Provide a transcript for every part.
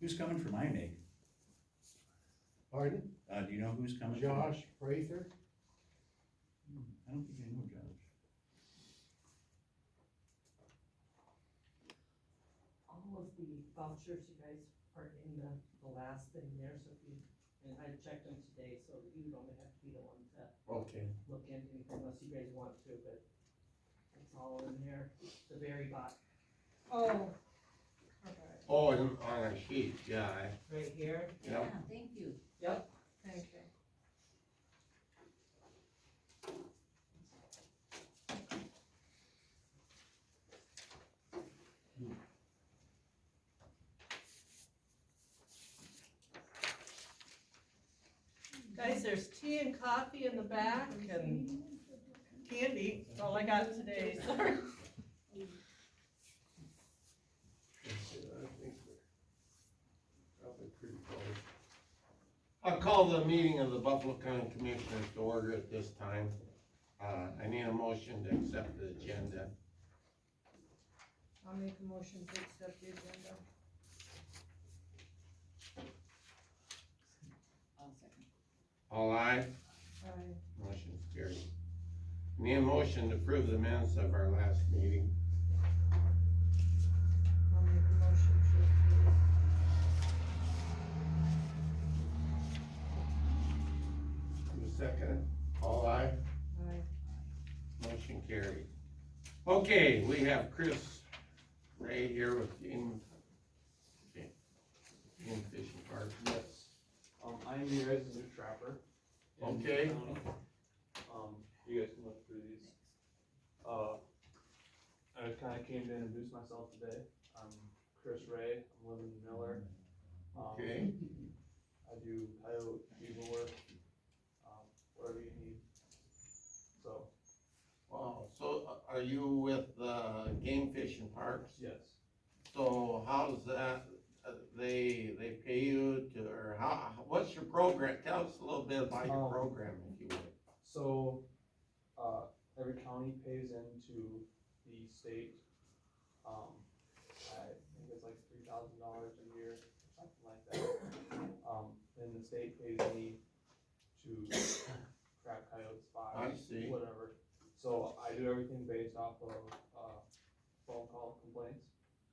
Who's coming for my make? Pardon? Do you know who's coming? Josh Prather? I don't think I know Josh. All of the vouchers, you guys are in the last thing there, so if you, and I checked them today, so you don't have to be the one to Okay. look into anything unless you guys want to, but it's all in there, the very bottom, Oh, okay, Oh, and on a sheet, yeah, right here. yeah. Thank you. Yep. thank you. Guys, there's tea and coffee in the back and candy, that's all I got today, sorry. I think we're probably pretty close. I'll call the meeting of the Buffalo County Commissioners to order at this time. I need a motion to accept the agenda. I'll make a motion to accept the agenda. I'll second. All aye, Aye. motion's carried. Need a motion to approve the minutes of our last meeting. I'll make a motion to approve. You second? All aye? Aye. Motion carried. Okay, we have Chris Ray here with Game Fishing Park. Yes, I'm your guys' new trapper. in Okay. town. You guys can look through these. I kinda came to introduce myself today. I'm Chris Ray, I'm living in Miller. Okay, I do coyote, beaver work, whatever you need. So, wow, so are you with, Game Fishing Parks? yes, So how's that, they pay you to, or what's your program? Tell us a little bit about your program, if you would. so, every county pays into the state, I think it's like $3,000 a year, or something like that. And the state pays me to trap coyotes, I fox, see. whatever. So I do everything based off of, phone call complaints.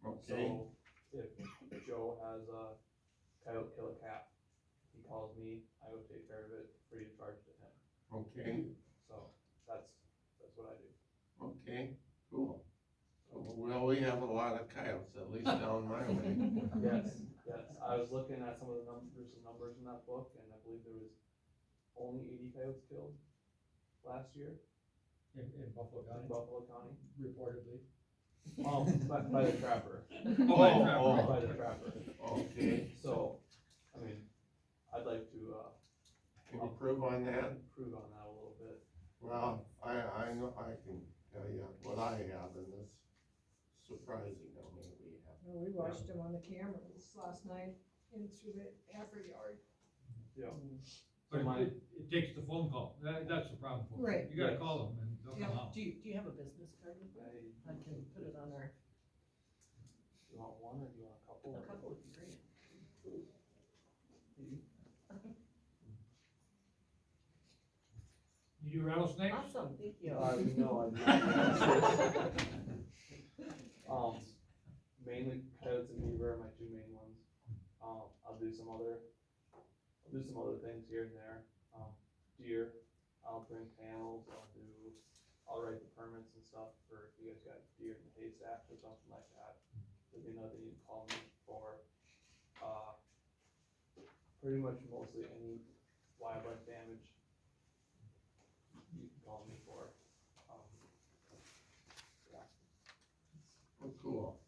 Okay, So if Joe has a coyote kill a cat, he calls me, I go take care of it, free of charge to him. okay, So that's what I do. okay, cool. Well, we have a lot of coyotes, at least down my way. Yes, yes, I was looking at some of the there's some numbers in that book, and I believe there was only 80 coyotes killed last year In Buffalo in County, Buffalo County. reportedly. By the trapper, Oh, by the trapper. okay, So, I mean, I'd like to, can you prove on that? improve on that a little bit. Well, I know, I can tell you what I have, and it's surprising how many we have. Well, we watched them on the cameras last night in through the heifer yard. Yeah. But So it takes the phone call, that's the problem for Right. it. You gotta Yes. call them and they'll come out. Do you have a business card? I, I can put it on our, you want one or do you want a couple? a couple would be great. You do rattlesnakes? Awesome, thank you. No, I do. Mainly coyotes and beaver are my two main ones. I'll do some other things here and there. Deer, I'll bring panels, I'll write the permits and stuff for if you guys got deer in the haystacks or something like that. There'd be nothing you can call me for. Pretty much mostly any wildlife damage you can call me for. Oh, cool.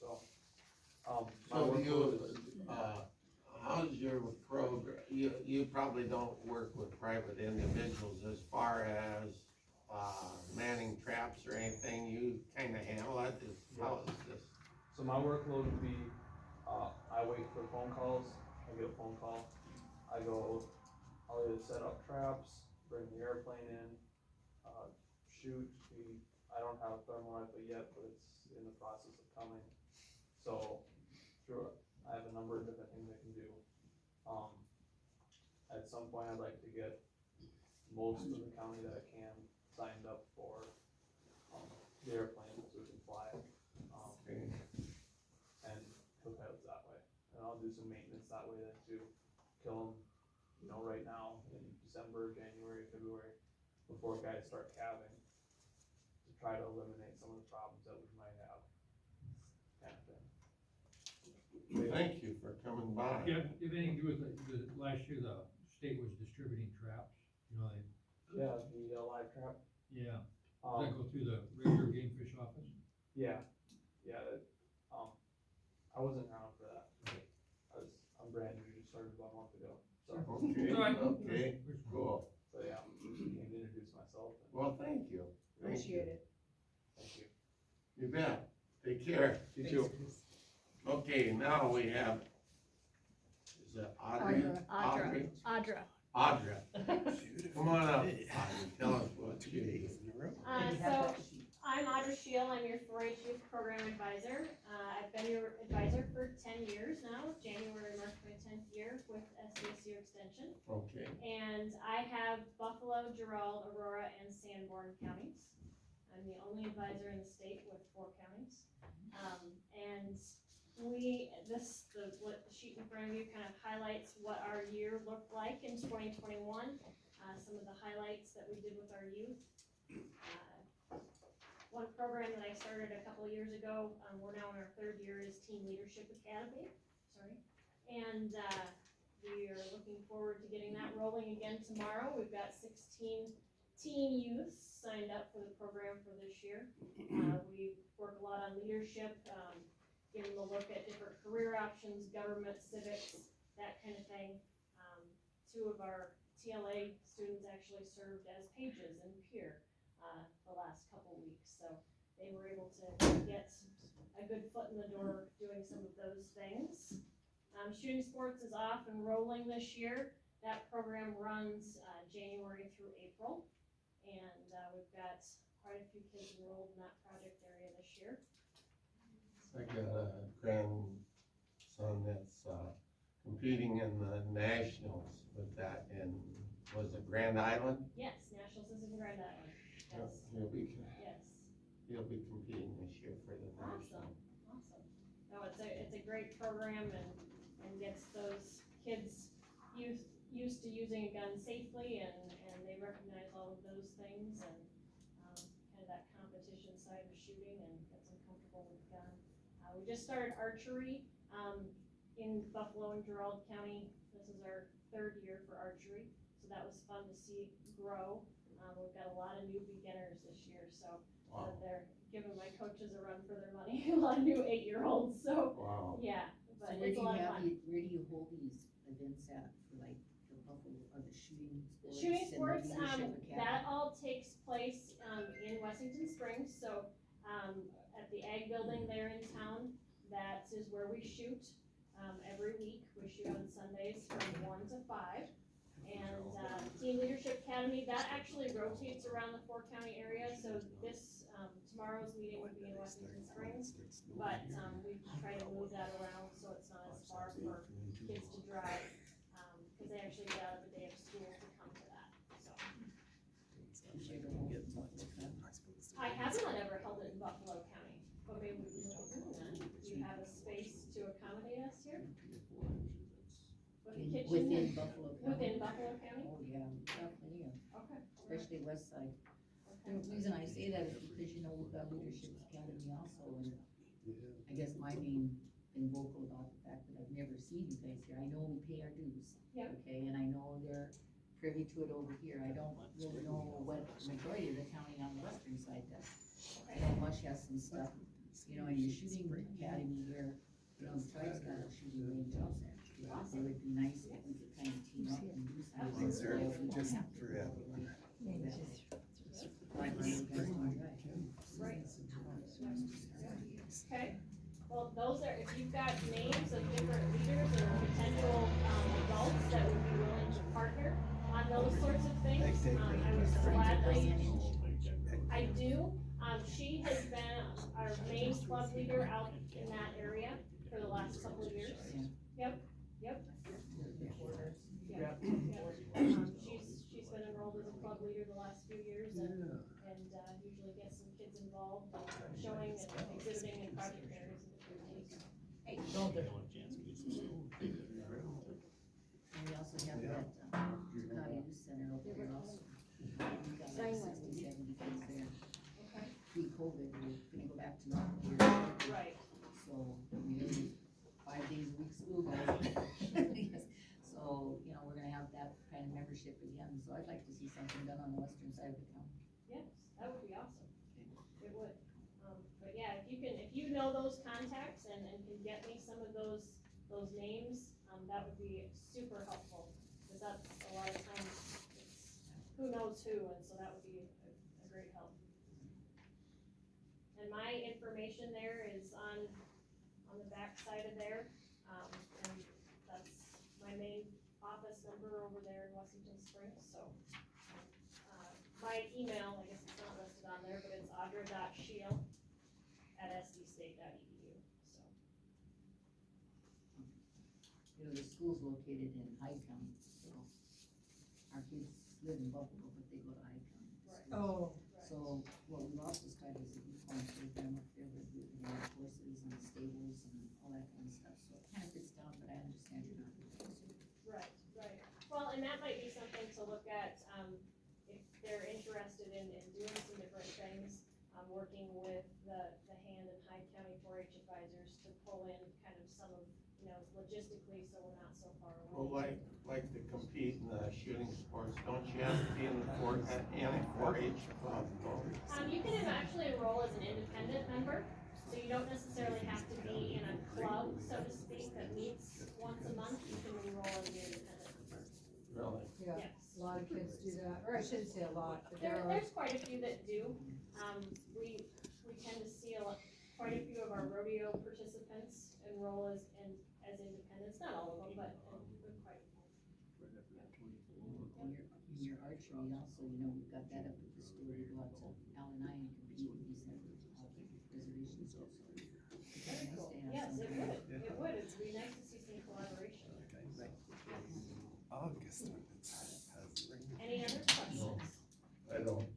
So, my So workload is, how's your program, you probably don't work with private individuals as far as, manning traps or anything, you kinda handle it, how is this? so my workload would be, I wait for phone calls, I get a phone call, I'll either set up traps, bring the airplane in, shoot, I don't have a thermal rifle yet, but it's in the process of coming. So, I have a number of different things I can do. At some point, I'd like to get most of the county that I can signed up for, the airplane, so we can fly, Okay. and kill coyotes that way. And I'll do some maintenance that way then too, kill them, you know, right now in December, January, February, before guys start calving, to try to eliminate some of the problems that we might have, kind of thing. Thank you for coming by. Yeah, if anything to do with last year, the state was distributing traps, you know, Yeah, the live trap. yeah, does that Um, go through the regular game fish office? yeah, I wasn't around for that. I'm brand new, just started about a month ago, so, Okay, Right. okay, cool. so yeah, came to introduce myself, and Well, thank you. Thank you. Appreciate it. thank you. You bet. Take care. You too. Okay, now we have, is it Audrey? Audra. Audrey? Audra. Audra. Come on up, Audrey, tell us what you do. So, I'm Audra Shield, I'm your 4-H Youth Program Advisor. I've been your advisor for 10 years now. January marked my 10th year with SDSU Extension. Okay, And I have Buffalo, Gerald, Aurora, and Sanborn counties. I'm the only advisor in the state with 4 counties. And what the sheet in front of you kind of highlights what our year looked like in 2021. Some of the highlights that we did with our youth. One program that I started a couple of years ago, we're now in our 3rd year, is Teen Leadership Academy, And, we are looking forward to getting that rolling again tomorrow. We've got 16 teen youths signed up for the program for this year. We work a lot on leadership, give them a look at different career options, government, civics, that kind of thing. 2 of our TLA students actually served as pages and peer the last couple weeks, so they were able to get a good foot in the door doing some of those things. Shooting sports is off and rolling this year. That program runs January through April, and we've got quite a few kids enrolled in that project area this year. I got a grandson that's, competing in the nationals with that in, was it Grand Island? Yes, Nationals is in Grand Island. Yes, yes. He'll be competing this year for the national. Awesome. No, it's a great program and gets those kids used to using a gun safely and they recognize all of those things and, kind of that competition side of shooting and gets them comfortable with the gun. We just started archery, in Buffalo and Gerald County. This is our 3rd year for archery, so that was fun to see grow. We've got a lot of new beginners this year, so Wow. they're giving my coaches a run for their money, a lot of new 8-year-olds, so, Wow. yeah, but So where it's do a you lot of have fun. where do you hold these events at, for like the Buffalo, or the shooting sports? Shooting and the sports, Leadership Academy? that all takes place, in Wessington Springs, so, at the Ag Building there in town, that is where we shoot, every week. We shoot on Sundays from 1 to 5. And, Teen Leadership Academy, that actually rotates around the 4-county area, so this, tomorrow's meeting would be in Wessington Springs, but, we try to move that around so it's not as far for kids to drive, cause they actually get out of the day of school to come to that, so. I have not ever held it in Buffalo County, but maybe we can look into that. Do you have a space to accommodate us here? With a kitchen? Within Buffalo County? Within Buffalo County? Oh, yeah, definitely, Okay. especially west side. Okay. The reason I say that is because, you know, we've got Leadership Academy also, and I guess my main been vocal about the fact that I've never seen you guys here. I know we pay our dues. Yeah. Okay, and I know they're privy to it over here. I don't really know what the majority of the county on the western side does. I know Mush has some stuff, you know, and your shooting academy here, you know, the tribe's got a shooting range out there. It would be nice if we could kind of team up and do something. Thanks, so if we don't have to. Like, you guys want to try. Right. Okay, well, those are, if you've got names of different leaders or potential, adults that would be willing to partner on those sorts of things, I would gladly. I do, she has been our main club leader out in that area for for the last couple of years. Yeah. Yep. Quarters. Yep. She's been enrolled as a club leader the last few years and usually gets some kids involved, showing and exhibiting in project areas of the community. Hey, Don't they? and we also have that, Ducati Youth Center over there also. We've got like 60, 70 kids there. Okay. Pre-COVID, we're gonna go back to normal here. Right. So, we 5 days a week school guys. Yes. So, you know, we're gonna have that kind of membership again, so I'd like to see something done on the western side of the county. Yes, that would be awesome. It would. But yeah, if you know those contacts and can get me some of those names, that would be super helpful. Cause that's a lot of times, it's who knows who, and so that would be a great help. And my information there is on the back side of there, and that's my main office number over there in Washington Springs, so. My email, I guess it's not listed on there, but it's audra.shield@sdstate.edu, so. You know, the school's located in Hyde County, so our kids live in Buffalo, but they go to Hyde County. Right. Oh, So what we've also started is a reform program up there where we have horses and stables and all that kind of stuff, so it kind of fits down, but I understand you're not. Right. Well, and that might be something to look at, if they're interested in doing some different things, working with the hand and Hyde County 4-H advisors to pull in kind of some of, logistically, so we're not so far Well, away. like to compete in the shooting sports, don't you have to be in the anti-4-H club? You can actually enroll as an independent member, so you don't necessarily have to be in a club, so to speak, that meets once a month. You can enroll as an independent member. Really? yeah, Yes. a lot of kids do that, or I shouldn't say a lot, but there are. There's quite a few that do. We tend to see quite a few of our rodeo participants enroll as independents, not all of them, but quite a few. In your archery also, we've got that up at the store, we go out to Allen I and compete with these reservations. So it's nice to have Yes, it something. would, it'd be nice to see some collaboration. Any other questions? I don't.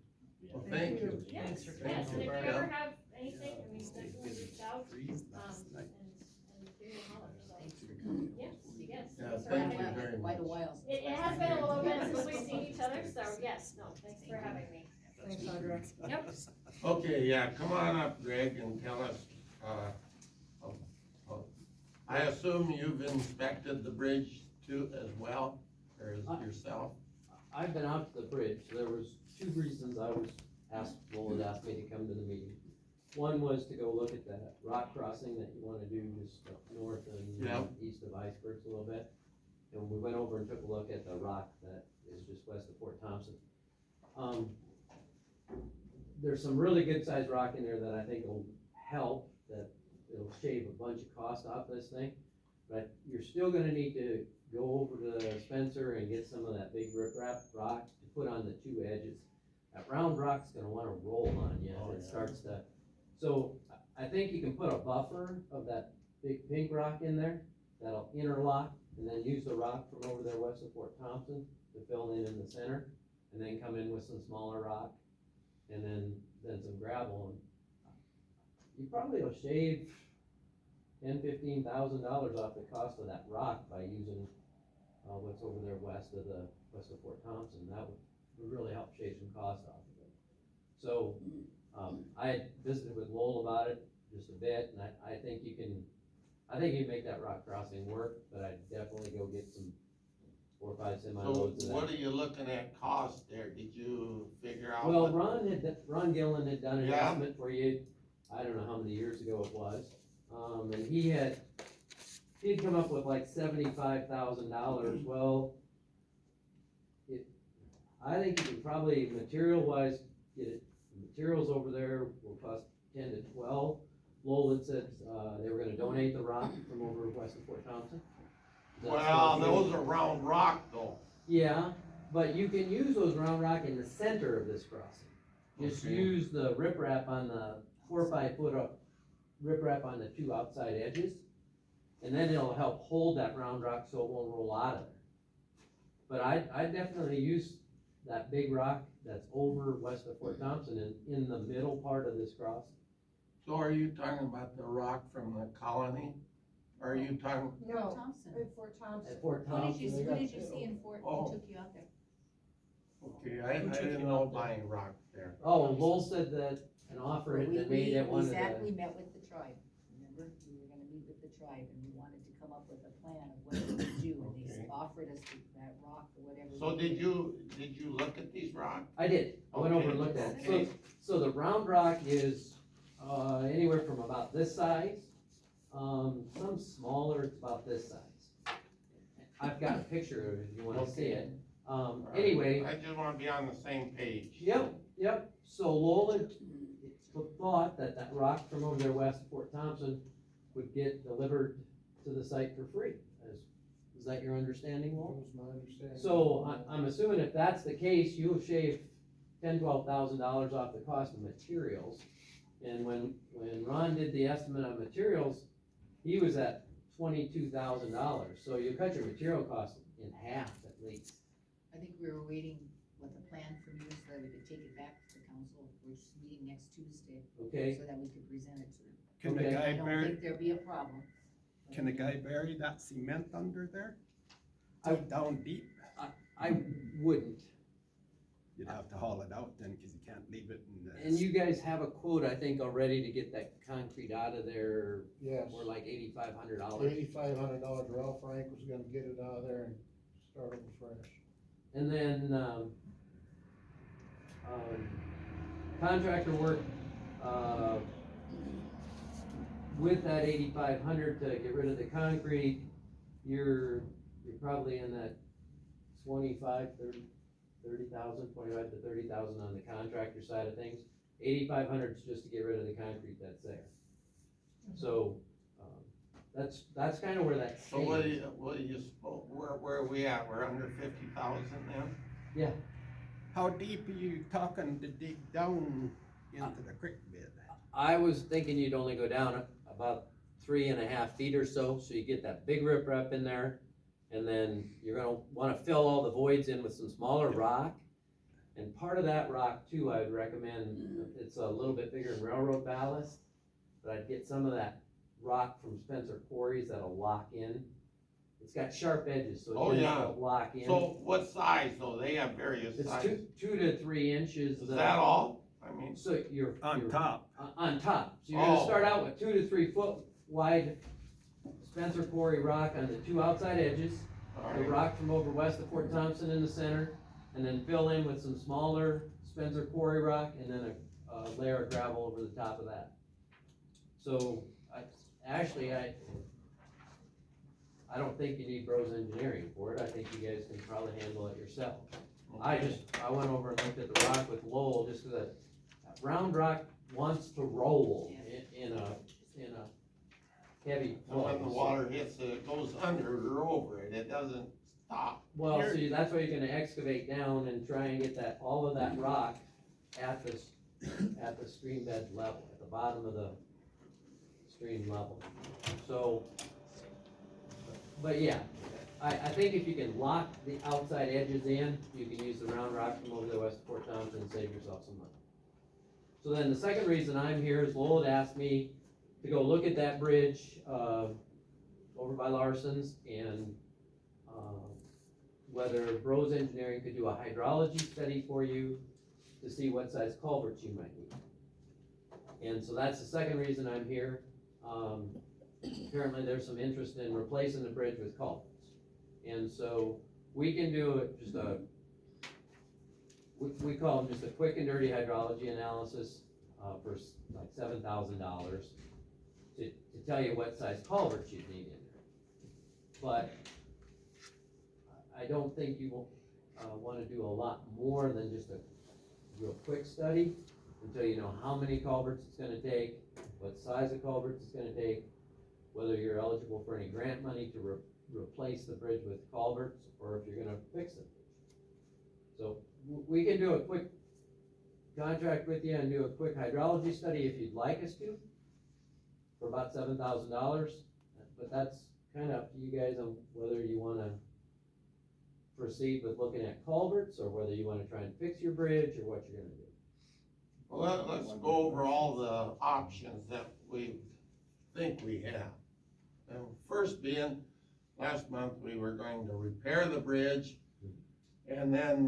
Well, thank you. Yes, Thank and if you you. ever have anything, definitely reach out, and give me a holler, so. Thanks for coming. Yes. Yeah, Thanks for thank having you me. very Quite a much. while. since It last has time been a we- little bit since we've seen each other, so yes, no, thanks for having me. Thanks, Audra. Yep. Okay, yeah, come on up, Greg, and tell us, I assume you've inspected the bridge too as well, or is it yourself? I've been out to the bridge. There was 2 reasons I was asked, Lola asked me to come to the meeting. One was to go look at that rock crossing that you wanna do just up north and Yeah. east of Icebergs a little bit. And we went over and took a look at the rock that is just west of Fort Thompson. There's some really good sized rock in there that I think will help, that it'll shave a bunch of cost off this thing. But you're still gonna need to go over to Spencer and get some of that big riprap rock to put on the 2 edges. That round rock's gonna wanna roll on you Oh, if it yeah. starts to, so I think you can put a buffer of that big pink rock in there that'll interlock, and then use the rock from over there west of Fort Thompson to fill in the center, and then come in with some smaller rock, and then some gravel, and you probably will shave $10,000-15,000 off the cost of that rock by using, what's over there west of Fort Thompson. That would really help shave some cost off of it. So, I had visited with Lowell about it just a bit, and I think you can make that rock crossing work, but I'd definitely go get some 4 or 5 semi So loads of that. what are you looking at cost there? Did you figure out? Well, what- Ron Gillen had done an Yeah. estimate for you, I don't know how many years ago it was. And he'd come up with like $75,000. Well, I think you can probably, material wise, get it, the materials over there will cost 10 to 12. Lowell had said, they were gonna donate the rock from over west of Fort Thompson. Is that Well, still true? those are round rock though. Yeah, but you can use those round rock in the center of this crossing. Just Okay. use the riprap on the 4 or 5 foot up, riprap on the 2 outside edges, and then it'll help hold that round rock so it won't roll out of there. But I definitely use that big rock that's over west of Fort Thompson and in the middle part of this cross. So are you talking about the rock from the colony? Or are you talking, No, Thompson. at Fort Thompson. At Fort What did you, Thompson, what did you see in Fort, Oh. who took you out there? okay, I didn't know buying rock there. oh, Lowell said that an offer had been made at one of We the, met with the tribe, remember? We were gonna meet with the tribe and we wanted to come up with a plan of what we would do, and they Okay. offered us that rock or whatever. So we did you look at these rocks? I did, I went over Okay, and looked at it. okay. So the round rock is, anywhere from about this size, some smaller, it's about this size. I've got a picture of it if you wanna see it. Anyway, I just wanna be on the same page. Yep, so Lowell had thought that that rock from over there west of Fort Thompson would get delivered to the site for free. Is that your understanding, Lowell? That was my understanding. So I'm assuming if that's the case, you'll shave $12,000 off the cost of materials. And when Ron did the estimate on materials, he was at $22,000, so you cut your material cost in half at least. I think we were waiting with a plan from you so that we could take it back to the council, we're just meeting next Tuesday, Okay, so that we could present it to them. Can the Okay. I guy don't bury, think there'll be a problem. can the guy bury that cement under there? I- Down deep? I wouldn't. You'd have to haul it out then, cause you can't leave it in the. And you guys have a quote, I think, already to get that concrete out of there Yes, for like $8,500. $8,500, Ralph Frank was gonna get it out of there and start over fresh. And then, contractor work, with that 8,500 to get rid of the concrete, you're probably in that 25 to 30,000 on the contractor side of things. 8,500 is just to get rid of the concrete that's there. So, that's kind of where that So what do stands. you, where are we at? We're under 50,000 then? How deep are you talking to dig down into the creek bed? I was thinking you'd only go down about 3.5 feet or so you get that big riprap in there. And then you're gonna wanna fill all the voids in with some smaller rock. And part of that rock too, I would recommend, it's a little bit bigger than railroad ballast, but I'd get some of that rock from Spencer Quarries that'll lock in. It's got sharp edges, so Oh, it yeah. will lock in. So what size though? They have various It's sizes. 2 to 3 inches. Is that all? I mean, So you're. On top? On top, so you're gonna Oh. start out with 2 to 3 foot wide Spencer Quarry rock on the 2 outside edges, the alright, rock from over west of Fort Thompson in the center, and then fill in with some smaller Spencer Quarry rock, and then a layer of gravel over the top of that. So, I don't think you need Bros Engineering for it, I think you guys can probably handle it yourself. I went over and looked at the rock with Lowell, just so that round rock wants to roll in a heavy and flow. when the water hits it, it goes under or over it. It doesn't stop. Well, that's why you're gonna excavate down and try and get all of that rock at the stream bed level, at the bottom of the stream level. So, but yeah, I think if you can lock the outside edges in, you can use the round rock from over there west of Fort Thompson and save yourself some money. So then the second reason I'm here is Lowell had asked me to go look at that bridge, over by Larson's, and, whether Bros Engineering could do a hydrology study for you to see what size culverts you might need. And so that's the second reason I'm here. Apparently there's some interest in replacing the bridge with culverts. And so we can do it just we call them just a quick and dirty hydrology analysis, for like $7,000 to tell you what size culverts you need in there. But I don't think you wanna do a lot more than just a real quick study until you know how many culverts it's gonna take, what size of culverts it's gonna take, whether you're eligible for any grant money to replace the bridge with culverts, or if you're gonna fix it. So we can do a quick contract with you and do a quick hydrology study if you'd like us to, for about $7,000. but that's kinda up to you guys on whether you wanna proceed with looking at culverts, or whether you wanna try and fix your bridge, or what you're gonna do. Well, let's go over all the options that we think we have. And first being, last month, we were going to repair the bridge, and then,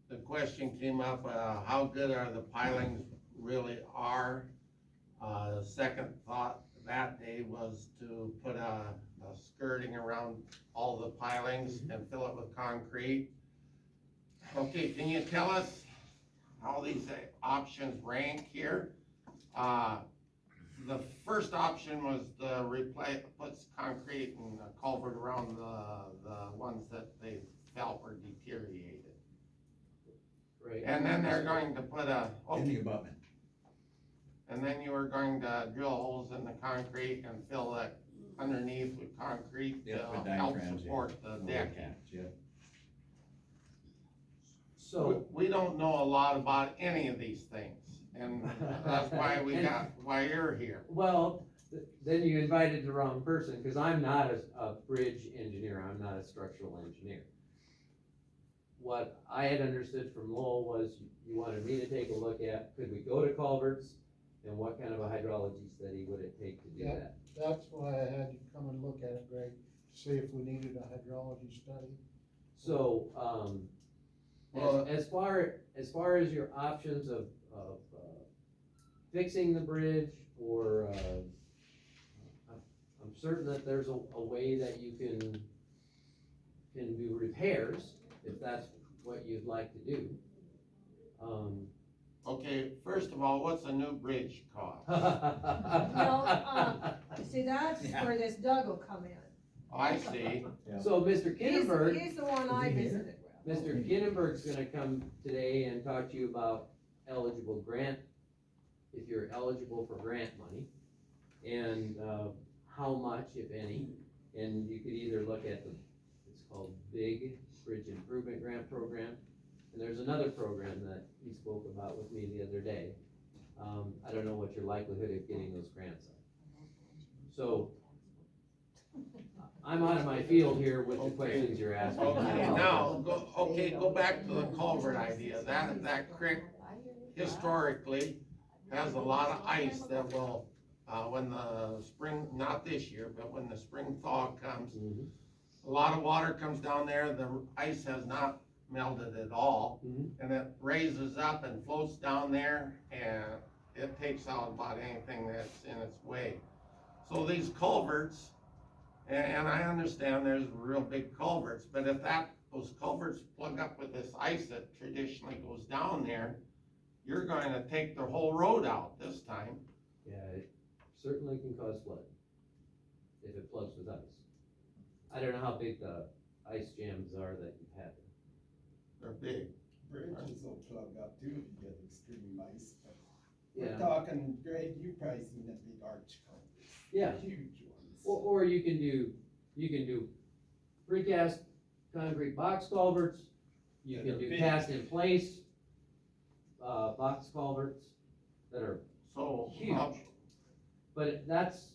the question came up, how good are the pilings really are? The second thought that day was to put a skirting around all the pilings and fill it with concrete. Okay, can you tell us how these options rank here? The first option was the puts concrete and a culvert around the ones that they felt were deteriorated. Right. And then they're going to put In the abutment. and then you were going to drill holes in the concrete and fill that underneath with concrete Yeah, to with help diaphragms, support yeah. the No deck. caps, yeah. So, We don't know a lot about any of these things, and that's why why you're here. well, then you invited the wrong person, cause I'm not a bridge engineer, I'm not a structural engineer. What I had understood from Lowell was you wanted me to take a look at, could we go to culverts, and what kind of a hydrology study would it take to do Yeah. that? That's why I had you come and look at it, Greg, see if we needed a hydrology study. So, Well- as far as your options of fixing the bridge, or, I'm certain that there's a way that you can do repairs, if that's what you'd like to do. Okay, first of all, what's a new bridge cost? See, that's Yeah. where this Doug will come in. I see. So Mr. Kinnenberg, He's the one I visited with. Mr. Ginnenberg's gonna come today and talk to you about eligible grant, if you're eligible for grant money, and, how much, if any, and you could either look at it's called Big Bridge Improvement Grant Program, and there's another program that he spoke about with me the other day. I don't know what your likelihood of getting those grants are. So, I'm out of my field here with the questions you're asking. Okay, now, go back to the culvert idea. That creek historically has a lot of ice that will, when the spring, not this year, but when the spring thaw comes, Mhm. a lot of water comes down there, the ice has not melted at all, Mhm. and it raises up and floats down there, and it takes out about anything that's in its way. So these culverts, and I understand there's real big culverts, but if those culverts plug up with this ice that traditionally goes down there, you're going to take the whole road out this time. Yeah, it certainly can cause flooding, if it plugs with ice. I don't know how big the ice jams are that you've had. They're big. Bridges will plug up too if you get extreme ice, but Yeah. we're talking, Greg, you've probably seen the big arch culverts. Yeah. Huge ones. Or you can do precast concrete box culverts, you Yeah, can they're do big. cast in place, box culverts that are So, huge. But that's,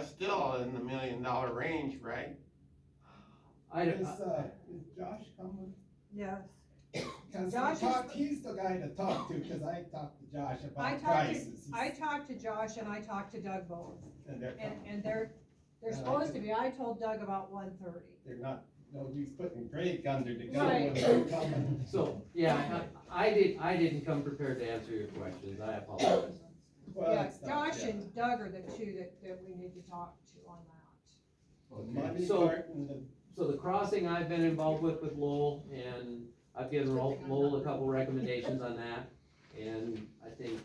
still in the $1 million range, right? Is Josh coming? Yes. Cause Josh is- he's the guy to talk to, cause I talked to Josh I about talked prices. to, I talked to Josh and I talked to Doug both, And they're coming. and they're And I supposed to said- be, I told Doug about 130. They're not, no use putting Greg under the gun Right. when they're coming. so, yeah, I didn't come prepared to answer your questions, I apologize. Well, Yeah, it's not- Josh yeah. and Doug are the two that we need to talk to on that. The money So- part and the, So the crossing I've been involved with Lowell, and I've given Lowell a couple recommendations on that, and I think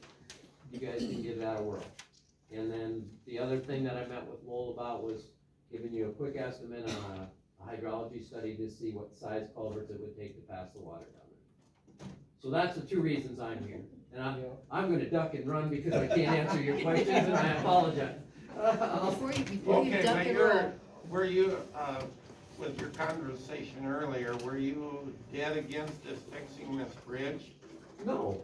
you guys can give that a whirl. And then the other thing that I met with Lowell about was giving you a quick estimate on a hydrology study to see what size culverts it would take to pass the water down there. So that's the two reasons I'm here, and I'm gonna duck and run because I can't answer your questions, and I apologize. Before you Okay, duck but and roll, were you, with your conversation earlier, were you dead against us fixing this bridge? No,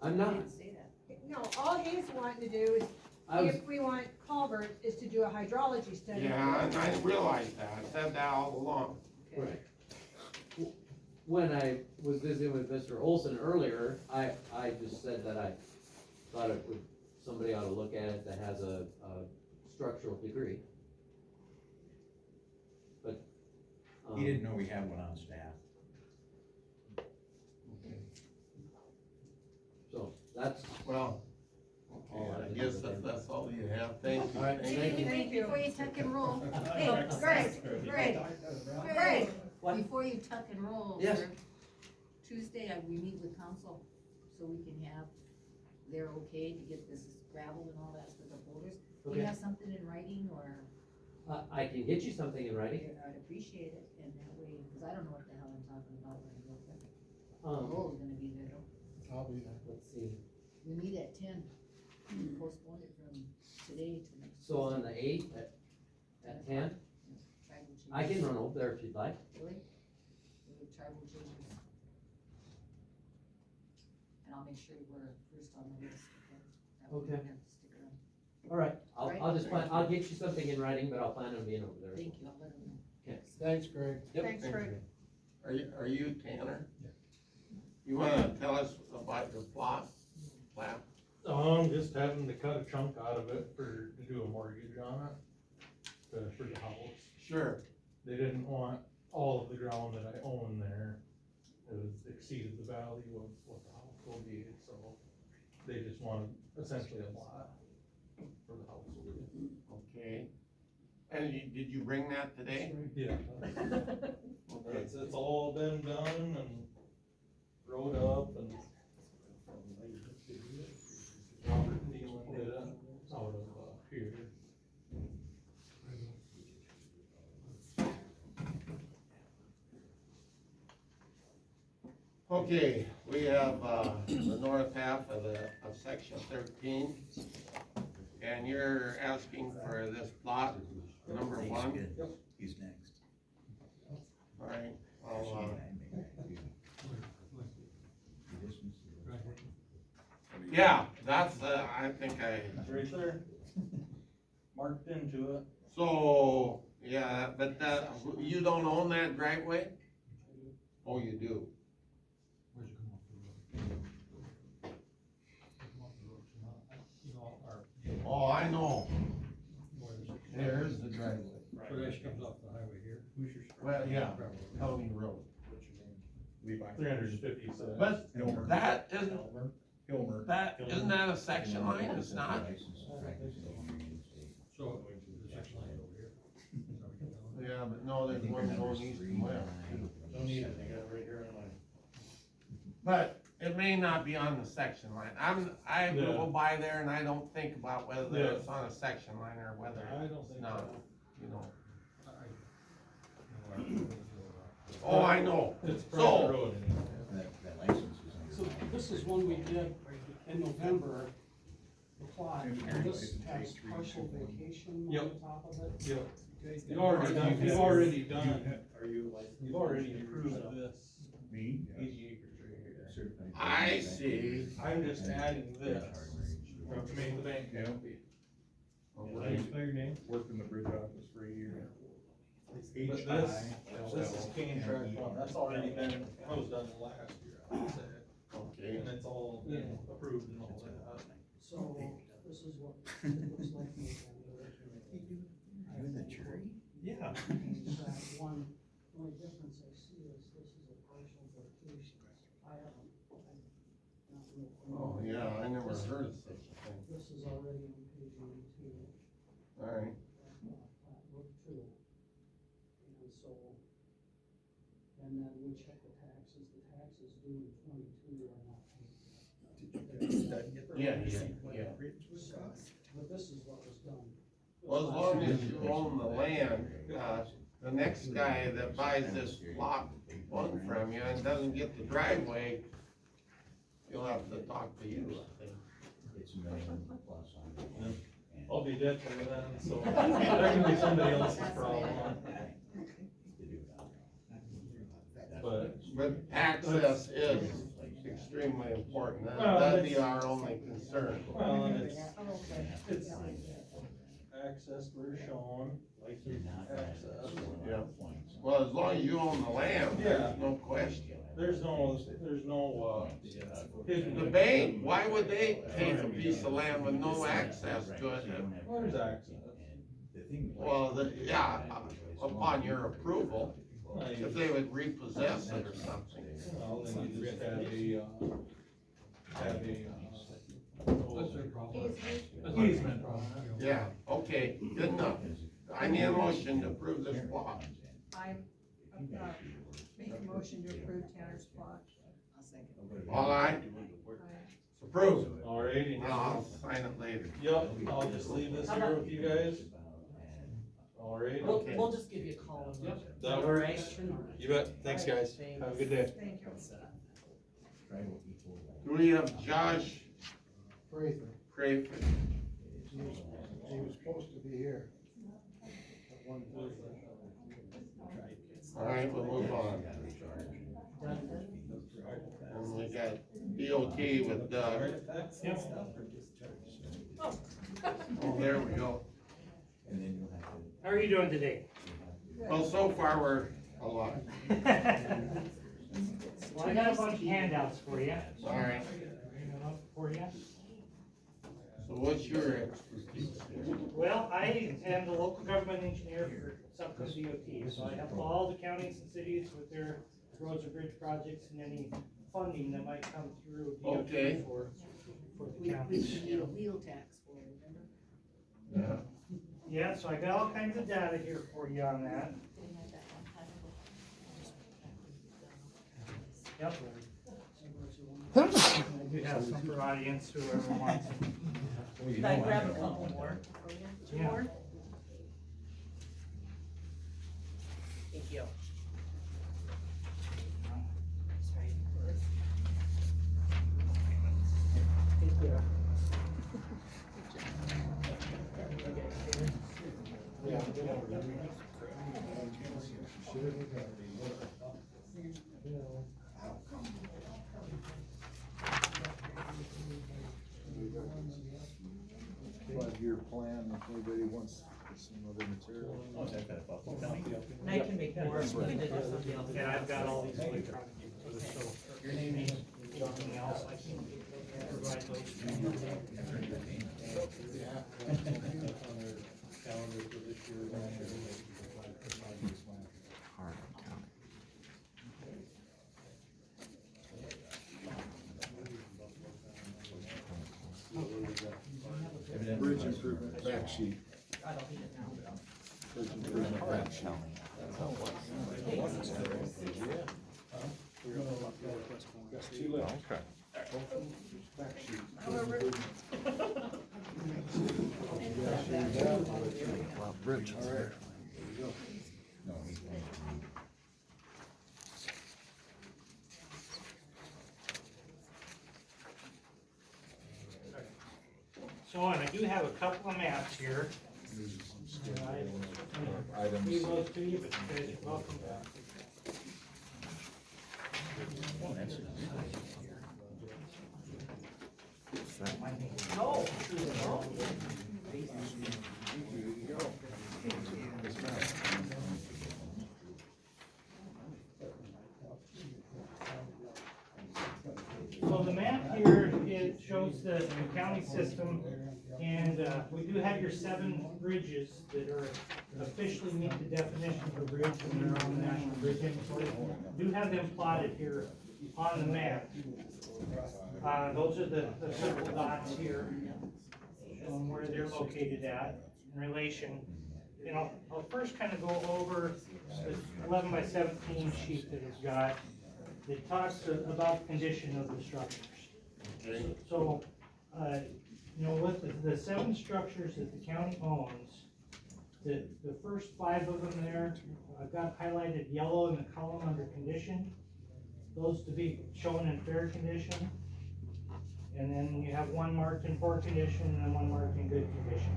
I'm I not. didn't say that. No, all he's wanting to do is, I was, if we want culvert, is to do a hydrology study. Yeah, and I realized that, I said that all along. right. When I was visiting with Mr. Olson earlier, I just said that I thought it would, somebody ought to look at it that has a structural degree. But, He didn't know we had one on staff. so, that's, Well, okay, I guess that's all you have, thank you. All right, thank you. Thank you. Before you tuck and roll, hey, Greg, What? before you tuck and roll, Yes. sir, Tuesday, we meet with council, so we can have, they're okay to get this gravel and all that with the boulders. Do you Okay. have something in writing, or, I can get you something in writing. I'd appreciate it, and that way, cause I don't know what the hell I'm talking about when I go there. Um, Roll's gonna be there, though. I'll be there. let's see, We meet at 10. Postpone it from today to next. so on the Tuesday. 8th at 10, Tribal changes. I can run over there if you'd like. Really? We have tribal changes. And I'll make sure we're first on the list, okay? That way we Okay. don't have to stick around. All right, I'll Right. just plan, I'll get you something in writing, but I'll plan on being over there. Thank you, I'll let them know. Thanks, Greg. Yep. Thanks, Greg. Are you Tanner? You wanna tell us about your plot? Just having to cut a chunk out of it to do a mortgage on it, for the house. Sure. They didn't want all of the ground that I own there. It was exceeded the value of what the house will be, so they just wanted essentially a lot for the house. Okay. And did you bring that today? Yeah. Okay. It's all been done and wrote up and Robert Nealon did it out of here. Okay, we have, the north half of section 13. And you're asking for this plot, number He's 1? good. He's next. All right, I'll, yeah, that's, I think It's right there, marked into it. so, yeah, but that, you don't own that driveway? Oh, you do? Where's it come off the road? Come off the road, so not, you know, our, Oh, I know, where is it? there's the driveway. So it actually comes off the highway here. Who's your? Well, yeah, Gravel. County Road. What's your name? Levi. 357. But Hilmer. that isn't, Hilmer. isn't that a section line? It's not? So, the section line over here. Is that what you're telling me? Yeah, but no, there's one going east and west. No need, I got it right here on mine. But it may not be on the section line. I Yeah. go by there and I don't think about whether Yeah. it's on a section line or whether I don't it's think not, so. you know. No, Oh, I know. It's So- private road anyway. That license is under. So this is one we did in November, the plot, and this has partial vacation on Yep. the top of it. Yep. Guys You've got- already done, you've already done, Are you licensed? you've already approved this Me? 80 acres right here. Certified. I see. I'm just adding this to make the bank happy. Okay. Spell your name? Worked in the bridge office for a year. It's But this is King Track 1, that's already been, that was done last year, I would say, Okay. and it's all been approved and all that. So this is what it looks like. in You in the jury? Yeah. Track one, the only difference I see is this is a partial vacation. I haven't, I'm not real Oh, familiar. yeah, I never heard of such a thing. This is already on page 92. All right. Plat book 2. And so, and then we check the taxes due in 22 are not paid. Yeah. But this is what was done. Well, as long as you own the land, the next guy that buys this lot 1 from you and doesn't get the driveway, he'll have to talk to you, I think. It's a million plus on it. I'll be dead for then, so that can be somebody else's problem. But But access is extremely important. Well, That'd be it's- our only concern. concern. Well, and it's, Okay. it's access we're showing, like there's access. Yeah. Well, as long as you own the land, Yeah. there's no question. There's no, hidden. The bank, why would they take a piece of land with no access to it? There's access. Well, yeah, upon your approval, if they would repossess it or something. Well, then you just have a easement. Yeah, okay, good enough. I need a motion to approve this plot. I, make a motion to approve Tanner's plot. I'll second. All right, I- approved. Alrighty. Now I'll sign it later. Yep, I'll just leave this here with you guys. Alright. Okay. We'll just give you a call. Yep. That works. You bet. Thanks, guys. Have a good day. Thank you. Do we have Josh Prather, Crayford? he was supposed to be here at 1:30. All right, we'll move on. And we got DOT with Doug. Oh, there we go. How are you doing today? Well, so far we're alive. Well, I got a bunch of handouts for you. All right. For you. So what's your expertise here? Well, I am the local government engineer for Sumpter DOT, so I help all the counties and cities with their roads and bridge projects and any funding that might come through Okay. DOT for the We counties. need a wheel tax for it, remember? Yeah. Yeah, so I got all kinds of data here for you on that. Yep. I do have some for audience, whoever wants. Can I grab a couple more? Two Yeah. more? Thank you. Five-year plan, if anybody wants some other material. Oh, is that that Buffalo County? And I can make more if needed if somebody else. And I've got all these electronic, so your name is anything else, I can provide those. Calendar for this year. Bridge improvement back sheet. I don't need it now. Bridge improvement back sheet. Got two left. Okay. Back sheet. Bridge. All right. There you go. No, he's. So, and I do have a couple of maps here. And I leave those to you, but you guys are welcome back. Oh, that's No. No. So the map here, it shows the county system, and we do have your 7 bridges that are officially meet the definition of a bridge and they're on the National Bridge Inventory. Do have them plotted here on the map. Those are the circle dots here, showing where they're located at in relation. And I'll first kind of go over this 11 by 17 sheet that we've got that talks about the condition of the structures. So, you know, with the 7 structures that the county owns, the first 5 of them there, I've got highlighted yellow in the column under condition. Those to be shown in fair condition. And then you have 1 marked in poor condition and then 1 marked in good condition.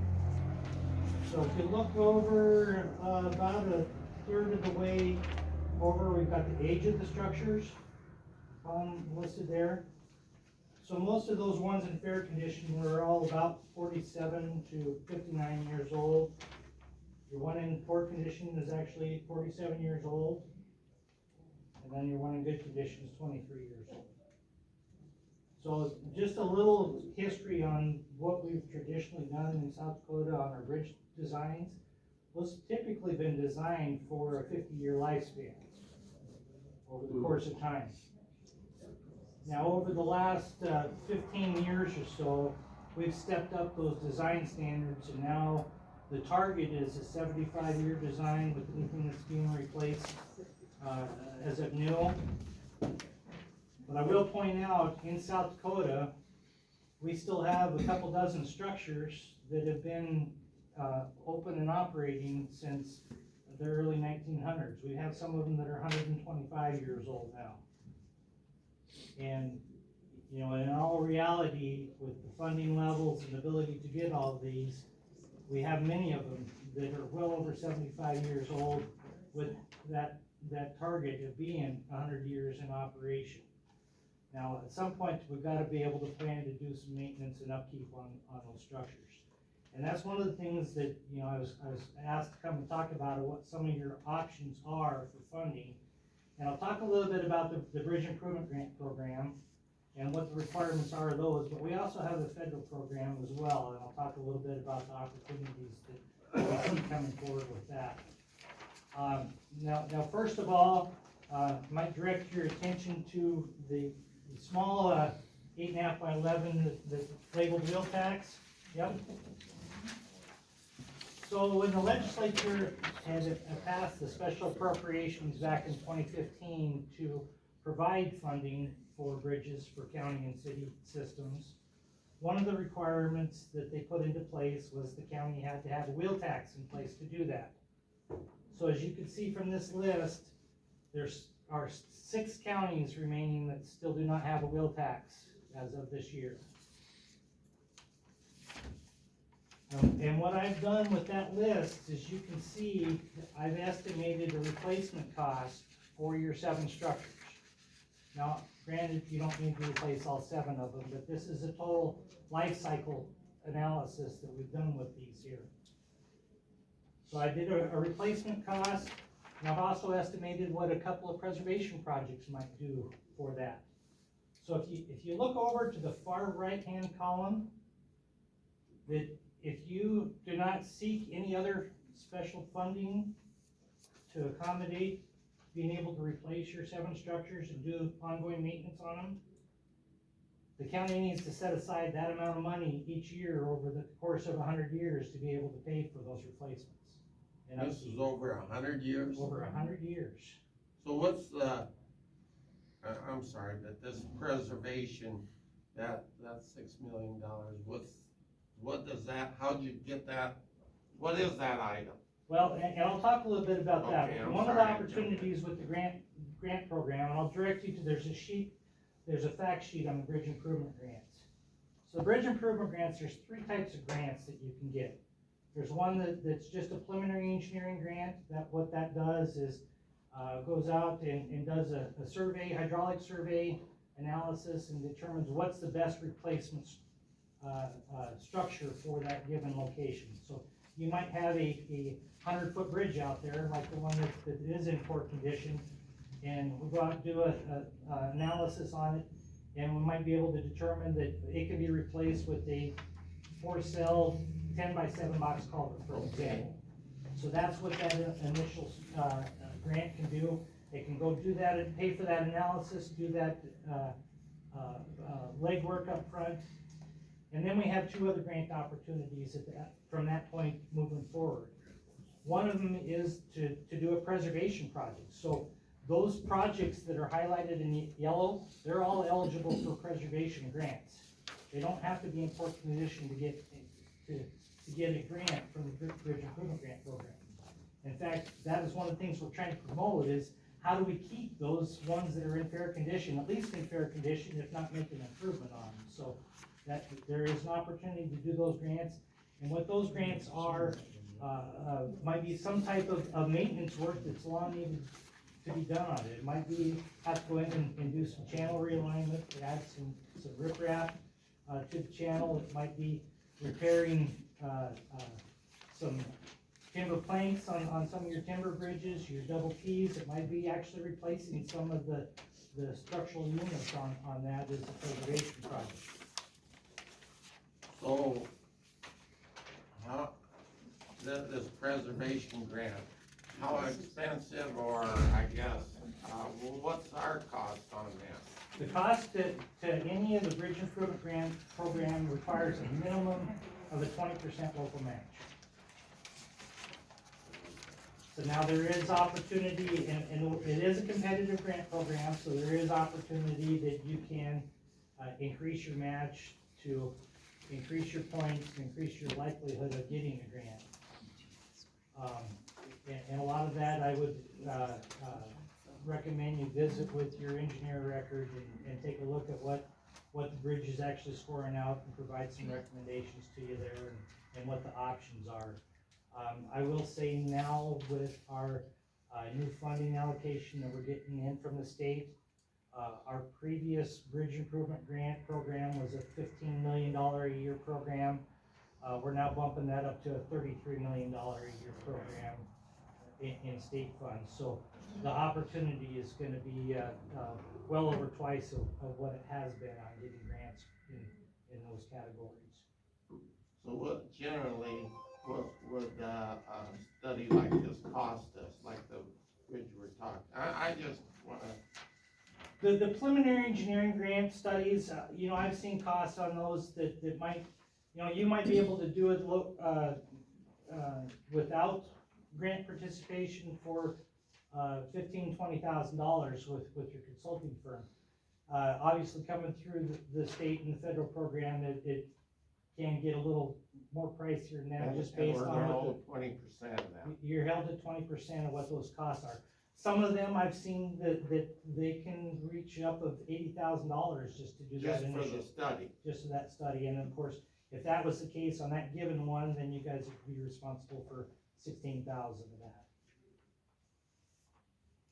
So if you look over about a third of the way over, we've got the age of the structures listed there. So most of those ones in fair condition were all about 47 to 59 years old. Your one in poor condition is actually 47 years old. And then your one in good condition is 23 years old. So just a little history on what we've traditionally done in South Dakota on our bridge designs. Those typically been designed for a 50-year lifespan over the course of time. Now, over the last 15 years or so, we've stepped up those design standards, and now the target is a 75-year design with anything that's being replaced as of new. But I will point out, in South Dakota, we still have a couple dozen structures that have been open and operating since the early 1900s. We have some of them that are 125 years old now. And, you know, in all reality, with the funding levels and ability to get all of these, we have many of them that are well over 75 years old with that target of being 100 years in operation. Now, at some point, we've got to be able to plan to do some maintenance and upkeep on those structures. And that's one of the things that, you know, I was asked to come and talk about what some of your options are for funding. And I'll talk a little bit about the Bridge Improvement Grant Program and what the requirements are of those, but we also have the federal program as well, and I'll talk a little bit about the opportunities that we see coming forward with that. Now, first of all, might direct your attention to the small 8.5 by 11 that's labeled wheel tax. Yep. So when the legislature had passed the special appropriations back in 2015 to provide funding for bridges for county and city systems, one of the requirements that they put into place was the county had to have a wheel tax in place to do that. So as you can see from this list, there are 6 counties remaining that still do not have a wheel tax as of this year. And what I've done with that list is, you can see, I've estimated a replacement cost for your 7 structures. Now, granted, you don't need to replace all 7 of them, but this is a total life cycle analysis that we've done with these here. So I did a replacement cost, and I've also estimated what a couple of preservation projects might do for that. So if you look over to the far right-hand column, that if you do not seek any other special funding to accommodate being able to replace your 7 structures and do ongoing maintenance on them, the county needs to set aside that amount of money each year over the course of 100 years to be able to pay for those replacements. And This is over 100 years? Over 100 years. So what's the, I'm sorry, but this preservation, that's $6 million, what does that, how'd you get that, what is that item? Well, and I'll talk a little bit about that. Okay, One of the opportunities with the grant program, and I'll direct you to, there's a fact sheet on the bridge improvement grants. So bridge improvement grants, there's 3 types of grants that you can get. There's one that's just a preliminary engineering grant. What that does is goes out and does a survey, hydraulic survey analysis, and determines what's the best replacement structure for that given location. So you might have a 100-foot bridge out there, like the one that is in poor condition, and we'll go out and do a analysis on it, and we might be able to determine that it can be replaced with a 4-cell 10 by 7 box culvert, for example. So that's what that initial grant can do. It can go do that and pay for that analysis, do that legwork up front. And then we have 2 other grant opportunities from that point moving forward. One of them is to do a preservation project. So those projects that are highlighted in yellow, they're all eligible for preservation grants. They don't have to be in poor condition to get a grant from the Bridge Improvement Grant Program. In fact, that is one of the things we're trying to promote, is how do we keep those ones that are in fair condition, at least in fair condition, if not make an improvement on them. So that there is an opportunity to do those grants. And what those grants are, might be some type of maintenance work that's long needed to be done on it. It might be, have to go in and do some channel realignment, add some riprap, to the channel. It might be repairing, some timber planks on some of your timber bridges, your double Ts. It might be actually replacing some of the structural units on that as a preservation project. So, how, this preservation grant, how expensive, or I guess, what's our cost on this? The cost to any of the bridge improvement grant program requires a minimum of a 20% local match. So now there is opportunity, and it is a competitive grant program, so there is opportunity that you can increase your match to increase your points, increase your likelihood of getting a grant. And a lot of that I would recommend you visit with your engineer record and take a look at what the bridge is actually scoring out and provide some recommendations to you there and what the options are. I will say now with our new funding allocation that we're getting in from the state, our previous bridge improvement grant program was a $15 million a year program. We're now bumping that up to a $33 million a year program in state funds. So the opportunity is gonna be well over twice of what it has been on getting grants in those categories. So what generally, what would a study like this cost us, like the bridge we're talking? I just wanna. The preliminary engineering grant studies, you know, I've seen costs on those that might, you know, you might be able to do it without grant participation for $15,000-$20,000 with your consulting firm. Obviously coming through the state and the federal program, it can get a little more pricier than that, just based on we're held 20% of that. You're held at 20% of what those costs are. Some of them I've seen that they can reach up of $80,000 just to do that Just for the study. Just for that study, and of course, if that was the case on that given one, then you guys would be responsible for $16,000 of that.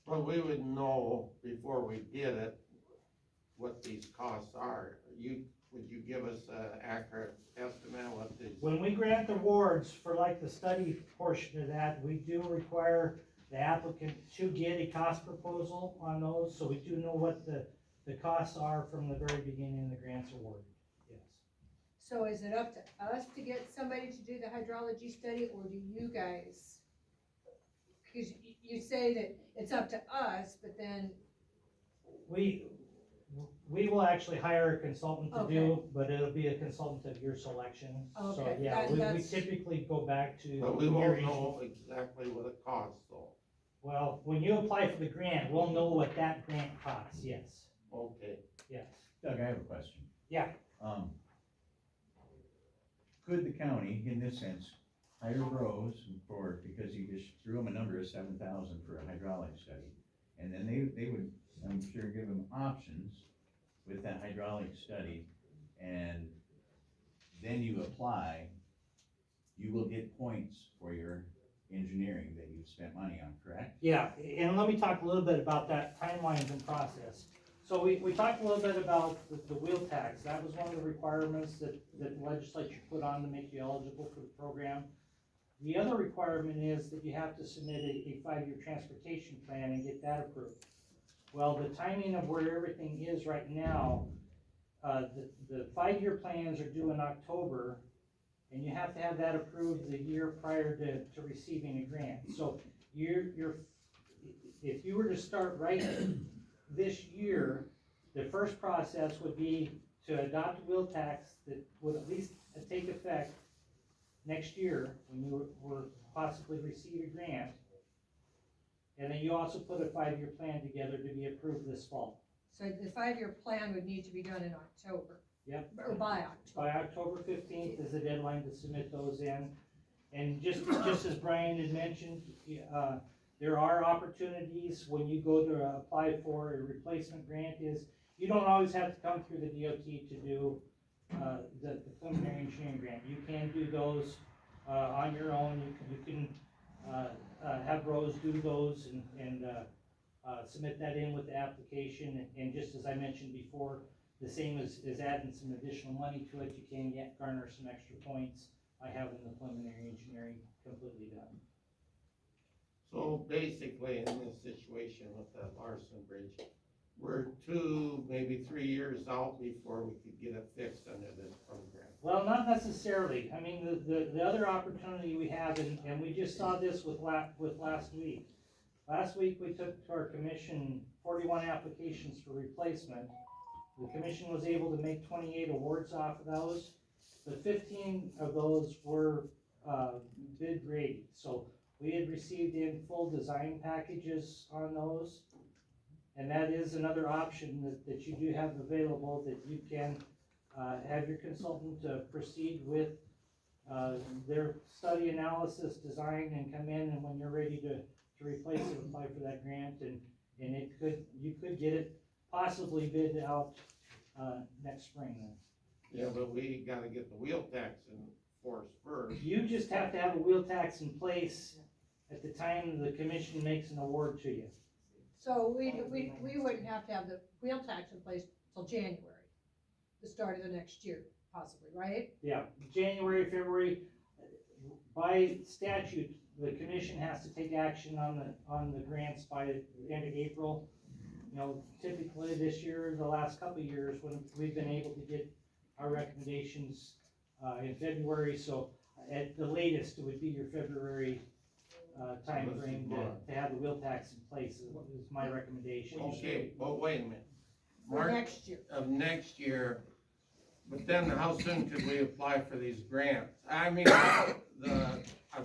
Well, we would know before we did it what these costs are. Would you give us an accurate estimate of what these? When we grant awards for like the study portion of that, we do require the applicant to get a cost proposal on those, so we do know what the costs are from the very beginning of the grants awarded, yes. So is it up to us to get somebody to do the hydrology study, or do you guys? Because you say that it's up to us, but then. We will actually hire a consultant to do, Okay. but it'll be a consultant of your selection. So, Okay, yeah, we that's- typically go back to. But we your won't agent. know exactly what it costs though. Well, when you apply for the grant, we'll know what that grant costs, yes, Okay. yes. Doug, I have a question. Yeah. Could the county, in this sense, hire Rose because you just threw them a number of 7,000 for a hydraulic study, and then they would, I'm sure, give them options with that hydraulic study, and then you apply, you will get points for your engineering that you've spent money on, correct? Yeah, and let me talk a little bit about that timelines and process. So we talked a little bit about the wheel tax. That was one of the requirements that the legislature put on to make you eligible for the program. The other requirement is that you have to submit a 5-year transportation plan and get that approved. Well, the timing of where everything is right now, the 5-year plans are due in October, and you have to have that approved the year prior to receiving a grant. So if you were to start right this year, the first process would be to adopt a wheel tax that would at least take effect next year when you were possibly receive a grant. And then you also put a 5-year plan together to be approved this fall. So the 5-year plan would need to be done in October. Yep. Or by October. By October 15th is the deadline to submit those in. And just as Brian had mentioned, there are opportunities when you go to apply for a replacement grant. Is you don't always have to come through the DOT to do the preliminary engineering grant. You can do those on your own. You can have Rose do those and submit that in with the application, and just as I mentioned before, the same as adding some additional money to it, you can garner some extra points by having the preliminary engineering completely done. So basically, in this situation with the Larson Bridge, we're 2, maybe 3 years out before we could get it fixed under this program. Well, not necessarily. I mean, the other opportunity we have, and we just saw this with last week. Last week, we took to our commission 41 applications for replacement. The commission was able to make 28 awards off of those, but 15 of those were bid ready. So we had received in full design packages on those. And that is another option that you do have available, that you can have your consultant proceed with their study analysis, design, and come in, and when you're ready to replace it, apply for that grant, and you could get it possibly bid out next spring then. Yeah, but we gotta get the wheel tax in force first. You just have to have a wheel tax in place at the time the commission makes an award to you. So we wouldn't have to have the wheel tax in place till January, the start of the next year, possibly, right? Yeah, January, February, by statute, the commission has to take action on the grants by the end of April. You know, typically this year, the last couple of years, when we've been able to get our recommendations in February, so at the latest, it would be your February timeframe to have the wheel tax in place, is my recommendation. Okay, but wait a minute. For March next year. of next year, but then how soon could we apply for these grants? I mean, I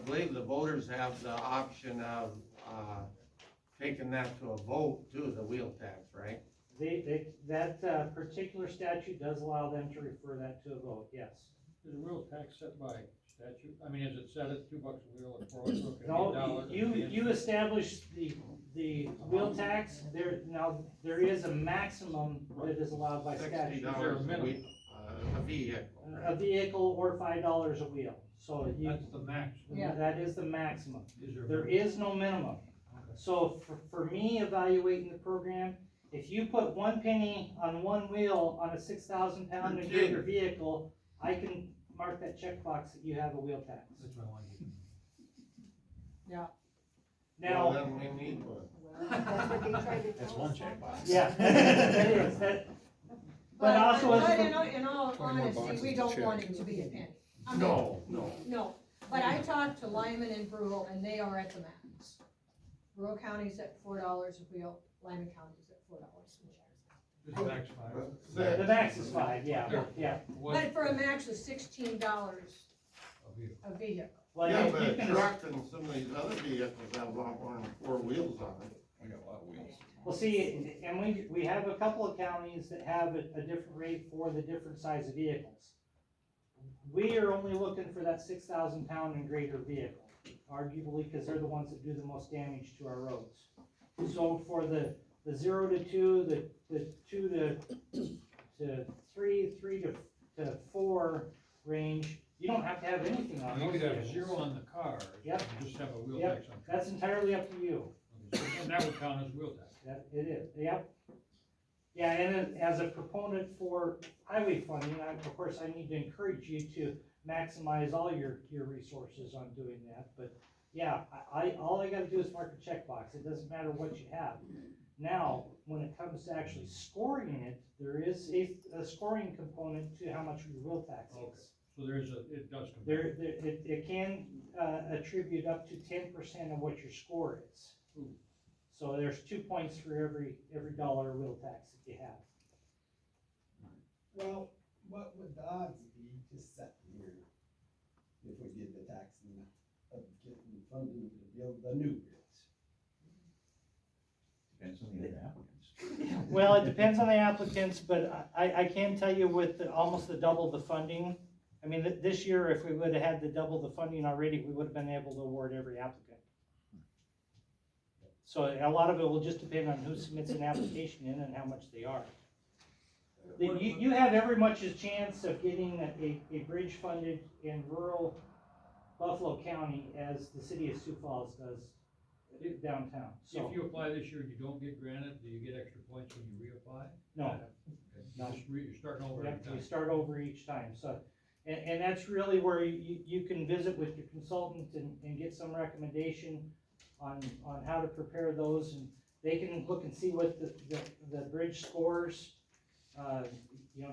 believe the voters have the option of, taking that to a vote too, the wheel tax, right? That particular statute does allow them to refer that to a vote, yes. Is the wheel tax set by statute? I mean, is it set at $2 a wheel or $4? No, you establish the wheel tax, there is a maximum that is allowed by statute. $60 a vehicle. A vehicle or $5 a wheel, so That's the max. Yeah. that is the maximum. Is There is no minimum. So for me evaluating the program, if you put 1 penny on one wheel on a 6,000 pound and greater vehicle, I can mark that checkbox that you have a wheel tax. That's what I want to get. Yeah. Well, Now, then we need one. That's what they tried to That's tell one us. checkbox. yeah, that is, but also as But a- in all honesty, we don't want it to be a penny. I mean, No, No, but I talked to Lyman and Brule, and they are at the max. Brule County's at $4 a wheel, Lyman County's at $4 a Just max But the max is 5, yeah. But for a max of $16 a vehicle. Well, yeah, you but a can- truck and some of these other vehicles have a lot more than 4 wheels on it. I got a lot of wheels. Well, see, and we have a couple of counties that have a different rate for the different size of vehicles. We are only looking for that 6,000 pound and greater vehicle, arguably, because they're the ones that do the most damage to our roads. So for the 0 to 2, the 2 to 3, 3 to 4 range, you don't have to have anything on You those could have vehicles. 0 on the car. Yep. And just have a wheel Yep. tax on. That's entirely up to you. And that would count as wheel tax. That, it is, yep. Yeah, and then as a proponent for highway funding, of course, I need to encourage you to maximize all your resources on doing that, but yeah, all I gotta do is mark a checkbox, it doesn't matter what you have. Now, when it comes to actually scoring it, there is a scoring component to how much your wheel tax is. So it does come. It can, attribute up to 10% of what your score is. So there's 2 points for every dollar of wheel tax that you have. Well, what would the odds be to set here if we did the taxing of getting funding to build the new bridge? Depends on the other applicants. Well, it depends on the applicants, but I can tell you with almost the double the funding, I mean, this year, if we would have had the double the funding already, we would have been able to award every applicant. So a lot of it will just depend on who submits an application in and how much they are. You have every much a chance of getting a bridge funded in rural Buffalo County as the city of Sioux Falls does downtown, so, If you apply this year and you don't get granted, do you get extra points when you reapply? no. Okay. No. You're starting over every Yep, we time. start over each time, so, and that's really where you can visit with your consultant and get some recommendation on how to prepare those, and they can look and see what the bridge scores.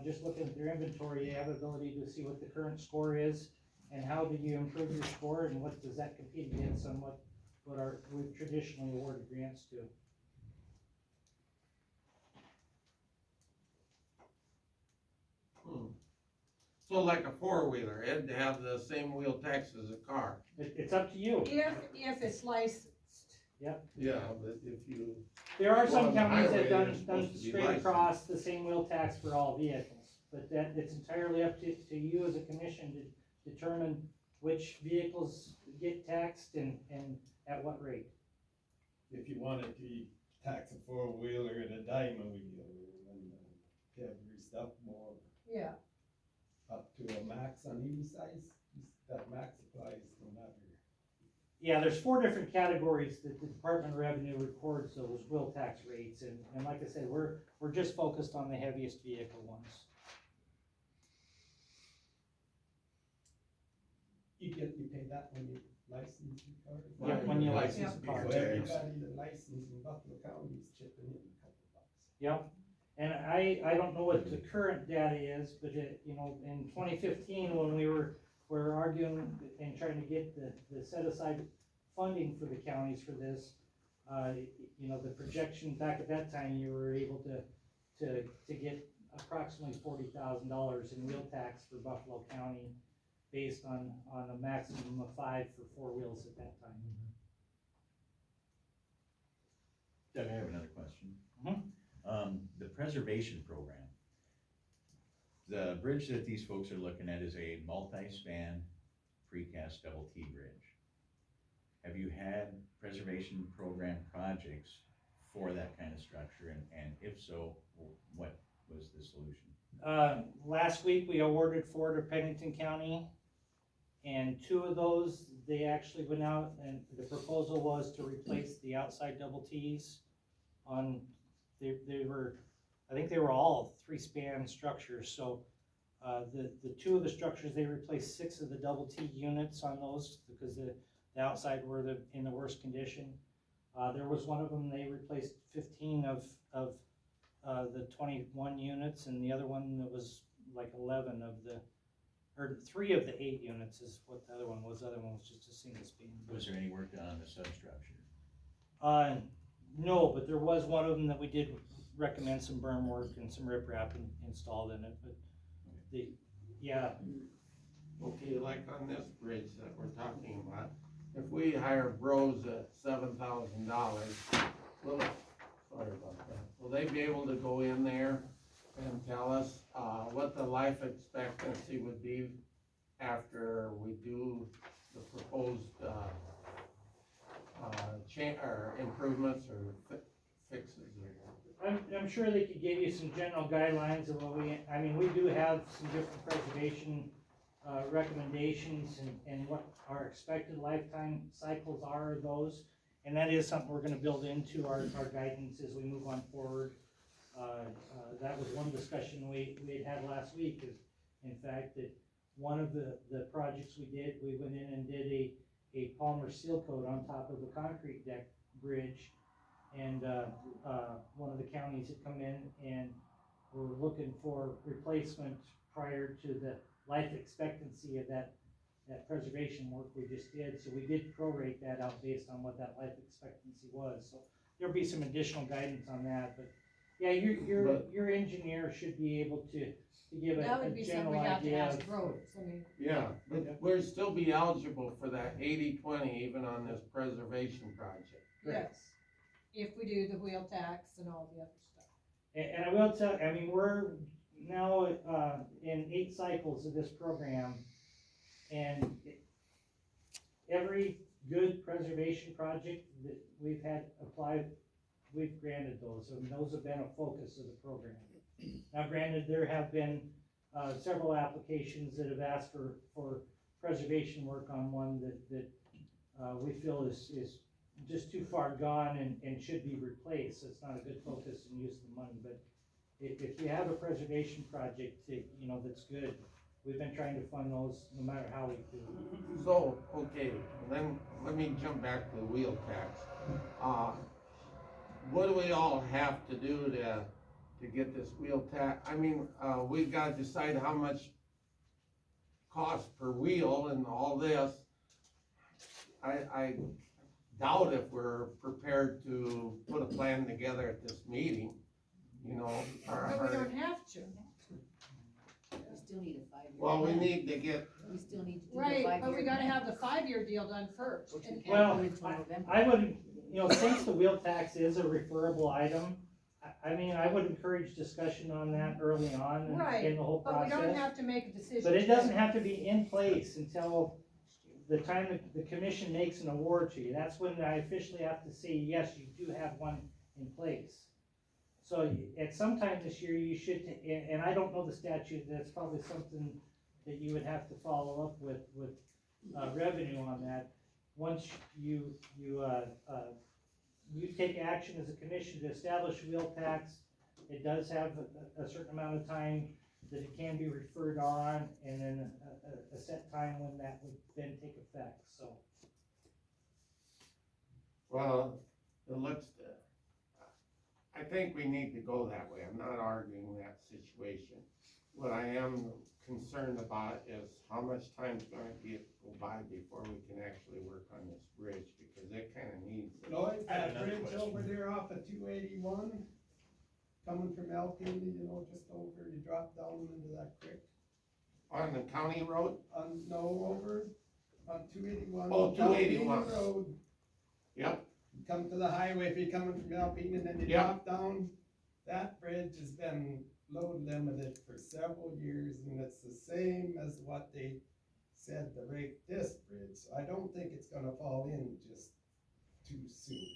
Just looking at their inventory, you have ability to see what the current score is, and how do you improve your score, and what does that compete against on what we've traditionally awarded grants to. So like a four-wheeler, it'd have the same wheel tax as a car. It's up to you. If it's licensed. Yeah, but if you, There are Well, some on the counties that highway, they're done supposed to be straight licensed. across the same wheel tax for all vehicles, but it's entirely up to you as a commission to determine which vehicles get taxed and at what rate. If you wanted to tax a four-wheeler and a diamond wheel, and every stuff more Yeah, up to a max on any size, that max applies no matter. Yeah, there's 4 different categories that the Department of Revenue records those wheel tax rates, and like I said, we're just focused on the heaviest vehicle ones. You pay that when you license your car? Yeah, when you license license the car. So everybody that licensed in Buffalo County is chipping in a couple bucks. Yep, and I don't know what the current data is, but in 2015, when we were arguing and trying to get the set aside funding for the counties for this, the projection back at that time, you were able to get approximately $40,000 in wheel tax for Buffalo County, based on a maximum of 5 for 4 wheels at that time. Doug, I have another question. Mhm. The preservation program. The bridge that these folks are looking at is a multi-span precast double T bridge. Have you had preservation program projects for that kind of structure, and if so, what was the solution? Last week, we awarded 4 to Pennington County, and 2 of those, they actually went out, and the proposal was to replace the outside double Ts on, I think they were all 3-span structures, so the 2 of the structures, they replaced 6 of the double T units on those, because the outside were in the worst condition. There was one of them, they replaced 15 of the 21 units, and the other one that was like 11 of or 3 of the 8 units is what the other one was. The other one was just a single span. Was there any work done on the substructure? No, but there was one of them that we did recommend some berm work and some riprap installed in it, but okay, like on this bridge that we're talking about, if we hire bros at $7,000, sorry about that, will they be able to go in there and tell us, what the life expectancy would be after we do the proposed, or improvements or fixes? I'm sure they could give you some general guidelines of what we do have some different preservation recommendations and what our expected lifetime cycles are of those. And that is something we're gonna build into our guidance as we move on forward. That was one discussion we had last week, is in fact that one of the projects we did, we went in and did a Palmer seal coat on top of a concrete deck bridge. And one of the counties had come in and were looking for replacement prior to the life expectancy of that preservation work we just did. So we did prorate that out based on what that life expectancy was. So there'll be some additional guidance on that, but yeah, your engineer should be able to give that a would be something general we'd have to idea ask of. Rhodes, I mean. Yeah, but we'd still be eligible for that 80-20 even on this preservation project. Yes, if we do the wheel tax and all the other stuff. And I will tell, we're now in 8 cycles of this program, and every good preservation project that we've had applied, we've granted those, and those have been a focus of the program. Now granted, there have been several applications that have asked for preservation work on one that we feel is just too far gone and should be replaced, so it's not a good focus and use of the money, but if you have a preservation project that, you know, that's good, we've been trying to fund those no matter how we do. So, okay, then let me jump back to the wheel tax. What do we all have to do to get this wheel tax? I mean, we've gotta decide how much cost per wheel and all this. I doubt if we're prepared to put a plan together at this meeting, you know. But we don't have to. We still need a 5-year. Well, we need to get, We still need to do the Right, 5-year. but we gotta have the 5-year deal done first. Which we And- can't Well, do until November. I would, you know, since the wheel tax is a referable item, I mean, I would encourage discussion on that early on in the whole But we don't process. have to make a decision. But it today. doesn't have to be in place until the time that the commission makes an award to you. That's when I officially have to say, yes, you do have one in place. So at some time this year, you should, and I don't know the statute, that's probably something that you would have to follow up with revenue on that. Once you take action as a commission to establish a wheel tax, it does have a certain amount of time that it can be referred on, and then a set time when that would then take effect, so. well, it looks, I think we need to go that way. I'm not arguing that situation. What I am concerned about is how much time's gonna go by before we can actually work on this bridge, because it kinda needs it. Lloyd, I have that another bridge question. over there off of 281, coming from Alpena, you know, just over, you drop down into that creek. On the county road? No, over on 281. Oh, 281. Alpena Road. Yep. You come to the highway, if you're coming from Alpena, and then you Yep. drop down, that bridge has been load limited for several years, and it's the same as what they said to rate this bridge. So I don't think it's gonna fall in just too soon.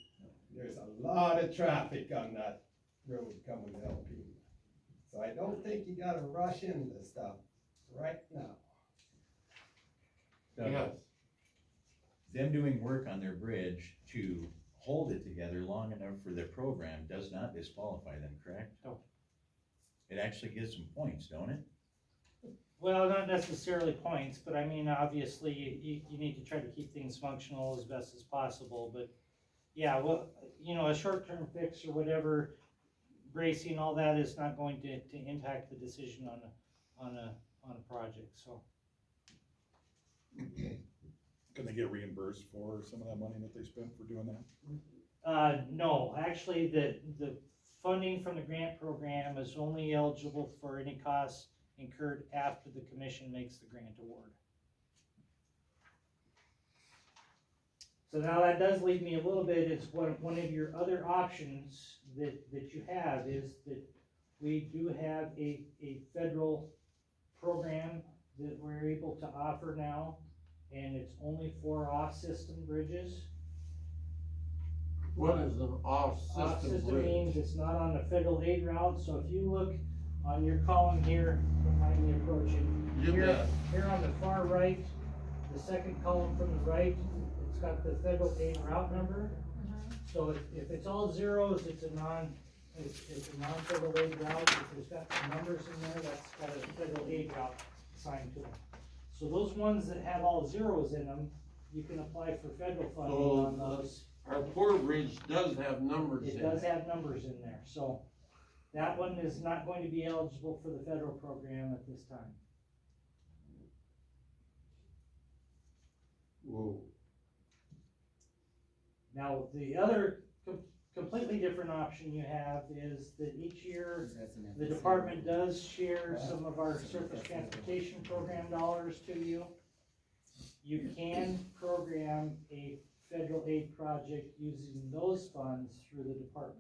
There's a lot of traffic on that road coming to Alpena. So I don't think you gotta rush into stuff right now. Yes. Them doing work on their bridge to hold it together long enough for their program does not disqualify them, correct? No. It actually gives them points, don't it? Well, not necessarily points, but I mean, obviously, you need to try to keep things functional as best as possible, but yeah, well, you know, a short-term fix or whatever, bracing, all that is not going to impact the decision on a project, so. Can they get reimbursed for some of that money that they spent for doing that? No, actually, the funding from the grant program is only eligible for any costs incurred after the commission makes the grant award. So now that does leave me a little bit, it's one of your other options that you have is that we do have a federal program that we're able to offer now, and it's only for off-system bridges. What is an off-system Off-system bridge? means it's not on the federal aid route, so if you look on your column here, behind me approaching, You here, bet. here on the far right, the second column from the right, it's got the federal aid route number. So if it's all zeros, it's a non-federal aid route. If it's got some numbers in there, that's got a federal aid route assigned to them. So those ones that have all zeros in them, you can apply for federal funding on those. Our poor bridge does have numbers in It it. does have numbers in there, so that one is not going to be eligible for the federal program at this time. Whoa. Now, the other completely different option you have is that each year, the department does share some of our surface transportation program dollars to you. You can program a federal aid project using those funds through the department.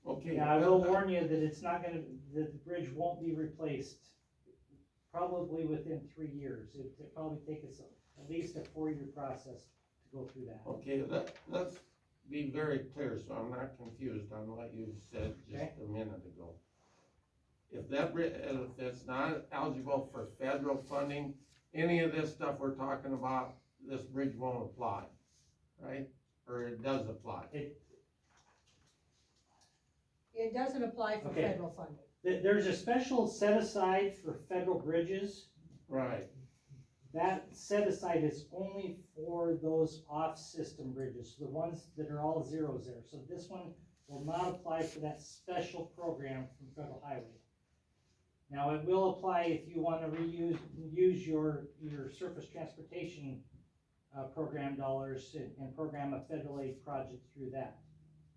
Okay. Now, I will warn you that it's not gonna, that the bridge won't be replaced probably within 3 years. It'll probably take us at least a 4-year process to go through that. Okay, let's be very clear, so I'm not confused on what you said just a minute ago. If if it's not eligible for federal funding, any of this stuff we're talking about, this bridge won't apply, right? or it does apply? It doesn't apply for Okay. federal funding. There's a special set aside for federal bridges. Right, That set aside is only for those off-system bridges, the ones that are all zeros there. So this one will not apply for that special program from Federal Highway. Now, it will apply if you wanna use your surface transportation, program dollars and program a federal aid project through that.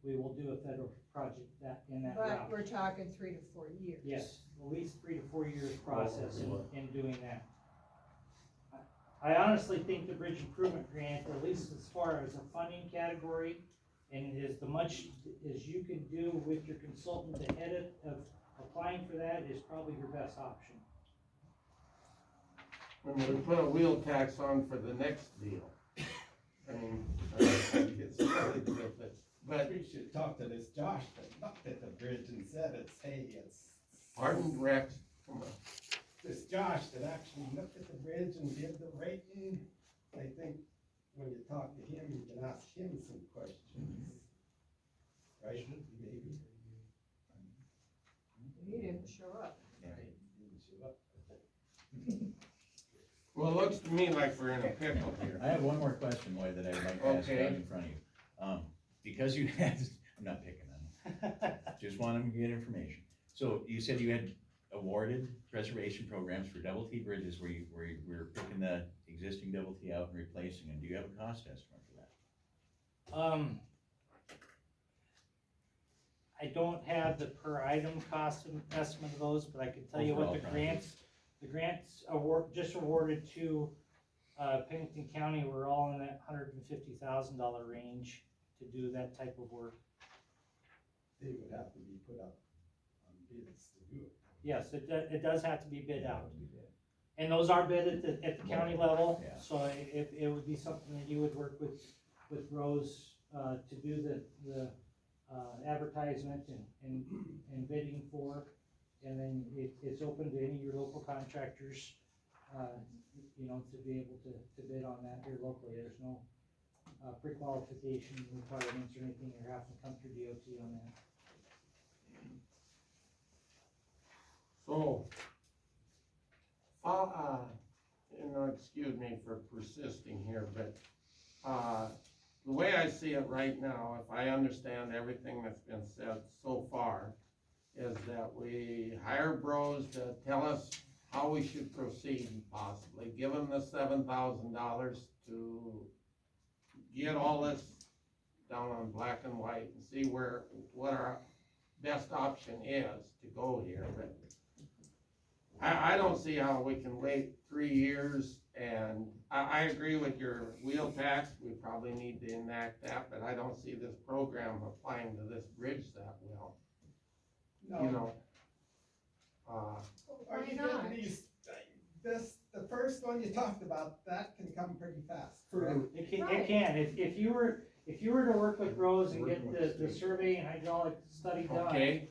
We will do a federal project in that But route. we're talking 3 to 4 years. Yes, at least 3 to 4 years process in doing that. I honestly think the bridge improvement grant, at least as far as a funding category, and as much as you can do with your consultant ahead of applying for that, is probably your best option. when we put a wheel tax on for the next deal, I mean, I get started with it, but, We should talk to this Josh that looked at the bridge and said it's, hey, it's. pardon, Rex, come on. This Josh that actually looked at the bridge and did the rating, I think when you talk to him, you can ask him some questions. Right, maybe? He didn't show up. Didn't show up. Well, it looks to me like we're in a pickle here. I have one more question, Lloyd, that I'd like to ask Okay. Doug in front of you. Because you had, I'm not picking on you, just want them to get information. So you said you had awarded preservation programs for double T bridges where you were picking the existing double T out and replacing them. Do you have a cost estimate for that? I don't have the per item cost estimate of those, but I can tell you what Overall the grants just awarded to, Pennington County were all in that $150,000 range to do that type of work. They would have to be put up on bids to do it. Yes, it does have to be bid out. And those are bid at the county level, Yeah. so it would be something that you would work with Rose, to do the advertisement and bidding for. And then it's open to any of your local contractors, to be able to bid on that here locally. There's no, pre-qualification requirements or anything, you're having to come through DOT on that. So, excuse me for persisting here, but, the way I see it right now, if I understand everything that's been said so far, is that we hire Bros to tell us how we should proceed possibly, give them the $7,000 to get all this down on black and white and see what our best option is to go here, but I don't see how we can wait 3 years, and I agree with your wheel tax, we probably need to enact that, but I don't see this program applying to this bridge that well, you know. Are Why you not? getting these, the first one you talked about, that can come pretty fast. It can, Right. it can, if you were to work with Rose and get the survey and hydraulic study done. Okay,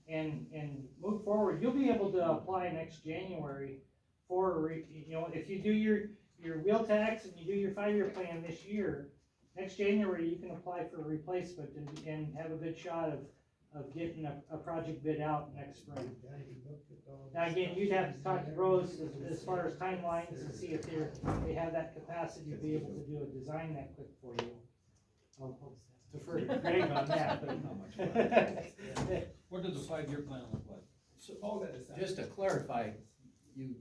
And move forward, you'll be able to apply next January for, if you do your wheel tax and you do your 5-year plan this year, next January, you can apply for a replacement and have a good shot of getting a project bid out next spring. Now, again, you'd have to talk to Rose as far as timelines and see if they have that capacity to be able to do a design that quick for you. I'll defer to Greg on that, but. What does a 5-year plan look like? So, hold it a second. Just to clarify, you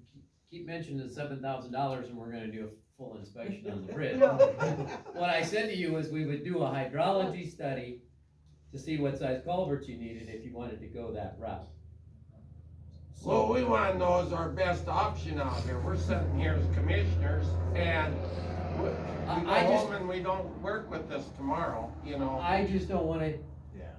keep mentioning the $7,000 and we're gonna do a full inspection on the bridge. What I said to you was we would do a hydrology study to see what size culverts you needed if you wanted to go that route. so what we wanna know is our best option out here, we're sitting here as commissioners, and we go I just- home and we don't work with this tomorrow, you know. I just don't wanna Yeah.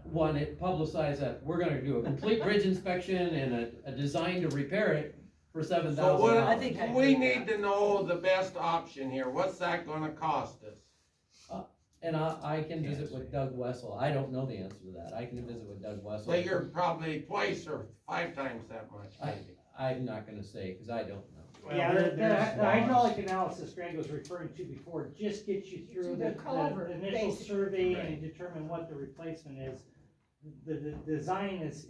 publicize that we're gonna do a complete bridge inspection and a design to repair it for So $7,000. what, I think I we agree with need to know the best option here, what's that gonna cost us? And I can visit with Doug Wessel, I don't know the answer to that, I can visit with Doug Wessel. So you're probably twice or 5 times that much, maybe. I'm not gonna say, cause I don't know. Yeah, the hydraulic analysis Greg was referring to before just gets you through To the culvert, the initial basically. survey and Right. determine what the replacement is. The design is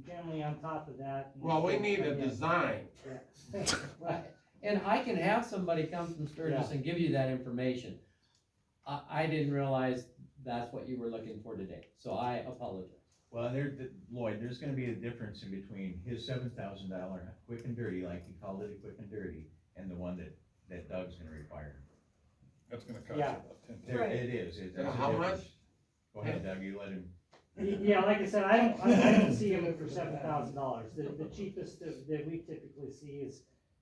generally on top of that. Well, we need a design. Right. And I can have somebody come from Sturgis and give you that information. I didn't realize that's what you were looking for today, so I apologize. Well, Lloyd, there's gonna be a difference in between his $7,000 quick and dirty, like he called it a quick and dirty, and the one that Doug's gonna require. That's gonna cost you Yeah. about 10. There, it is, that's a How much? difference. Go ahead, Doug, you let him. Yeah, like I said, I don't see them for $7,000. The cheapest that we typically see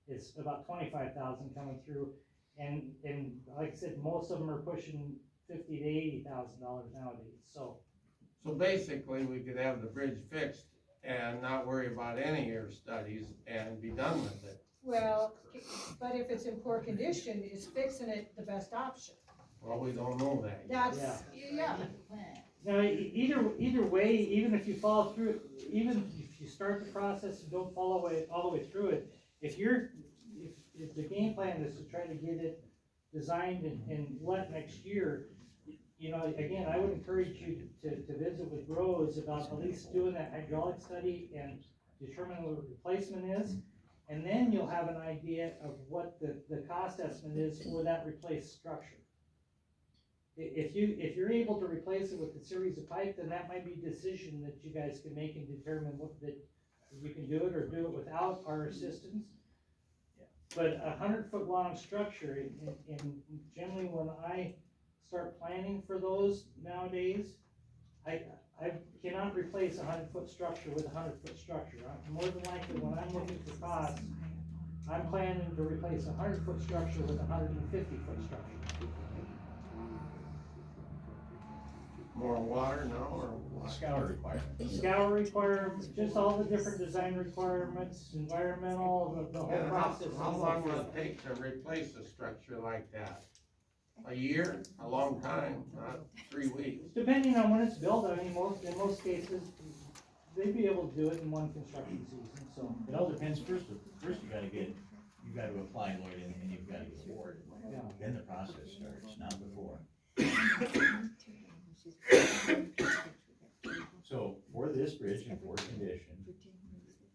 is about 25,000 coming through. And like I said, most of them are pushing $50,000 to $80,000 nowadays, so. So basically, we could have the bridge fixed and not worry about any of your studies and be done with it. Well, but if it's in poor condition, is fixing it the best option? Well, we don't know that yet. That's, yeah. Now, either way, even if you follow through, even if you start the process and don't follow all the way through it, if the game plan is to try to get it designed and let next year, you know, again, I would encourage you to visit with Rose about at least doing that hydraulic study and determine what the replacement is. And then you'll have an idea of what the cost estimate is for that replaced structure. If you're able to replace it with a series of pipe, then that might be a decision that you guys can make and determine that you can do it or do it without our assistance. But 100-foot long structure, and generally when I start planning for those nowadays, I cannot replace a 100-foot structure with a 100-foot structure. More than likely, when I'm looking for costs, I'm planning to replace a 100-foot structure with a 150-foot structure. More water now, or what? Scour requirement. Scour requirements, just all the different design requirements, environmental, the whole And process. how long will it take to replace a structure like that? A year? A long time, not 3 weeks. Depending on when it's built, I mean, in most cases, they'd be able to do it in one construction season, so. It all depends, first you gotta apply, Lloyd, and you've gotta get awarded. Yeah. Then the process starts, not before. So, for this bridge in poor condition,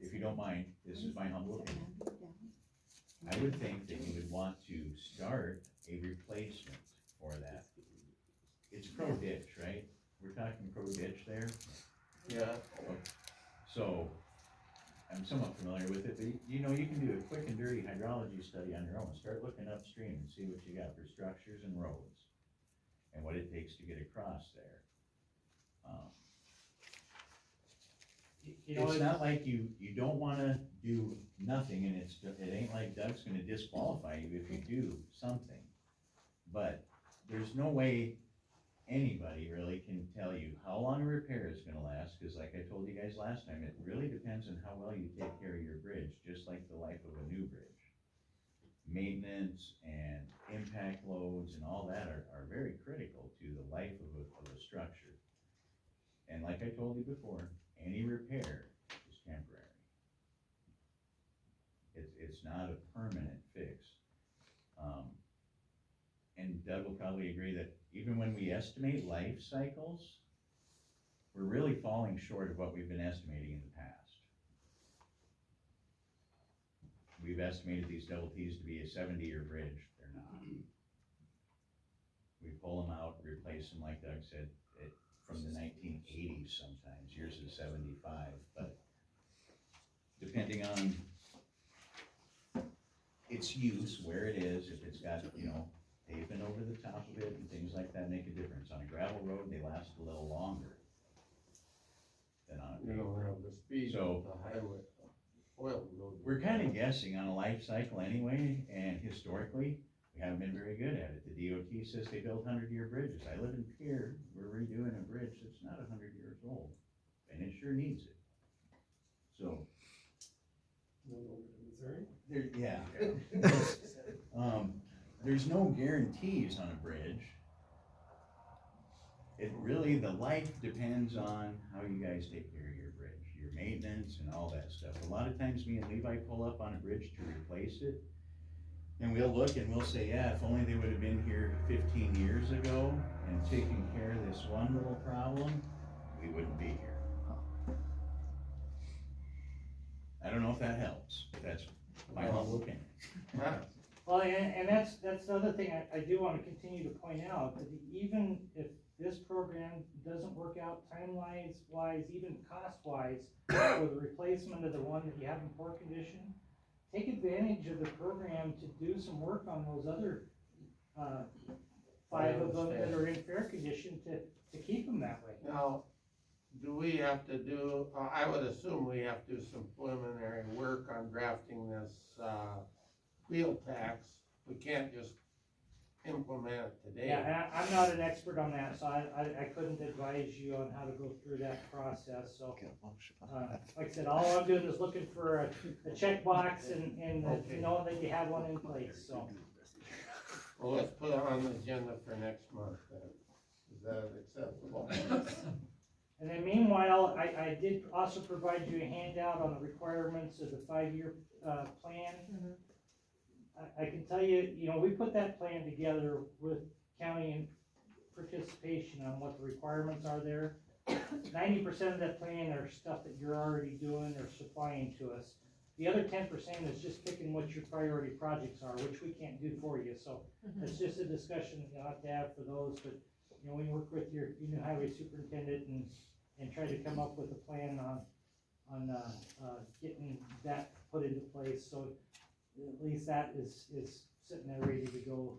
if you don't mind, this is my humble opinion, I would think that you would want to start a replacement for that. It's Crow Ditch, right? We're talking Crow Ditch there? Yeah. So, I'm somewhat familiar with it, but you know, you can do a quick and dirty hydrology study on your own. Start looking upstream and see what you got for structures and roads and what it takes to get across there. You know, It's not like you don't wanna do nothing, and it ain't like Doug's gonna disqualify you if you do something. But there's no way anybody really can tell you how long a repair is gonna last, cause like I told you guys last time, it really depends on how well you take care of your bridge, just like the life of a new bridge. Maintenance and impact loads and all that are very critical to the life of a structure. And like I told you before, any repair is temporary. It's not a permanent fix. And Doug will probably agree that even when we estimate life cycles, we're really falling short of what we've been estimating in the past. We've estimated these double Ts to be a 70-year bridge, they're not. We pull them out, replace them, like Doug said, from the 1980s sometimes, yours is 75, but depending on its use, where it is, if it's got, you know, pavement over the top of it and things like that make a difference. On a gravel road, they last a little longer than on a You paved don't road. have the speed So- of the highway, oil road. We're kinda guessing on a life cycle anyway, and historically, we haven't been very good at it. The DOT says they build 100-year bridges. I live in Pierre, we're redoing a bridge that's not 100 years old, and it sure needs it. So, Missouri? There's no guarantees on a bridge. It really, the life depends on how you guys take care of your bridge, your maintenance and all that stuff. A lot of times me and Levi pull up on a bridge to replace it, And we'll look and we'll say, yeah, if only they would have been here 15 years ago and taken care of this one little problem, we wouldn't be here. I don't know if that helps, that's my humble opinion. Well, and that's the other thing I do wanna continue to point out, that even if this program doesn't work out time-wise, even cost-wise, for the replacement of the one that you have in poor condition, take advantage of the program to do some work on those other, 5 of them that are in fair condition to keep them that way. Now, do we have to do, I would assume we have to do some preliminary work on drafting this, wheel tax. We can't just implement it today. Yeah, I'm not an expert on that, so I couldn't advise you on how to go through that process, so. Like I said, all I'm doing is looking for a checkbox and Okay. knowing that you have one in place, so. Well, let's put it on the agenda for next month then. Is that acceptable? And then meanwhile, I did also provide you a handout on the requirements of the 5-year, plan. I can tell you, we put that plan together with county participation on what the requirements are there. 90% of that plan are stuff that you're already doing or supplying to us. The other 10% is just picking what your priority projects are, which we can't do for you, so it's just a discussion you'll have to have for those, but, we work with your new highway superintendent and try to come up with a plan on getting that put into place, so at least that is sitting there ready to go,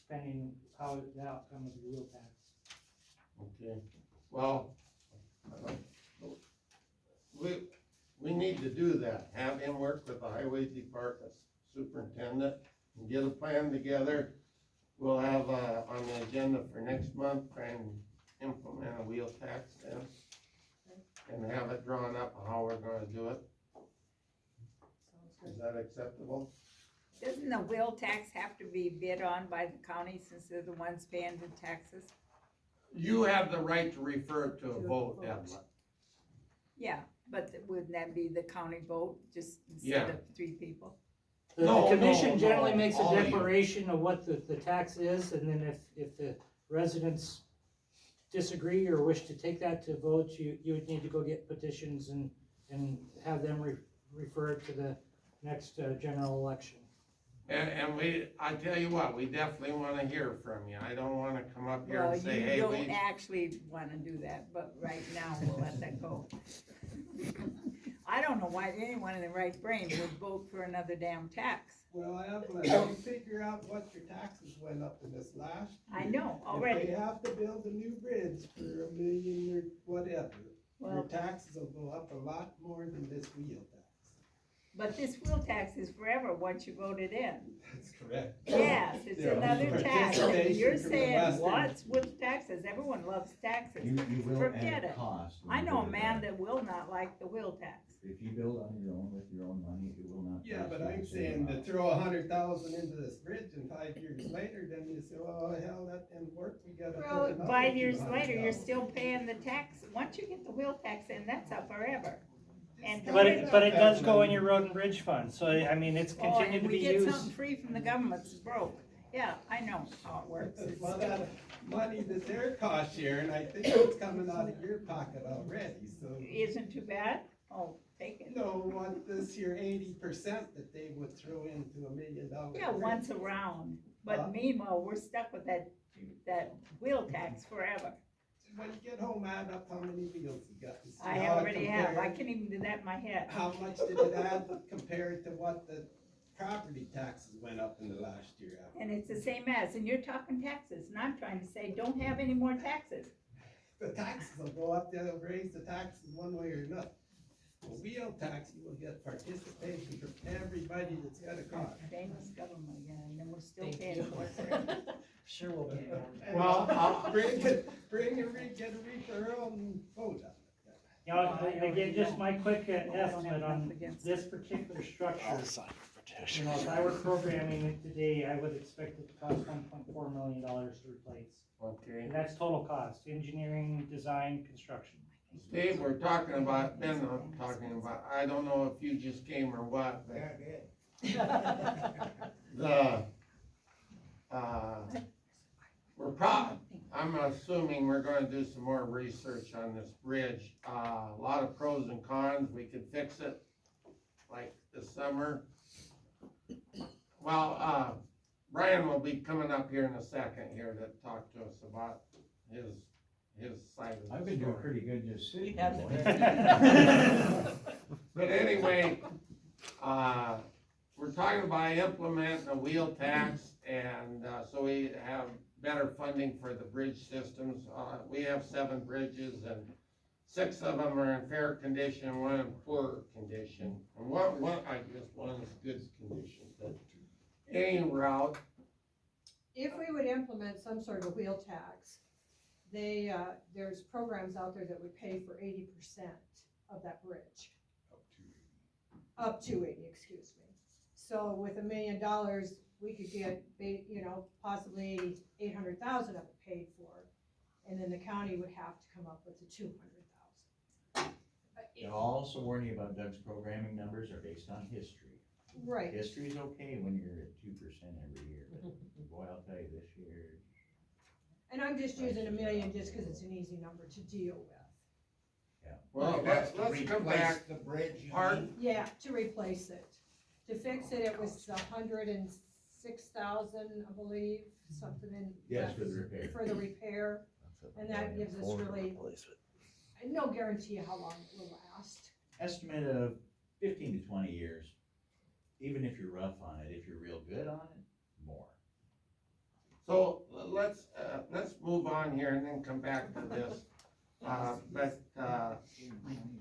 depending how the outcome of the wheel tax. Okay, well, we need to do that, have him work with the highway department superintendent and get a plan together. We'll have, on the agenda for next month, try and implement a wheel tax then. And have it drawn up how we're gonna do it. Is that acceptable? Doesn't the wheel tax have to be bid on by the county since they're the ones paying the taxes? You have the right to refer it to a vote, Evelyn. Yeah, but wouldn't that be the county vote, just Yeah. instead of 3 people? The commission no, generally makes a all of you. declaration of what the tax is, and then if the residents disagree or wish to take that to vote, you would need to go get petitions and have them refer it to the next general election. And I tell you what, we definitely wanna hear from you. I don't wanna come up here Well, and say, you hey, don't actually wanna do that, but right now we'll let that go. I don't know why anyone in their right brain would vote for another damn tax. Well, Evelyn, you figure out what your taxes went up in this last year. I know, If already. they have to build a new bridge for $1 million or whatever, your Well, taxes will go up a lot more than this wheel tax. but this wheel tax is forever once you vote it in. That's correct. Yes, it's Yeah, another tax, and participation you're from the saying, Western- what's with taxes, everyone loves taxes. You will Forget add it. cost. when I you know a build man that. that will not like the wheel tax. If you build on your own with your own money, it will not. Yeah, cost but you I'm the same saying to amount. throw 100,000 into this bridge and 5 years later, then you say, oh, hell, that didn't work, we gotta put Well, another 5 years later, you're 200,000. still paying the tax, once you get the wheel tax in, that's up forever. And But it does go in your road and bridge fund, so I mean, it's Oh, continued and to we be get used. something free from the government, it's broke. Yeah, I know how it works. It's Well, still- that money that they're cost sharing, I think it's coming out of your pocket already, so. Isn't too bad? Oh, take it. No, what this year 80% that they would throw into $1 million. Yeah, once around, but Huh? meanwhile, we're stuck with that wheel tax forever. When you get home, add up how many wheels you got. and see I how it already have, I compared- can't even do that in my head. How much did it add compared to what the property taxes went up in the last year? And it's the same as, and you're talking taxes, and I'm trying to say, don't have any more taxes. The taxes will go up, they'll raise the taxes one way or another. A wheel tax, you will get participation from everybody that's got a car. Famous government again, and then we're still Thank paying you. for it. Sure will be. Well, Bring a referral and vote on it. You know, again, just my quick estimate on this particular structure. If I were programming it today, I would expect it to cost $1.4 million to replace. Okay. And that's total cost, engineering, design, construction. Steve, we're talking about, Ben, I'm talking about, I don't know if you just came or what, but I'm assuming we're gonna do some more research on this bridge. A lot of pros and cons, we could fix it like this summer. Well, Brian will be coming up here in a second here to talk to us about his side of the I've been doing story. pretty good just sitting. But anyway, we're talking about implementing a wheel tax, and, so we have better funding for the bridge systems. We have 7 bridges, and 6 of them are in fair condition, and 1 in poor condition. And one, I guess one is good condition, but any route, If we would implement some sort of a wheel tax, there's programs out there that would pay for 80% of that bridge. Up to 80, excuse me. So with $1 million, we could get, possibly 800,000 of it paid for. And then the county would have to come up with the 200,000. I'll also warn you about Doug's programming numbers are based on history. Right. History's okay when you're at 2% every year, but boy, I'll tell you this year. And I'm just using $1 million just because it's an easy number to deal with. well, let's come back. The bridge. Pardon? Yeah, to replace it. To fix it, it was 106,000, I believe, something in. Yes, for the repair. For the repair, and that gives us really, no guarantee how long it will last. Estimate of 15 to 20 years, even if you're rough on it. If you're real good on it, more. So let's move on here and then come back to this.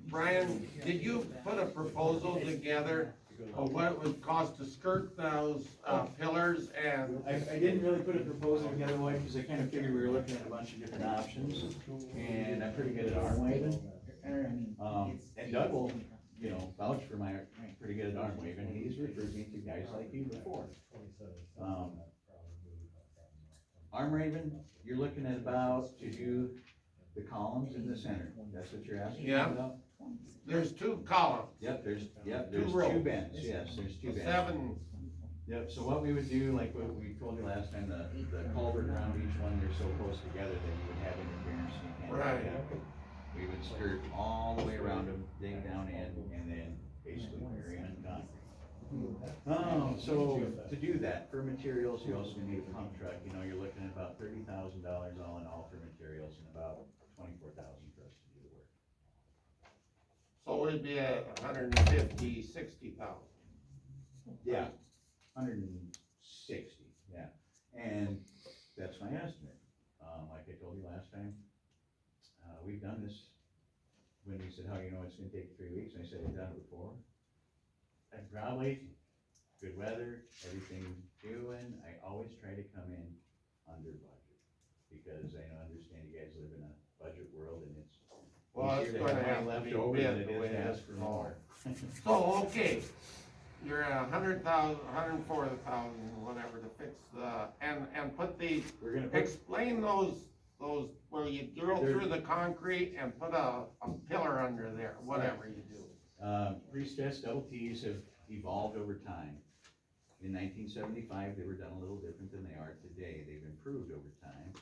Brian, did you put a proposal together of what it would cost to skirt those, pillars and? I didn't really put a proposal together, Lloyd, because I kind of figured we were looking at a bunch of different options, and I'm pretty good at arm waving. And Doug will, vouch for my pretty good at arm waving. He's referred me to guys like you before. Arm waving, you're looking at about to do the columns in the center. That's what you're asking Yeah. about? There's 2 columns. There's Two 2 rows. bends, yes, there's 2 bends. 7, Yep, so what we would do, like what we told you last time, the culvert around each one, they're so close together that you would have interference. And you can't do Right. that. We would skirt all the way around them, dig down in, and then basically bury them in concrete. So to do that, for materials, you also need a pump truck. You're looking at about $30,000 all in all for materials, and about $24,000 for us to do the work. so it'd be at 150, 60,000. Yeah, 160, yeah, and that's my estimate. Like I told you last time, we've done this, when you said, how do you know it's gonna take 3 weeks, and I said, I've done it before. And probably, good weather, everything doing, I always try to come in under budget, because I understand you guys live in a budget world, and it's Well, it's easier to gonna have have money to left be over bid than the it way is to it ask is for now. more. So, okay, you're at 100,000, 104,000, whatever, to fix and put the, We're gonna put explain those, where you drill through the concrete and put a pillar under there, whatever you do. Pre-stressed double Ts have evolved over time. In 1975, they were done a little different than they are today. They've improved over time.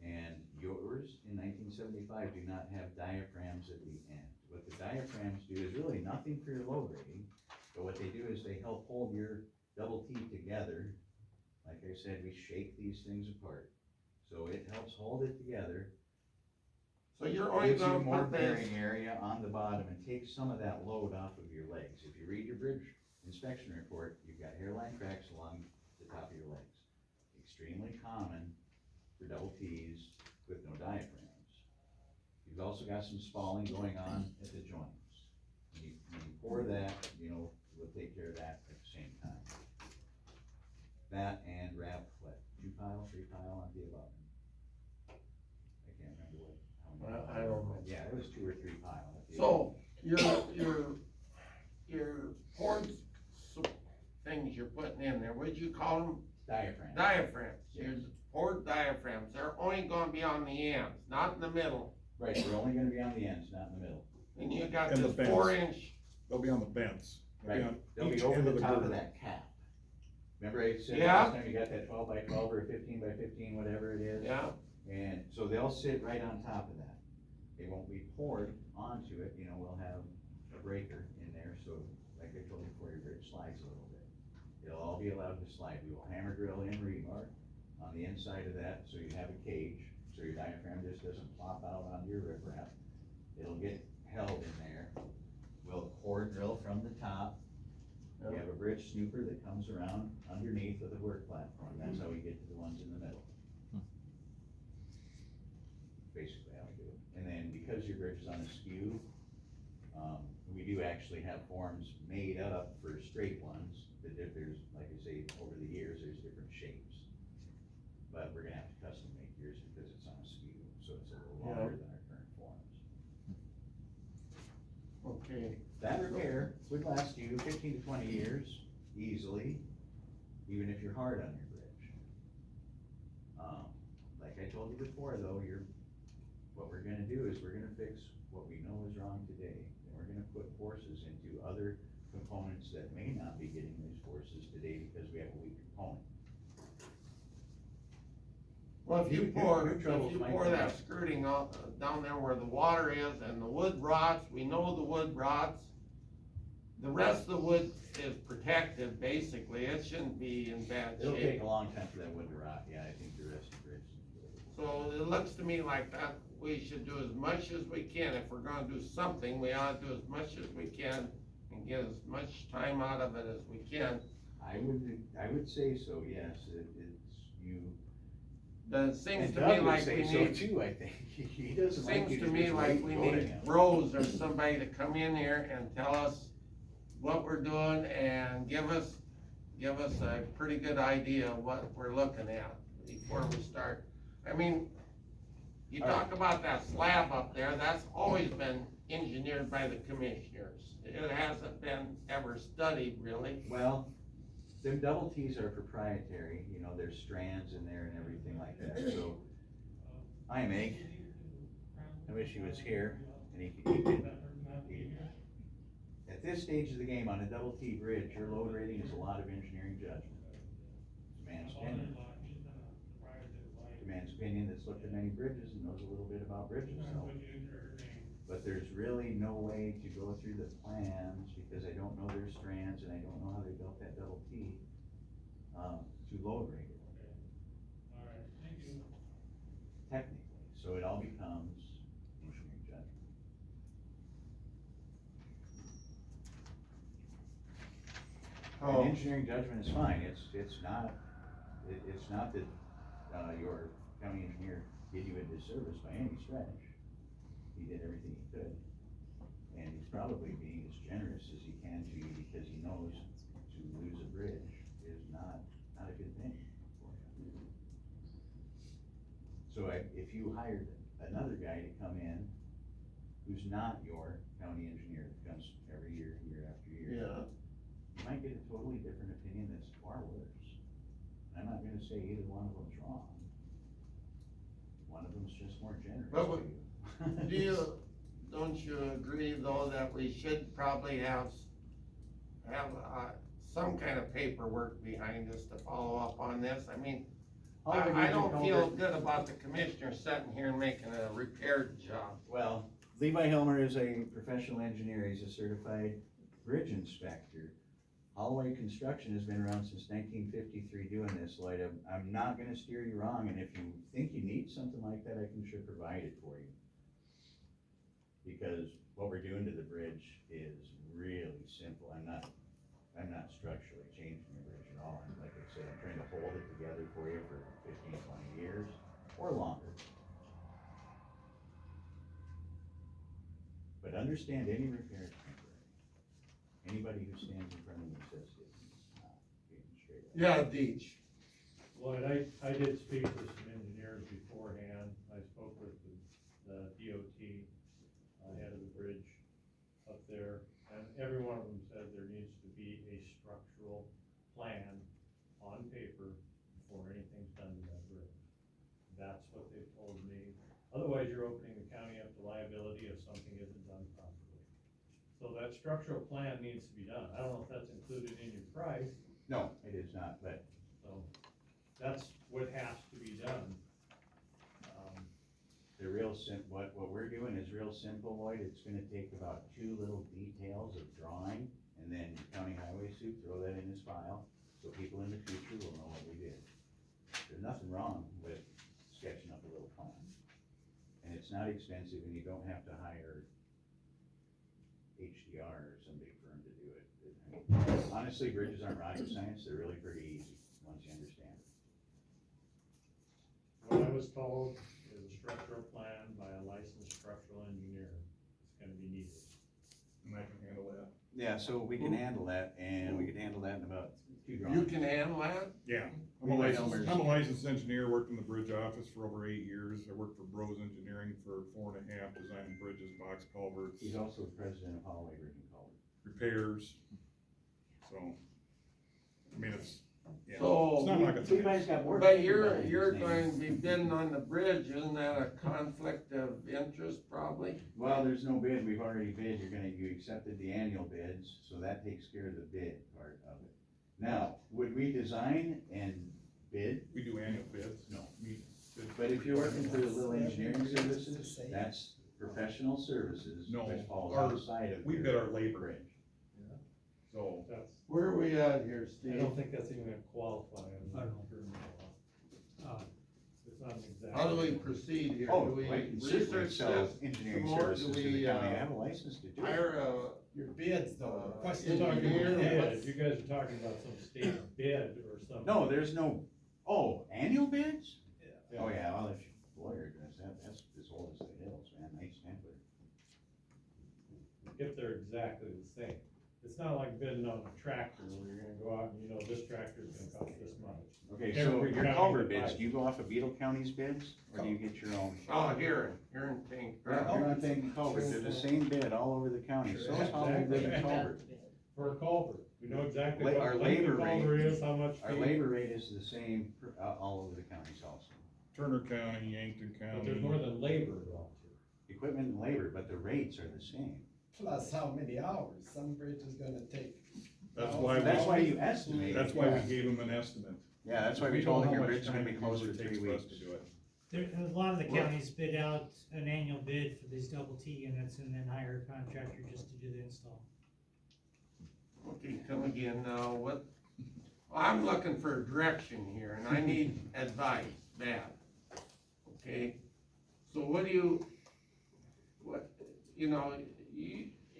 And yours in 1975 do not have diaphragms at the end. What the diaphragms do is really nothing for your load rating, but what they do is they help hold your double T together. Like I said, we shake these things apart. So it helps hold it together. So you're only Gives you gonna more put this, bearing area on the bottom and takes some of that load off of your legs. If you read your bridge inspection report, you've got hairline cracks along the top of your legs. Extremely common for double Ts with no diaphragms. You've also got some spalling going on at the joints. When you pour that, we'll take care of that at the same time. That and wrap, 2-pile, 3-pile on the abutment. I can't remember how many. I don't know. Yeah, it was 2 or 3 pile. at the so your poured things you're putting in there, what'd you call them? Diaphragm. Diaphragms. Yes. Your poured diaphragms, they're only gonna be on the ends, not in the middle. Right, we're only gonna be on the ends, not in the middle. And you got And the this bends. 4-inch, They'll be on the bends. Right, on they'll be each over end of the the top of girder. that cap. Remember I said Yeah. last time you got that 12x12 or 15x15, whatever it is? Yeah, And so they'll sit right on top of that. They won't be poured onto it, you know, we'll have a breaker in there, so like I told you before, your bridge slides a little bit. It'll all be allowed to slide. We will hammer drill in rebar on the inside of that, so you have a cage, so your diaphragm just doesn't plop out onto your riprap. It'll get held in there. We'll core drill from the top. We have a bridge snooper that comes around underneath with a work platform. That's how we get to the ones in the middle. Basically how we do it. And then because your bridge is on a skew, we do actually have forms made up for straight ones. That if there's, like I say, over the years, there's different shapes. But we're gonna have to custom make yours because it's on a skew, so it's a little longer than our current forms. okay. That repair would last you 15 to 20 years easily, even if you're hard on your bridge. Like I told you before though, what we're gonna do is we're gonna fix what we know is wrong today. And we're gonna put forces into other components that may not be getting these forces today because we have a weak component. Well, if you New pour troubles might come that up. skirting out, down there where the water is and the wood rots, we know the wood rots. The rest of the wood is protected, basically, it shouldn't be in bad It'll shape. take a long time for that wood to rot, yeah, I think the rest of the bridge is good. So it looks to me like that, we should do as much as we can, if we're gonna do something, we ought to do as much as we can and get as much time out of it as we can. I would say so, yes, it's you. But it seems And to Doug me would like say we so need, too, I think, he doesn't like seems you to to me just like wait we and go to need him. Rose or somebody to come in here and tell us what we're doing and give us a pretty good idea of what we're looking at before we start. I mean, you talk about that slab up there, that's always been engineered by the commissioners. It hasn't been ever studied really. Well, them double Ts are proprietary, you know, there's strands in there and everything like that, so. Hi, Meg. I wish he was here, and he could, at this stage of the game, on a double T bridge, your load rating is a lot of engineering judgment. It's a man's opinion. It's a man's opinion that's looked at many bridges and knows a little bit about bridges, so. But there's really no way to go through the plans, because I don't know their strands, and I don't know how they built that double T, to load rate it. Technically, so it all becomes engineering judgment. Oh. And engineering judgment is fine, it's not that, your county engineer did you a disservice by any stretch. He did everything he could, and he's probably being as generous as he can to you, because he knows to lose a bridge is not a good thing for you. So if you hired another guy to come in, who's not your county engineer, that comes every year, year after year. Yeah. You might get a totally different opinion that's far worse. I'm not gonna say either one of them's wrong. One of them's just more generous But to you. don't you agree though that we should probably have some kind of paperwork behind us to follow up on this? I mean, I don't feel good about the commissioner sitting here and making a repair job. Well, Levi Helmer is a professional engineer, he's a certified bridge inspector. Holloway Construction has been around since 1953 doing this, Lloyd. I'm not gonna steer you wrong, and if you think you need something like that, I can sure provide it for you. Because what we're doing to the bridge is really simple. I'm not structurally changing the bridge at all. And like I said, I'm trying to hold it together for you for 15, 20 years or longer. But understand, any repair is temporary. Anybody who stands in front of me says it's not being straight up. Yeah, Deech. Lloyd, I did speak with some engineers beforehand. I spoke with the DOT, head of the bridge up there, and every one of them said there needs to be a structural plan on paper before anything's done to that bridge. That's what they've told me. Otherwise, you're opening the county up to liability if something isn't done properly. So that structural plan needs to be done. I don't know if that's included in your price, No, it is not, but so that's what has to be done. the real what we're doing is real simple, Lloyd. It's gonna take about 2 little details of drawing, and then county highway suit, throw that in his file, so people in the future will know what we did. There's nothing wrong with sketching up a little plan. And it's not expensive, and you don't have to hire HDR or some big firm to do it. I mean, honestly, bridges aren't rocket science, they're really pretty easy, once you understand it. What I was told is a structural plan by a licensed structural engineer is gonna be needed. And I can handle that. Yeah, so we can handle that, and we can handle that in about 2 drawings. You can handle that? Yeah, I'm We a might licensed, Elmer's. I'm a licensed engineer, worked in the bridge office for over 8 years. I worked for Bros Engineering for 4.5, designing bridges, box culverts, He's also the president of Holloway Bridge and Culvert. repairs. So, I mean, it's, yeah, So, it's not rocket You guys science. got work. But to do you're behind you're his going name. to be bidding on the bridge, isn't that a conflict of interest probably? Well, there's no bid, we've already bid, you accepted the annual bids, so that takes care of the bid part of it. Now, would we design and bid? We do annual bids. No. We- But if you're working for the little engineering services, that's professional services, No, which falls our- outside of we your bid our labor. bridge. So, That's, Where are we at here, I Steve? don't think that's even gonna qualify. I'm I not don't sure. It's not an exact. How do we proceed here? Oh, Do we I can certainly research sell this? engineering some more? services Do to we, the county, I have a license to do it. Hire a, Your bids though, the question. You're talking engineer, about what's- bid, you guys are talking about some state bid or something. No, there's no, annual bids? Yeah. Oh, yeah, well, if your lawyer does that, that's as old as the hills, man, nice template. If they're exactly the same. It's not like bidding on a tractor where you're gonna go out and you know this tractor's gonna cost this much. Okay, Every- so you're your not culvert gonna bids, buy- do you go off of Beetle County's bids, or do you get your own? oh, here in Tank. Yeah, you're on Tank Culvert, they're the same bid all over the county, so is Holloway Bridge and Culvert. For a culvert, we know exactly La- what our the length labor of rate- culvert is, how much. Our feet. labor rate is the same, all over the counties also. Turner County, Yankton But County. there's more than labor involved here. Equipment and labor, but the rates are the same. Plus how many hours, some bridge is gonna take. That's why That's we, why you estimate. that's why we gave them an estimate. Yeah, that's why we know told how them your much bid's gonna time be it closer to usually 3 takes for us weeks. to do it. There, a lot of the counties bid out an annual bid for these double T units and then hire a contractor just to do the install. Okay, come again now, what, I'm looking for direction here and I need advice, bad. Okay, so what do you,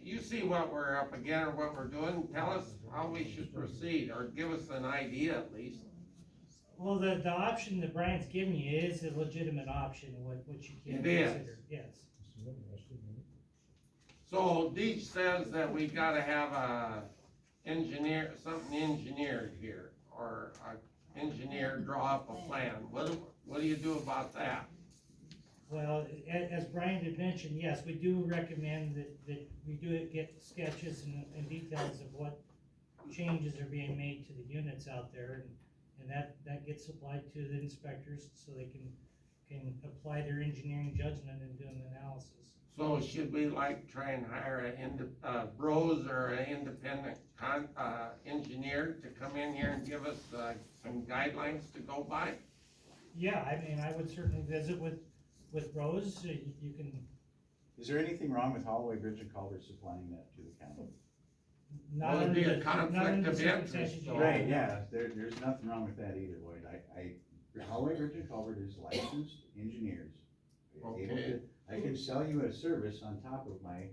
you see what we're up against or what we're doing, tell us how we should proceed, or give us an idea at least. Well, the option that Brian's giving you is a legitimate option, what you can It is. consider, yes. So Deech says that we gotta have a something engineered here, or a engineer draw up a plan, what do you do about that? Well, as Brian had mentioned, yes, we do recommend that we do get sketches and details of what changes are being made to the units out there, and that gets supplied to the inspectors so they can apply their engineering judgment and do an analysis. So should we try and hire Bros or an independent engineer to come in here and give us some guidelines to go by? Yeah, I mean, I would certainly visit with Rose, you can, Is there anything wrong with Holloway Bridge and Culvert supplying that to the county? not Well, it'd under be a the, not conflict under the of interest, circumstances you so- Right, have. yeah, there's nothing wrong with that either, Lloyd, Holloway Bridge and Culvert is licensed engineers. Able to- Okay. I can sell you a service on top of my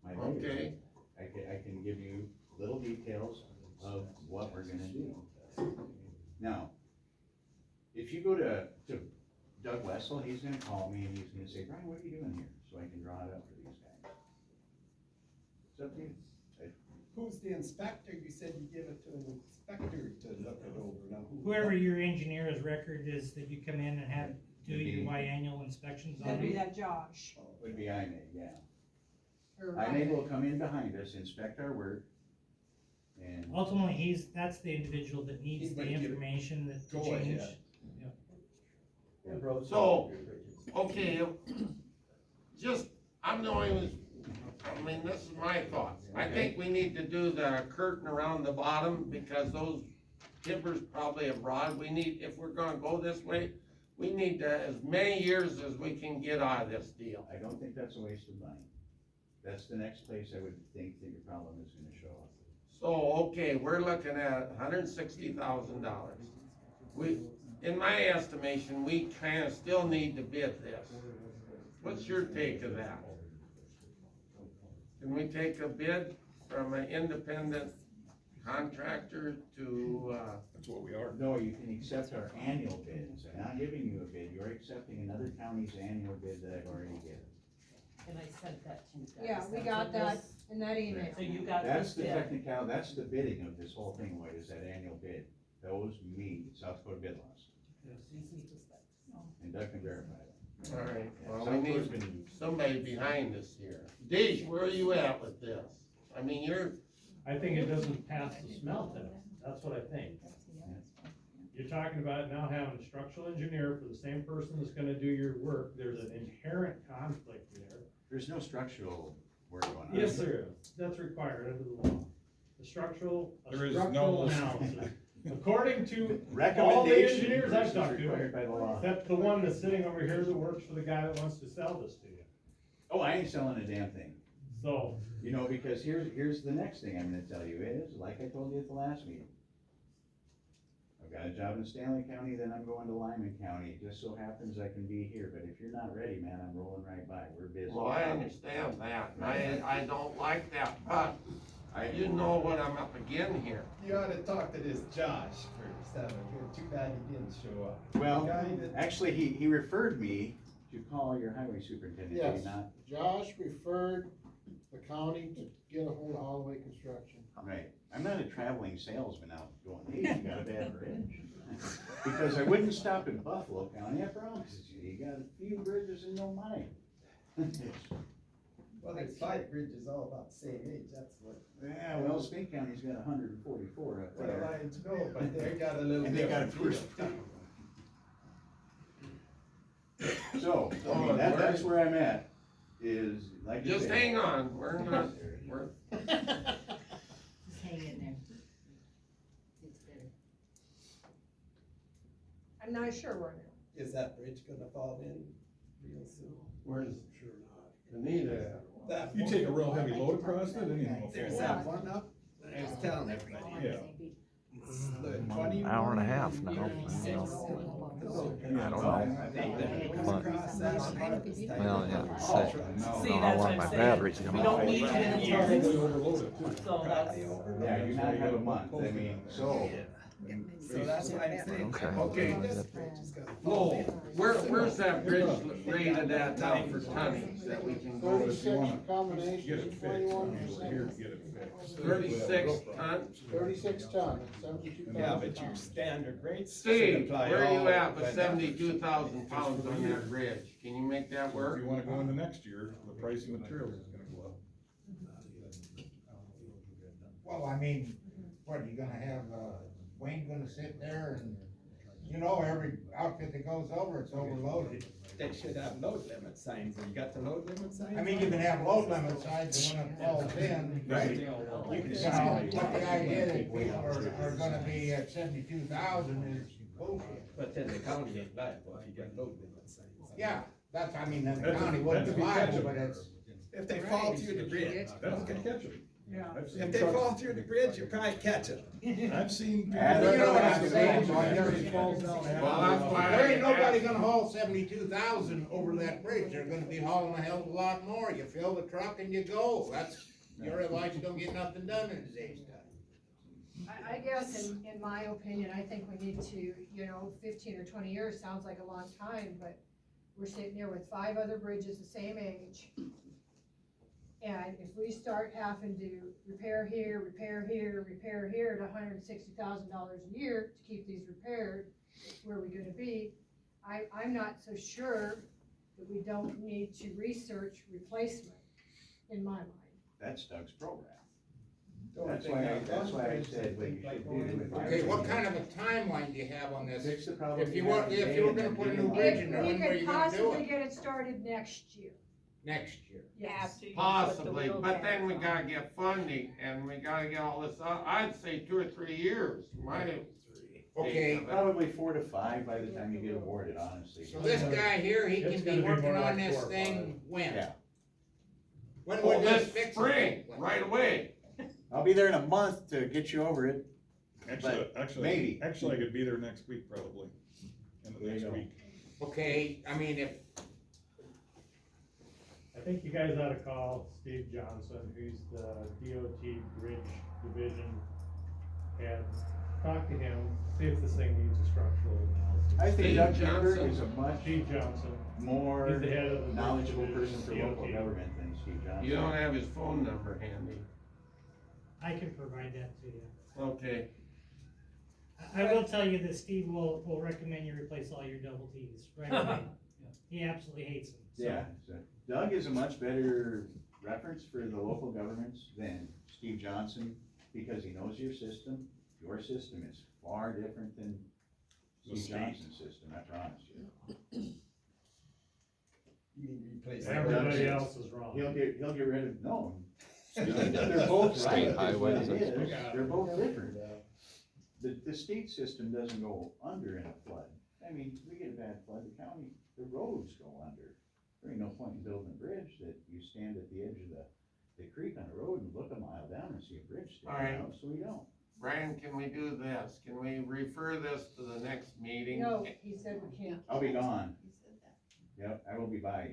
labor. Okay. I can give you little details of what we're gonna do. Now, if you go to Doug Wessel, he's gonna call me and he's gonna say, Brian, what are you doing here? So I can draw it up for these guys. It's up to you. Who's the inspector? You said you give it to an inspector to look it over, now who? Whoever your engineer's record is that you come in and have, do your biannual inspections on That'd be it. that Josh. Would be IMA, yeah. or IMA will Ryan. come in behind us, inspect our work, and Ultimately, that's the individual that needs He's the gonna give- information that to Go change. ahead. So, okay, I'm the only I mean, this is my thoughts. I think we need to do the curtain around the bottom, because those timbers probably abroad, we need, if we're gonna go this way, we need to, as many years as we can get out of this deal. I don't think that's a waste of money. That's the next place I would think that your problem is gonna show up. So, okay, we're looking at $160,000. We, in my estimation, we kinda still need to bid this. What's your take of that? Can we take a bid from an independent contractor to, That's what we are. No, you can accept our annual bids. I'm not giving you a bid. You're accepting another county's annual bid that I've already given. And I sent that to you guys. Yeah, we That's got what that this- in that email. So you got That's this the bid. technical, that's the bidding of this whole thing, White, is that annual bid. Those meet South Dakota bid laws, These meet the specs. and Doug can verify that. alright, well, South we Dakota's need somebody behind us here. Deej, where are you at with this? I mean, you're, I think it doesn't pass the smell test, that's what I think. You're talking about now having a structural engineer for the same person that's gonna do your work, there's an inherent conflict there. There's no structural work going on. Yes, there is, that's required under the law. A structural There is analysis, according to all the Recommendation engineers I've versus talked to, required by the law. except the one that's sitting over here that works for the guy that wants to sell this to you. Oh, I ain't selling a damn thing. So, You know, because here's the next thing I'm gonna tell you is, like I told you at the last meeting. I've got a job in Stanley County, then I'm going to Lyman County. It just so happens I can be here, but if you're not ready, man, I'm rolling right by. We're busy. well, I understand that, and I don't like that, but you know what I'm up again here. You ought to talk to this Josh first, too bad he didn't show up. Well, The guy that- actually, he referred me to call your highway superintendent, did he Yes. not? Josh referred the county to get a hold of Holloway Construction. Right, I'm not a traveling salesman out going, hey, you got a bad bridge. Because I wouldn't stop in Buffalo County, I promise you, you got a few bridges and no money. Well, there's 5 bridges all about the same age, that's what. Yeah, well, Spink County's got 144 up Well, there. I know, but they got a little And they got a different first. deal. So, I mean, that's where I'm at, is, like you Just said. hang on, we're not, we're, Just hang in there. It's better. I'm not sure where now. Is that bridge gonna fall in real soon? where's Anita? That You one- take a real heavy load across it, anything will There's fall. that one up, I was telling everybody. Yeah. It's the 21 hour and a half now. Yeah, I don't know. But- Across that part this time. Well, yeah, See, I don't know how that's long what my I'm saying. battery's We gonna don't need last. it until Probably next, overload it too. so that's, Yeah, you not have a month, I mean, so. So that's why I'm saying, Okay. okay, this bridge is gonna fall Whoa, in. where's that bridge rated at now for tonnage that we can go to? 36 combination, Get it fixed, 21 we're here to get it fixed. 36 tons? 36 ton, 72,000 Yeah, but your pounds. standard rates. should Steve, apply where are you all at with when- 72,000 pounds on that bridge? Can you make that If work? you wanna go into next year, the price of materials is gonna go up. Well, I mean, what, you gonna have, Wayne gonna sit there and, you know, every outfit that goes over, it's overloaded. They should have load limit signs, have you got the load limit signs? I mean, you can have load limit signs, and when it falls in, Right. you know, what the idea that people are gonna be at 72,000 is bullshit. But then the county ain't liable if you got load limit signs. Yeah, that's, I mean, then the That's- county wouldn't that's be if you liable, catch but it. it's, If they fall through the bridge, That's gonna catch them. Yeah. I've seen if they trucks- fall through the bridge, you probably catch them. I've seen. And you know what I'm saying, so It falls down half Well, that's the- why there ain't nobody gonna haul 72,000 over that bridge, they're gonna be hauling a hell of a lot more, you fill the truck and you go, that's, your life don't get nothing done in today's time. I guess in my opinion, I think we need to, 15 or 20 years sounds like a long time, but we're sitting here with 5 other bridges the same age. And if we start having to repair here at $160,000 a year to keep these repaired, where are we gonna be? I'm not so sure that we don't need to research replacement, in my mind. That's Doug's program. Don't That's think why, that that's why I bridge said what you like should going do. in- Okay, what kind of a timeline do you have on this? Fix the problem. If you were gonna put a new bridge in there, We when were could you gonna do possibly it? get it started next year. next year. After you put the Possibly, wheel but then we tax gotta on. get funding, and we gotta get all this, I'd say 2 or 3 years, Okay, Probably 4 to 5 by the time you get awarded, honestly. so this guy here, he It's can gonna be be working more on like this 4 or thing when? Yeah. When Well, would this this fix it? spring, right away. I'll be there in a month to get you over it. Actually, maybe. actually, I could be there next week probably, end of There you next go. week. Okay, I mean, if, I think you guys ought to call Steve Johnson, who's the DOT Bridge Division, and talk to him, see if this thing needs a structural analysis. I think Steve Doug Timber Johnson. is a much Steve Johnson, more he's the head of the Bridge knowledgeable Division, person for local DOT. government than Steve Johnson. You don't have his phone number handy. I can provide that to you. Okay, I will tell you that Steve will recommend you replace all your double Ts right away. He absolutely hates them. so. Yeah, so Doug is a much better reference for the local governments than Steve Johnson, because he knows your system. Your system is far different than The Steve state. Johnson's system, I promise you. You mean replace. everybody else is wrong. He'll get rid of, no. They're both right, State is what highways it and is. stuff. They're both different. The state system doesn't go under in a flood. I mean, we get a bad flood, the county, the roads go under. There ain't no point in building a bridge that you stand at the edge of the creek on the road and look a mile down and see a bridge All sticking right. out, so we don't. Brian, can we do this? Can we refer this to the next meeting? No, he said we can't. I'll be gone. You said that. Yep, I will be by,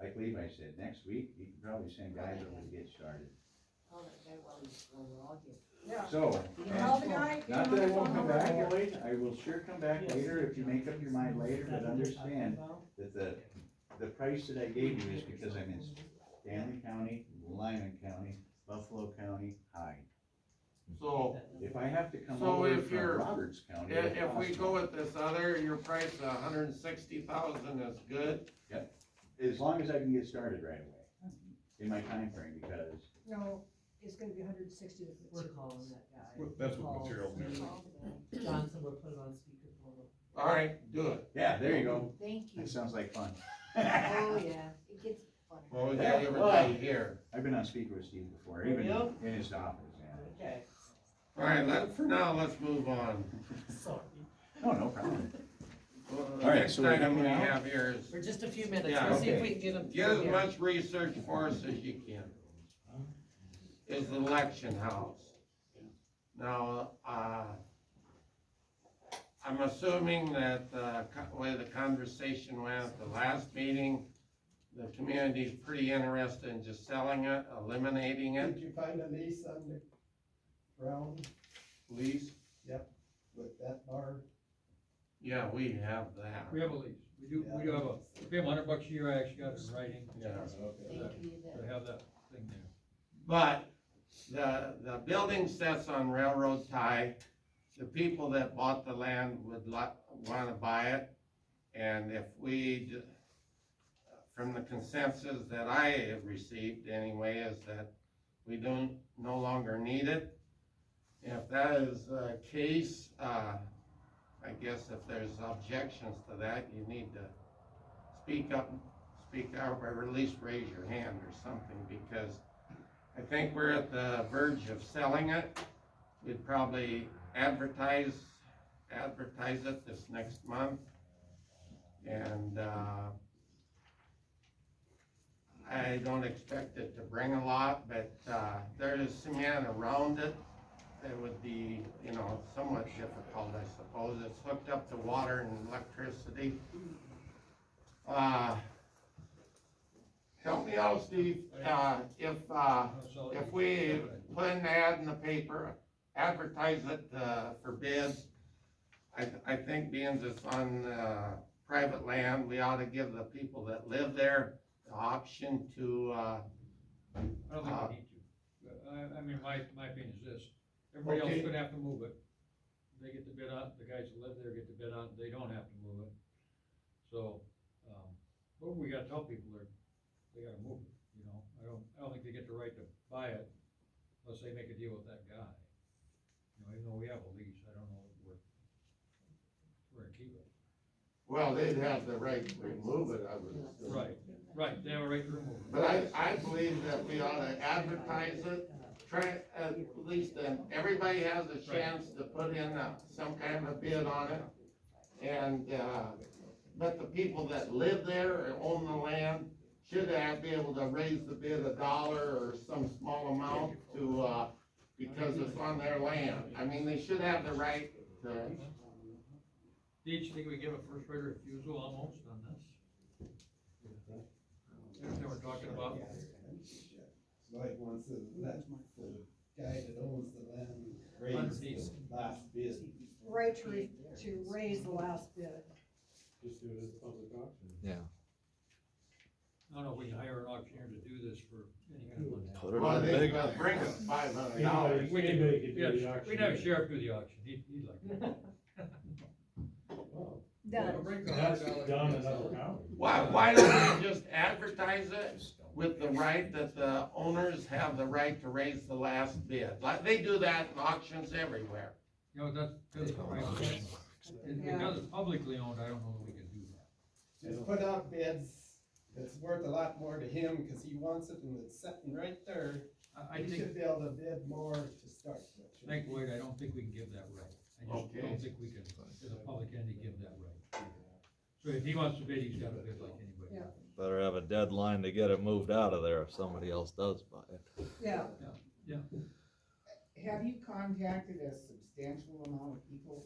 like Levi said, next week, you can probably send guys over to get started. Call that guy while we're all here. Yeah. So, Call the guy. get not him on that I the won't phone come over back, here. Lloyd, I will sure come back later if you make up your mind later, but understand that the price that I gave you is because I'm in Stanley County, Lyman County, Buffalo County, Hyde. So, If I have to come So over if from you're- Roberts County. if it'll we cost go me. with this other, your price of 160,000 is good? As long as I can get started right away, in my time frame, because No, it's gonna be 160 with We're materials. calling that guy. Well, that's what Call materials and Steve everything. Johnson, we'll put it on speakerphone. All right, do it. yeah, there you go. Thank you. That sounds like fun. Oh, yeah, it gets funny. Well, we got everybody here. I've been on speaker with Steve before, Have even you? in his office, yeah. Okay, All right, for now, let's move on. sorry. Oh, no problem. Well, the All right, next so we're item we coming out? have here is For just a few minutes, Yeah, we'll see if okay. we can get them get through as here. much research for us as you can. Is the election house. Now, I'm assuming that, way the conversation went at the last meeting, the community's pretty interested in just selling it, eliminating it, Did you find a lease on the ground lease. with that bar? Yeah, we have that. We have a lease, we do have we pay them $100 a year, I actually got it in writing. Yeah. Thank you. To have that thing there. But the building sits on railroad tie. The people that bought the land would wanna buy it. And if we, from the consensus that I have received anyway, is that we no longer need it. If that is the case, I guess if there's objections to that, you need to speak up, or at least raise your hand or something, because I think we're at the verge of selling it. We'd probably advertise it this next month. And, I don't expect it to bring a lot, but, there is cement around it that would be, somewhat difficult, I suppose. It's hooked up to water and electricity. Help me out, Steve, if we put an ad in the paper, advertise it, for bids, I think being it's on, private land, we ought to give the people that live there the option to, I don't think we need to. I mean, my opinion is this, everybody else Okay. is gonna have to move it. They get to bid on, the guys that live there get to bid on, they don't have to move it. So, but we gotta tell people they gotta move it, I don't think they get the right to buy it unless they make a deal with that guy. Even though we have a lease, I don't know if we're gonna keep it. well, they'd have the right to remove it, I would assume. Right, Right, they have a right to remove it. But I believe that we ought to advertise it, try, at least then, everybody has a chance to put in some kind of a bid on it. And, but the people that live there or own the land should be able to raise the bid $1 or some small amount to, because it's on their land. I mean, they should have the right to. Each think we give a first right of refusal almost on this? Everything we're talking about? Like once the guy that owns the land raised the last bid. Right to raise the last bid. Just do it as a public auction. Yeah. I don't know if we can hire an auctioneer to do this for any kind of money. Put it Well, on they big. bring us $500. Anybody could do the Yeah, auction. we'd have a sheriff do the auction, he'd like that. Done. That's done in other counties. Why don't we just advertise it with the right that the owners have the right to raise the last bid? Like, they do that in auctions everywhere. You know, that's, because it's publicly owned, I don't know that we can do that. Just put out bids, it's worth a lot more to him, cause he wants it and it's sitting right there. I He think, should be able to bid more to start with. Frank Lloyd, I don't think we can give that right. I just Okay. don't think we can, as a public entity, give that right. So if he wants to bid, he's gotta bid like anybody. Yeah. Better have a deadline to get it moved out of there if somebody else does buy it. Yeah. Have you contacted a substantial amount of people,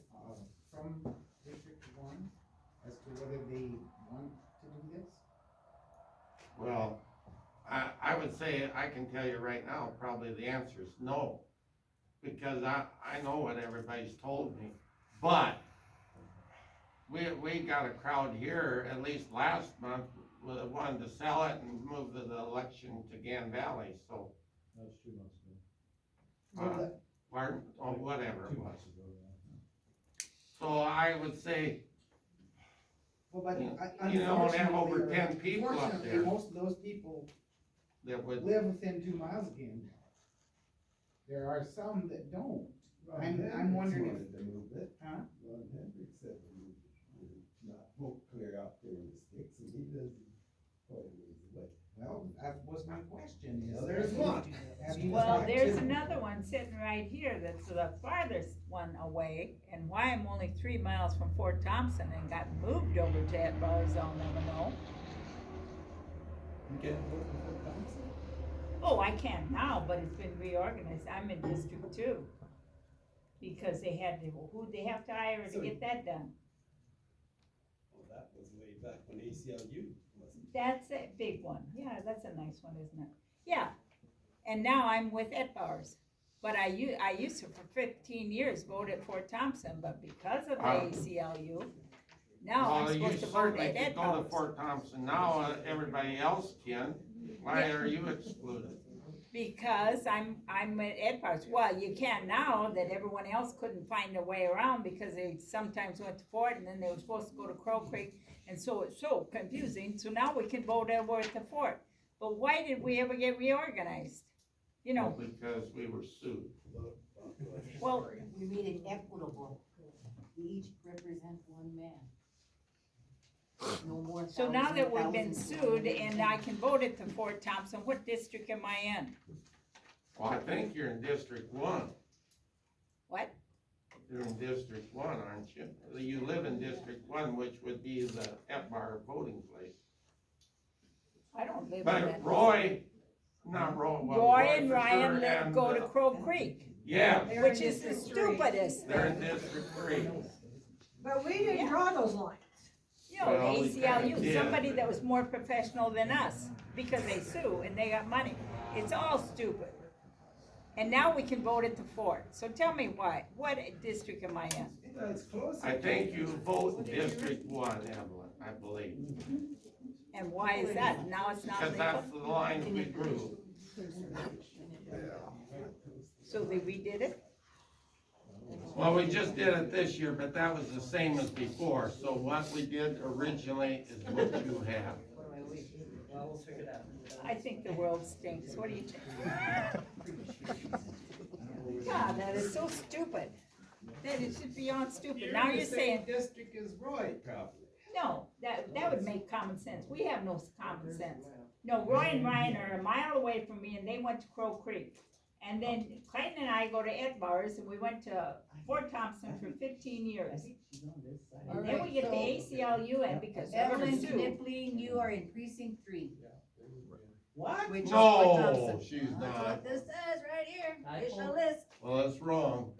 from District One as to whether they want to do this? Well, I would say, I can tell you right now, probably the answer is no. Because I know what everybody's told me, but we got a crowd here, at least last month, wanted to sell it and move the election to Gan Valley, so. That was 2 months ago. Pardon, or whatever it 2 was. months ago, yeah. So I would say, Well, but you don't have over unfortunately, 10 people up unfortunately, there most of those people that would, live within 2 miles of Gan Valley. There are some that don't. I'm wondering if. Wanted to move it. Huh? Ron Hendricks said we would not vote clear out there in the sticks, and he doesn't quite a ways away. Well, that was my question, is. Well, there's one. Have you Well, talked there's to- another one sitting right here that's the farthest one away, and why I'm only 3 miles from Fort Thompson and got moved over to Ed Bars, I'll never know. You can't vote for Thompson? Oh, I can now, but it's been reorganized, I'm in District 2. Because they had to, who'd they have to hire to get that done? Well, that was way back when ACLU wasn't. That's a big one, yeah, that's a nice one, isn't it? Yeah, and now I'm with Ed Bars. But I used to, for 15 years, vote at Fort Thompson, but because of the ACLU, now I'm well, you supposed to vote certainly at can Ed go to Bars. Fort Thompson now, everybody else can. Why are you excluded? Because I'm at Ed Bars. Well, you can now that everyone else couldn't find a way around because they sometimes went to Fort and then they were supposed to go to Crow Creek. And so it's so confusing. So now we can vote over at the Fort. But why did we ever get reorganized? You know, Because we were sued. well, We made it equitable. We each represent one man. No more. so now that we've been thousands. sued and I can vote at the Fort Thompson, what district am I in? Well, I think you're in District 1. What? You're in District 1, aren't you? You live in District 1, which would be the Epbar voting place. I don't live in But that. Roy, not Roy, well, Roy and for Ryan sure, live, and, go to Crow Creek, yeah, which is the stupidest they're in thing. District 3. But we didn't Yeah. draw those lines. You know, Well, we kinda ACLU, did. somebody that was more professional than us, because they sue and they got money. It's all stupid. And now we can vote at the Fort. So tell me why, what district am I in? It's close. I think you vote in District 1, Evelyn, I believe. And why is that? Now it's not Because that's legal? the lines we drew. So they redid it? Well, we just did it this year, but that was the same as before, so what we did originally is what you have. I think the world stinks. What do you think? God, that is so stupid. That is just beyond stupid. Now you're saying, District is Roy, probably. No, that would make common sense. We have no common sense. No, Roy and Ryan are a mile away from me and they went to Crow Creek. And then Clayton and I go to Ed Bars and we went to Fort Thompson for 15 years. And then we get the ACLU in because they're gonna Evelyn sue. Knipling, you are in precinct 3. What? Which is No, Fort Thompson. she's That's not. what this says right here, official list. Well, that's wrong.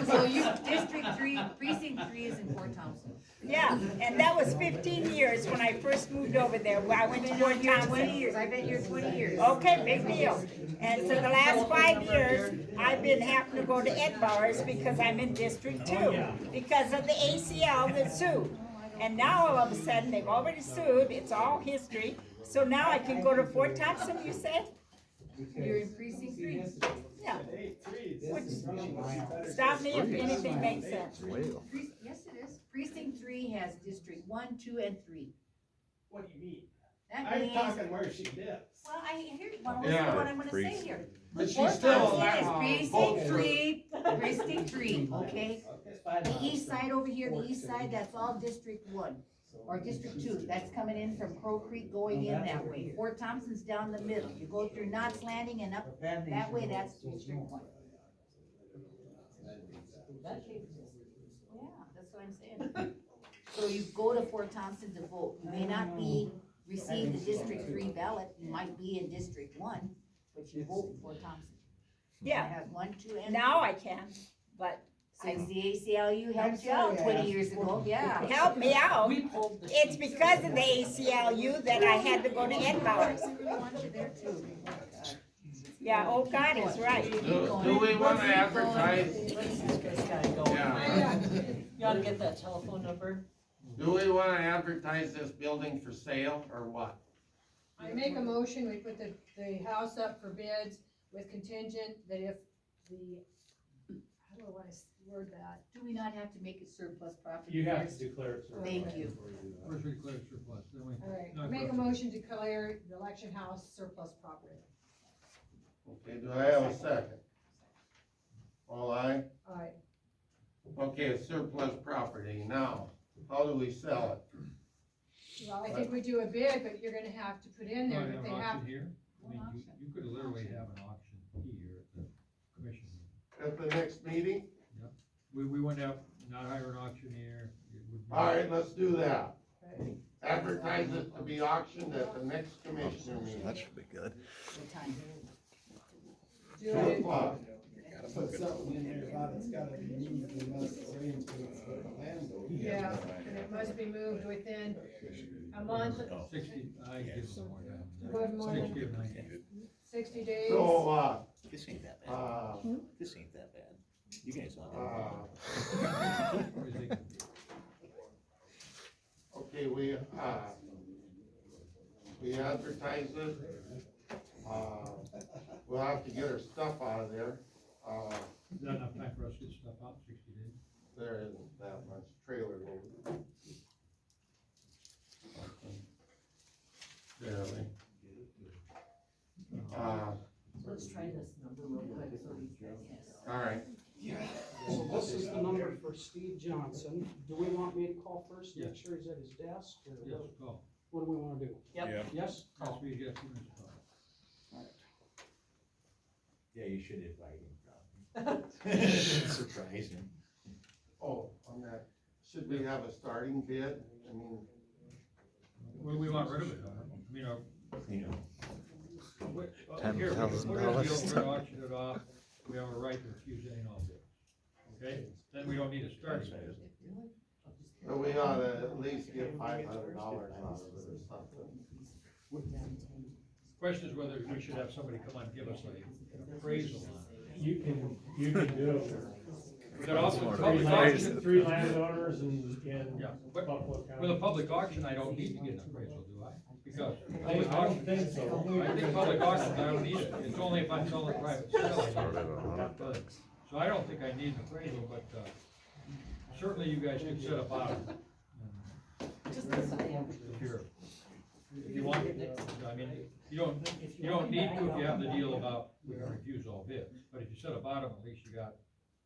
So you, District 3, precinct 3 is in Fort Thompson. Yeah, and that was 15 years when I first moved over there, where I went to Fort Here Thompson. 20 years, I've been here 20 years. Okay, big deal. And so the last 5 years, I've been having to go to Ed Bars because I'm in District 2, because of the ACL that sued. And now all of a sudden, they've already sued, it's all history, so now I can go to Fort Thompson, you say? You're in precinct 3. Yeah. Stop me if anything makes sense. Yes, it is. Precinct 3 has District 1, 2, and 3. What do you mean? That I'm means, talking where she lives. well, listen to what I'm gonna say here. But she's Fort still Thompson allowed. is precinct 3, okay? Okay. The east side over here, the east side, that's all District 1, or District 2, that's coming in from Crow Creek going in that way. Fort Thompson's down the middle, you go through Knott's Landing and up that way, that's District 1. Yeah, that's what I'm saying. So you go to Fort Thompson to vote, you may not receive the District 3 ballot, you might be in District 1, but you vote in Fort Thompson. Yeah. It has 1, 2, and Now I can, but since the ACLU helped you out 20 years ago, yeah. help me out. It's because of the ACLU that I had to go to Ed Bowers. We want you there too. Yeah, oh God is right. Do we wanna advertise? Yeah. You gotta get that telephone number. Do we wanna advertise this building for sale or what? I make a motion, we put the house up for bids with contingent that if the, how do I wanna word that? Do we not have to make it surplus property? You have first? to declare it surplus. Thank you. before do that. First we declare it surplus, then we. Alright, No, I make a correct. motion to declare the election house surplus property. Okay, do I have a second? All aye? Alright, Okay, it's surplus property. Now, how do we sell it? well, I think we do a bid, but you're gonna have to put in there Wanna that have they an have, auction here? I mean, you could literally have an auction here at the commission meeting. At the next meeting? We wouldn't have, not hire an auctioneer. It would be- All right, let's do that. Advertise it to be auctioned at the next commissioner meeting. That should be good. What time? do 2 it, o'clock. Put something in there about it's gotta be moved unless arrangements with the landlord. yeah, and it must be moved within a month, 60, I give some more time. Good morning. 60 or 90. 60 days. So, This ain't that uh, This ain't that bad. You guys okay, we advertise it. We'll have to get our stuff out of there. Is that enough time for us to get stuff out, 60 days? There isn't that much trailer load. Barely. Let's try this number real quick, so these guys. All right. So this is the number for Steve Johnson. Do we want me to call first, make sure he's at his desk, or Yes, call. what do we wanna do? Yep. Yes? Has to be, you got 2 minutes to call. Yeah, you should invite him, probably. Surprising. Oh, on that, should we have a starting bid? I mean, We want rid of it, I mean, You know. here, $10,000 we're gonna auction it off, we have a right to refuse any and all bids. Okay, then we don't need a starting bid. but we ought to at least get $500 out of it or something. Question is whether we should have somebody come on and give us an appraisal on it. You can do it. But also, Three public auction, three landowners in yeah, but Buffalo County. with a public auction, I don't need to get an appraisal, do I? Because I public don't auction, think so. I think public auction, I don't need it, it's only if I'm selling private sale. So I don't think I need an appraisal, but, certainly you guys could set a bottom. If you want, I mean, you don't need to if you have the deal about we can refuse all bids, but if you set a bottom, at least you got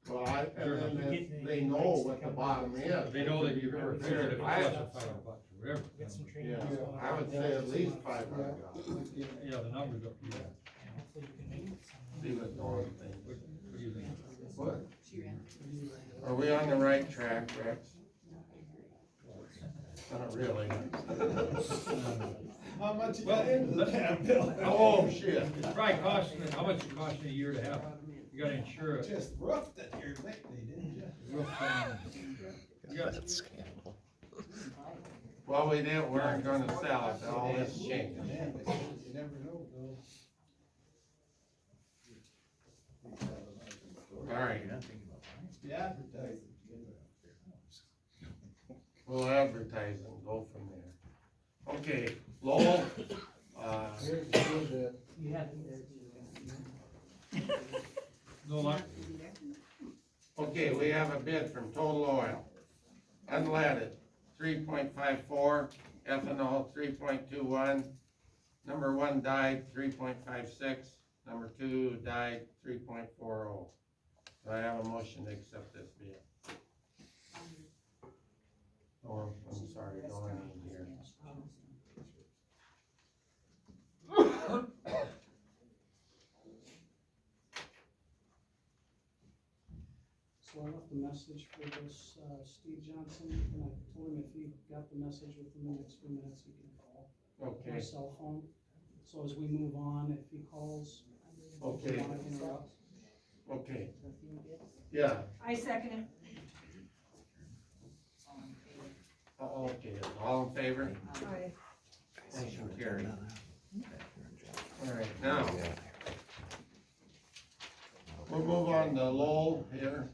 Well, and then they know what the bottom is. They know that you've ever figured it costs $500 or whatever. Get some training. Yeah, I would say at least $500. Yeah, the number's up to you. Hopefully you can make it somewhere. See what Dawn thinks. What do you think? What? Are we on the right track, Rex? Not really. How much you Well, got into the cab bill? Oh, shit. It's probably costing, how much it costing a year to have it? You gotta insure it. Just roughed it here lately, didn't you? You got- Well, we weren't gonna sell it, all this changed. Man, but you never know, though. All right, The advertising. we'll advertise and go from there. Okay, Lowell, You have it there too. No luck? okay, we have a bid from Total Oil. Unleaded, 3.54, ethanol, 3.21, number 1 dyed, 3.56, number 2 dyed, 3.40. Do I have a motion to accept this bid? Oh, I'm sorry, don't need here. So I left a message for this, Steve Johnson, and I told him if he got the message within the next few minutes, he can call my Okay, cell phone. So as we move on, if he calls, okay, if you wanna interrupt. okay. Yeah, I second it. okay, all in favor? Aye. Motion carried. All right, now, we'll move on to Lowell here.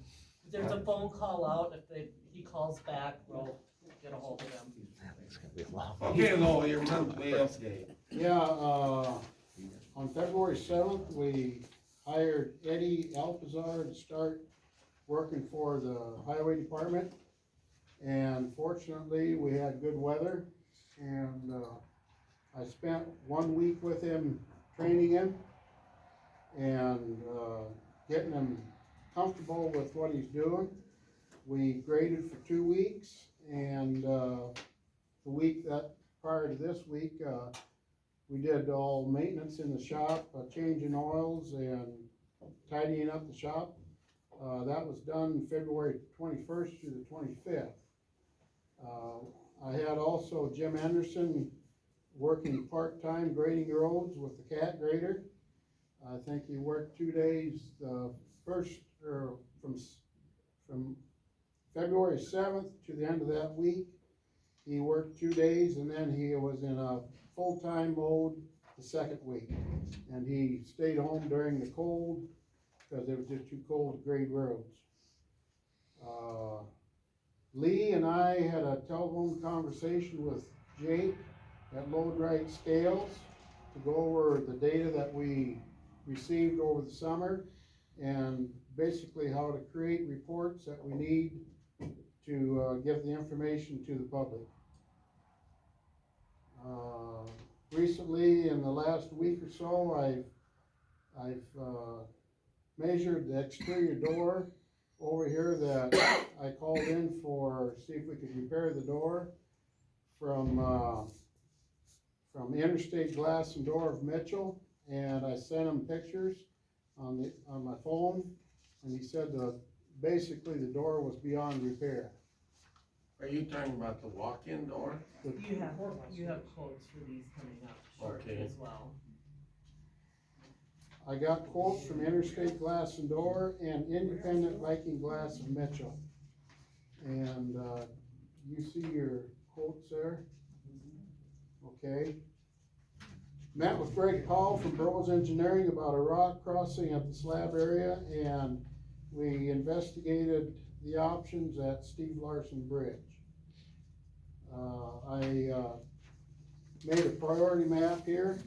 There's a phone call out, if he calls back, we'll get a hold of him. Okay, Lowell, your monthly update. Yeah, on February 7th, we hired Eddie Alpazar to start working for the highway department. And fortunately, we had good weather, and I spent 1 week with him, training him, and getting him comfortable with what he's doing. We graded for 2 weeks, and the week that prior to this week, we did all maintenance in the shop, changing oils and tidying up the shop. That was done February 21st through the 25th. I had also Jim Anderson working part-time grading roads with the cat grader. I think he worked 2 days, from February 7th to the end of that week. He worked 2 days, and then he was in a full-time mode the second week. And he stayed home during the cold, because it was just too cold to grade roads. Lee and I had a telephone conversation with Jake at Load Right Scales to go over the data that we received over the summer, and basically how to create reports that we need to give the information to the public. Recently, in the last week or so, I've measured the exterior door over here that I called in for, see if we could repair the door from Interstate Glass and Door of Mitchell, and I sent him pictures on my phone, and he said basically the door was beyond repair. Are you talking about the walk-in door? You have quotes for these coming up shortly Okay. as well. I got quotes from Interstate Glass and Door and Independent Viking Glass of Mitchell. And, you see your quotes there? Okay. Met with Greg Paul from Bros Engineering about a rock crossing at the slab area, and we investigated the options at Steve Larson Bridge. I made a priority map here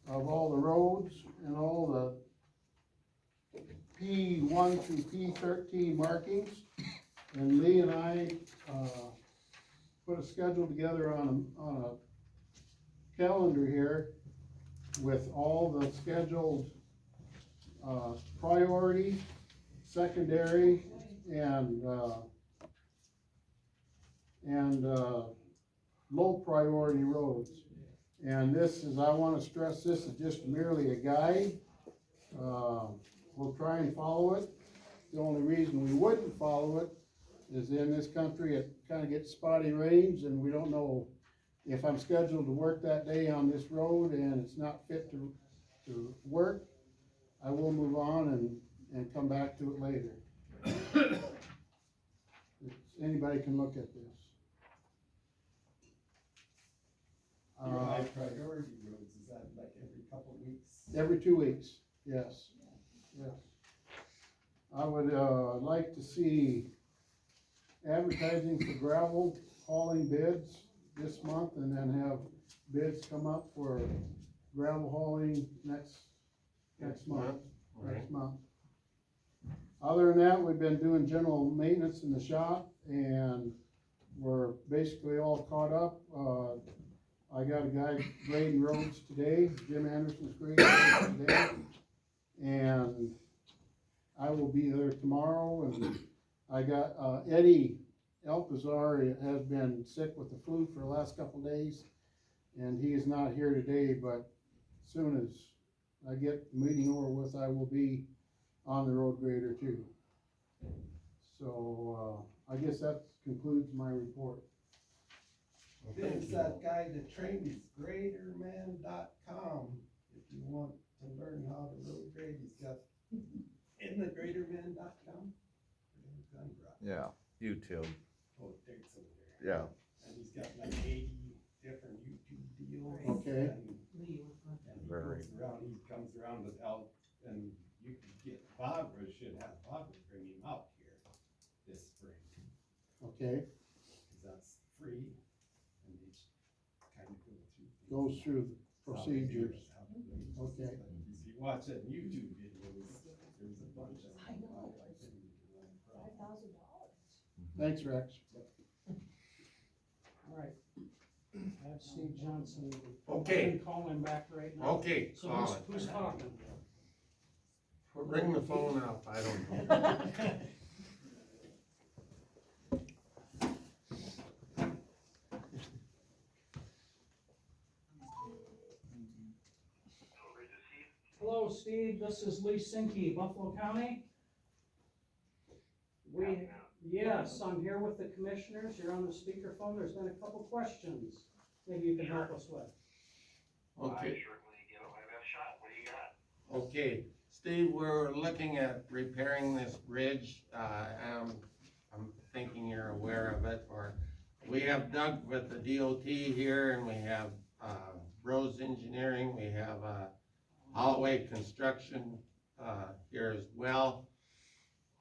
of all the roads and all the P1 through P13 markings. And Lee and I put a schedule together on a calendar here with all the scheduled priority secondary and low priority roads. And this is, I wanna stress, this is just merely a guide. We'll try and follow it. The only reason we wouldn't follow it is in this country, it kinda gets spotty rains and we don't know if I'm scheduled to work that day on this road and it's not fit to work, I will move on and come back to it later. Anybody can look at this. Your high priority roads, is that like every couple weeks? Every 2 weeks, yes, yes. I would, like to see advertising for gravel hauling bids this month and then have bids come up for gravel hauling next month. Next month. Other than that, we've been doing general maintenance in the shop and we're basically all caught up. I got a guy grading roads today, Jim Anderson's grading roads today. And I will be there tomorrow and I got, Eddie Alpizar has been sick with the flu for the last couple of days. And he is not here today, but as soon as I get the meeting over with, I will be on the road grader too. So, I guess that concludes my report. There's that guy that trains graderman.com, if you want to learn how to road grade, he's got in the graderman.com. Yeah, YouTube. Oh, Dick's over there. Yeah. And he's got like 80 different YouTube deals. Okay. And he Very. goes around, he comes around with help, and you could get Barbara, should have Barbara bring him out here this spring, Okay, cause that's free, and he kind of go through. goes through the procedures. Okay. If you watch that YouTube video, there's a bunch of. I know. $5,000. Thanks, Rex. All right. I have Steve Johnson. Okay. I'm gonna call him back right now. Okay, So call who's it. talking? Bring the phone up, I don't know. Hello, Steve, this is Lee Sinke, Buffalo County. Yes, I'm here with the commissioners, you're on the speakerphone, there's been a couple questions, maybe you can help us with. Okay. Okay, Steve, we're looking at repairing this bridge, I'm thinking you're aware of it, or we have Doug with the DOT here, and we have, Rose Engineering, we have, Holloway Construction, here as well.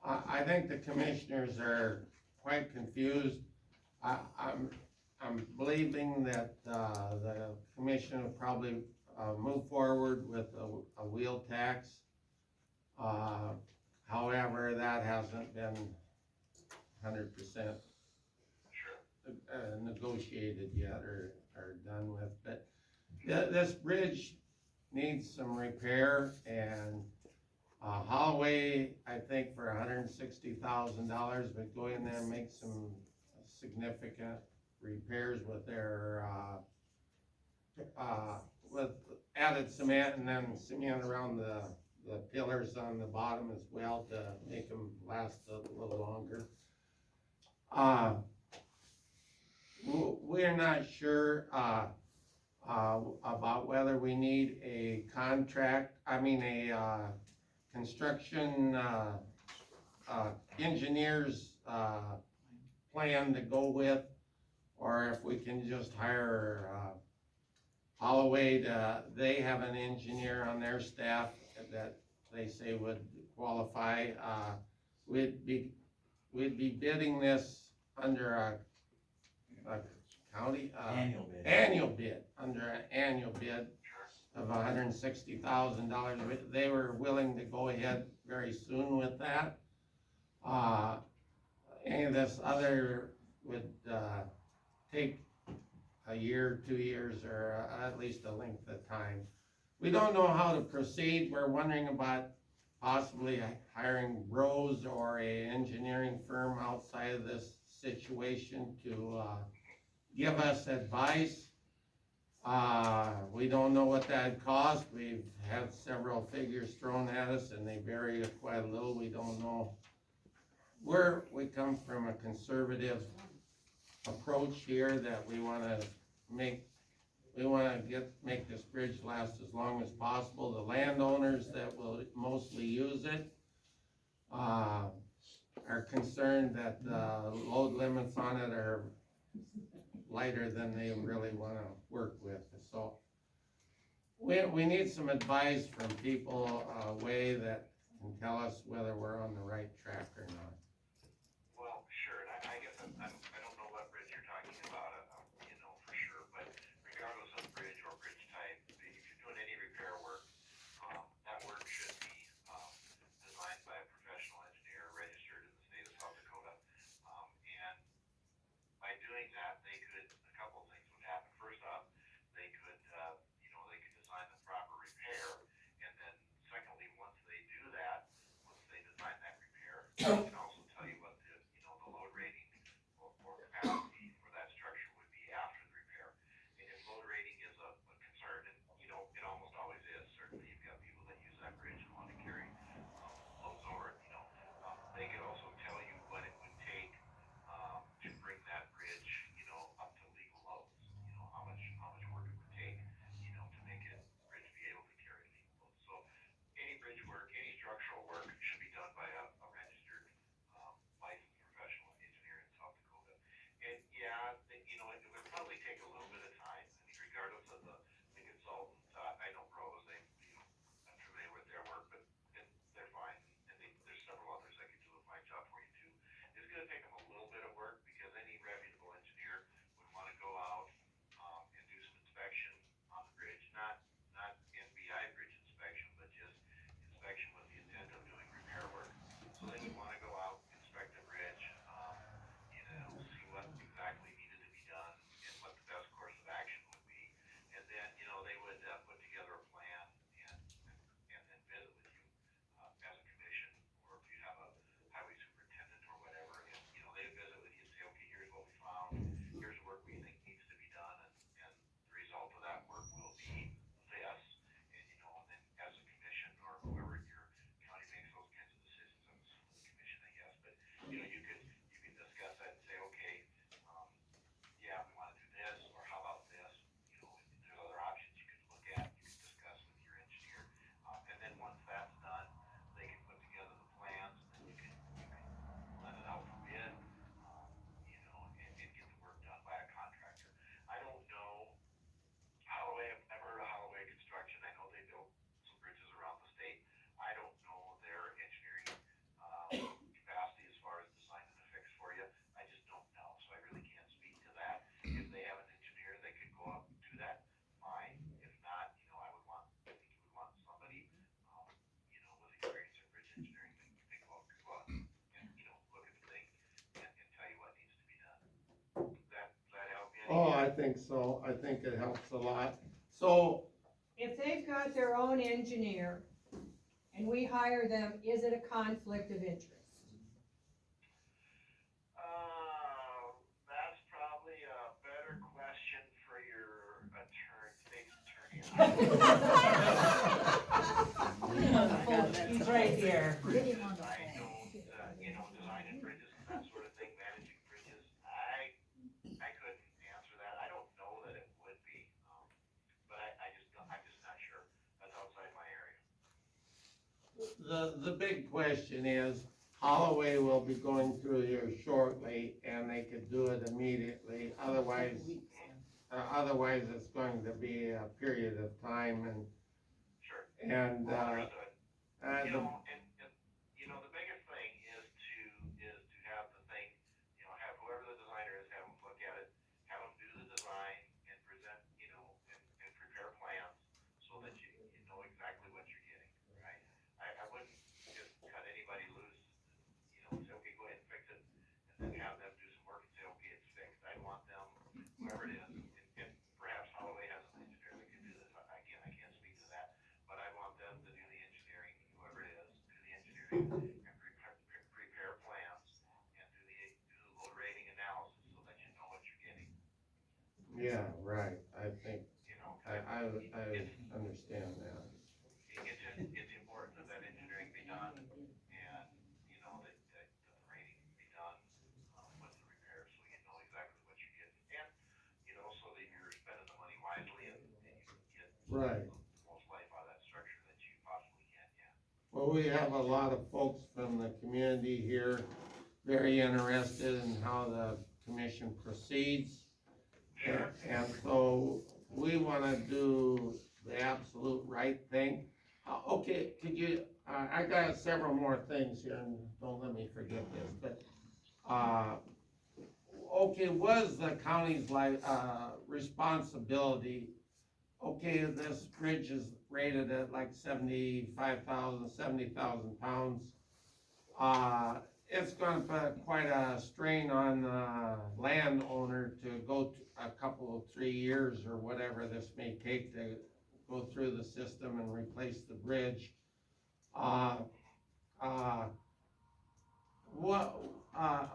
I think the commissioners are quite confused. I'm believing that, the commission will probably, move forward with a wheel tax. However, that hasn't been 100% negotiated yet or done with, but this bridge needs some repair, and Holloway, I think for $160,000, would go in there and make some significant repairs with their, with added cement and then cement around the pillars on the bottom as well to make them last a little longer. We're not sure, about whether we need a construction, engineer's, plan to go with, or if we can just hire, Holloway they have an engineer on their staff that they say would qualify. We'd be bidding this under a county, annual bid, under an annual bid of $160,000. They were willing to go ahead very soon with that. Any of this other would, take a year, 2 years, or at least a length of time. We don't know how to proceed. We're wondering about possibly hiring Rose or a engineering firm outside of this situation to, give us advice. We don't know what that cost. We've had several figures thrown at us and they vary quite a little. We don't know. We come from a conservative approach here that we wanna make this bridge last as long as possible. The landowners that will mostly use it, are concerned that the load limits on it are lighter than they really wanna work with, so. We need some advice from people, a way that can tell us whether we're on the right track or not. Well, sure, and I guess I don't know what bridge you're talking about, you know, for sure, but regardless of bridge or bridge type, if you're doing any repair work, that work should be, designed by a professional engineer registered in the state of South Dakota. And by doing that, a couple of things would happen. First off, they could design the proper repair, and then secondly, once they design that repair, they can also tell you what the load rating or capacity for that structure would be after the repair. And if load rating is a concern, and it almost always is, certainly you've got people that use that bridge and want to carry loads over it, they could also tell you what it would take to bring that bridge, up to legal loads, how much work it would take, to make it bridge be able to carry legal loads. So any bridge work, any structural work should be done by a registered, licensed professional engineer in South Dakota. And yeah, it would probably take a little bit of time. I mean, regardless of the consultant, I know pros, I'm familiar with their work, but they're fine. And there's several others that can do a fine job for you too. It's gonna take them a little bit of work because any reputable engineer would wanna go out, and do some inspection on the bridge, not NBI bridge inspection, but just inspection with the intent of doing repair work. So they would wanna go out, inspect the bridge, see what exactly needed to be done and what the best course of action would be. And then, they would, put together a plan and then visit with you, as a commission, or if you have a highway superintendent or whatever, and, they'd visit with you and say, okay, here's what we found, here's the work we think needs to be done, and the result of that work will be this. And, and then as a commission or whoever in your county makes those kinds of decisions, I'm assuming the commission, I guess, but, you could discuss that and say, okay, yeah, we wanna do this, or how about this, there's other options you could look at, you could discuss with your engineer. And then once that's done, they can put together the plans, and then you can let it out for bid, and get the work done by a contractor. I don't know Holloway, I've heard of Holloway Construction, I know they built some bridges around the state. I don't know their engineering, capacity as far as designing a fix for you. I just don't know, so I really can't speak to that. If they have an engineer that could go out and do that, fine. If not, I think you would want somebody, with experience in bridge engineering that can go out and, look at the thing and tell you what needs to be done. Does that help you? Oh, I think so. I think it helps a lot. So, If they've got their own engineer and we hire them, is it a conflict of interest? That's probably a better question for your state's attorney. He's right here. I know, designing bridges and that sort of thing, managing bridges, I couldn't answer that. I don't know that it would be, but I'm just not sure. That's outside my area. the big question is, Holloway will be going through here shortly, and they could do it immediately, otherwise it's going to be a period of time, and. Sure. And, Understood. the The biggest thing is to have the thing, have whoever the designer is, have them look at it, have them do the design and present, and prepare plans so that you know exactly what you're getting, right? I wouldn't just cut anybody loose, say, okay, go ahead and fix it, and then have them do some work and say, okay, it's fixed. I'd want them, whoever it is, and perhaps Holloway has an engineer that can do this. Again, I can't speak to that, but I want them to do the engineering, whoever it is, do Yeah, right, I think, You know, I understand that. it's important that that engineering be done, and, you know, that the rating be done, with the repairs, so you know exactly what you're getting. And, you know, so that you're spending the money wisely and you get Right. the most life out of that structure that you possibly can, yeah. Well, we have a lot of folks from the community here, very interested in how the commission proceeds. And so we wanna do the absolute right thing. Okay, could you, I got several more things here, and don't let me forget this, but, okay, was the county's responsibility, okay, this bridge is rated at like 70,000 pounds. It's gonna put quite a strain on the landowner to go a couple, 3 years or whatever this may take to go through the system and replace the bridge.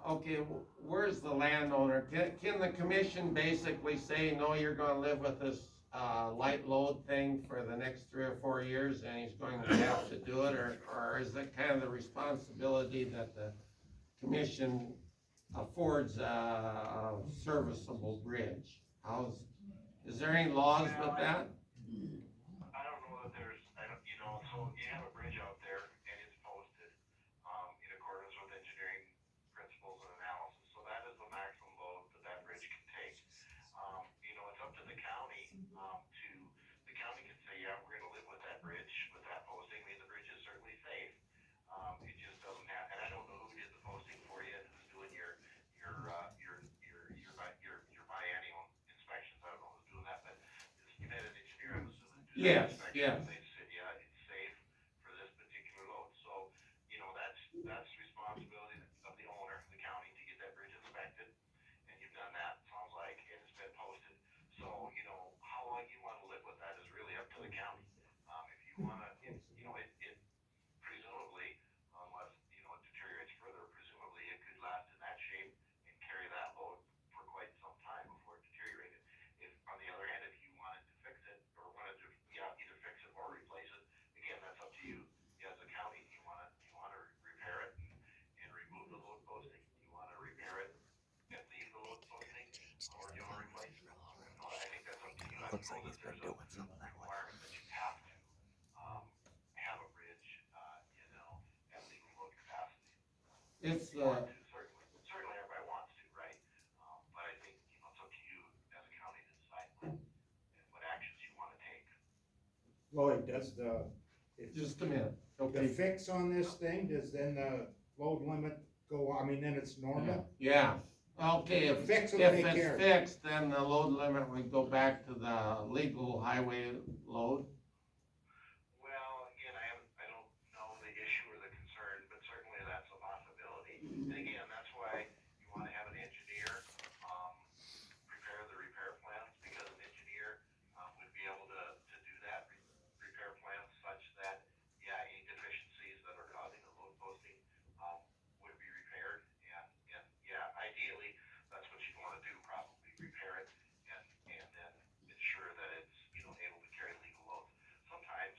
Okay, where's the landowner? Can the commission basically say, no, you're gonna live with this, light load thing for the next 3 or 4 years and he's going to have to do it, or is it kind of the responsibility that the commission affords a serviceable bridge? Is there any laws with that? I don't know that there's, you know, so you have a bridge out there and it's posted, in accordance with engineering principles and analysis, so that is the maximum load that that bridge can take. You know, it's up to the county, the county can say, yeah, we're gonna live with that bridge, with that posting. I mean, the bridge is certainly safe. It just doesn't have, and I don't know who did the posting for you and who's doing your biennial inspections. I don't know who's doing that, but you had an engineer, I'm assuming, do that Yes, inspection. yes. They said, yeah, it's safe for this particular load. So, you know, that's responsibility of the owner, the county, to get that bridge inspected. And you've done that, sounds like, and it's been posted. So, you know, how long you wanna live with that is really up to the county. If you wanna, you know, it presumably, unless, you know, it deteriorates further, presumably it could last in that shape and carry that load for quite some time before it deteriorated. If, on the other hand, if you wanted to fix it, or wanted to, either fix it or replace it, again, that's up to you. As a county, you wanna repair it and remove the load posting? You wanna repair it and leave the load posting, or do you wanna replace it? I think that's up to you. I don't know that there's a requirement that you have to, have a bridge, you know, at legal load capacity. It's, You want to, certainly everybody wants to, right? But I think, you know, it's up to you as a county to decide what actions you wanna take. Lloyd, does just a minute, the okay? fix on this thing, does then the load limit go, I mean, then it's normal? Yeah, okay, if Fix will if take care it's of it. fixed, then the load limit would go back to the legal highway load. Well, again, I don't know the issue or the concern, but certainly that's a possibility. And again, that's why you wanna have an engineer, prepare the repair plans, because an engineer, would be able to do that, repair plans such that, yeah, any deficiencies that are causing the load posting, would be repaired. And yeah, ideally, that's what you'd wanna do, probably repair it and then ensure that it's, you know, able to carry legal loads. Sometimes,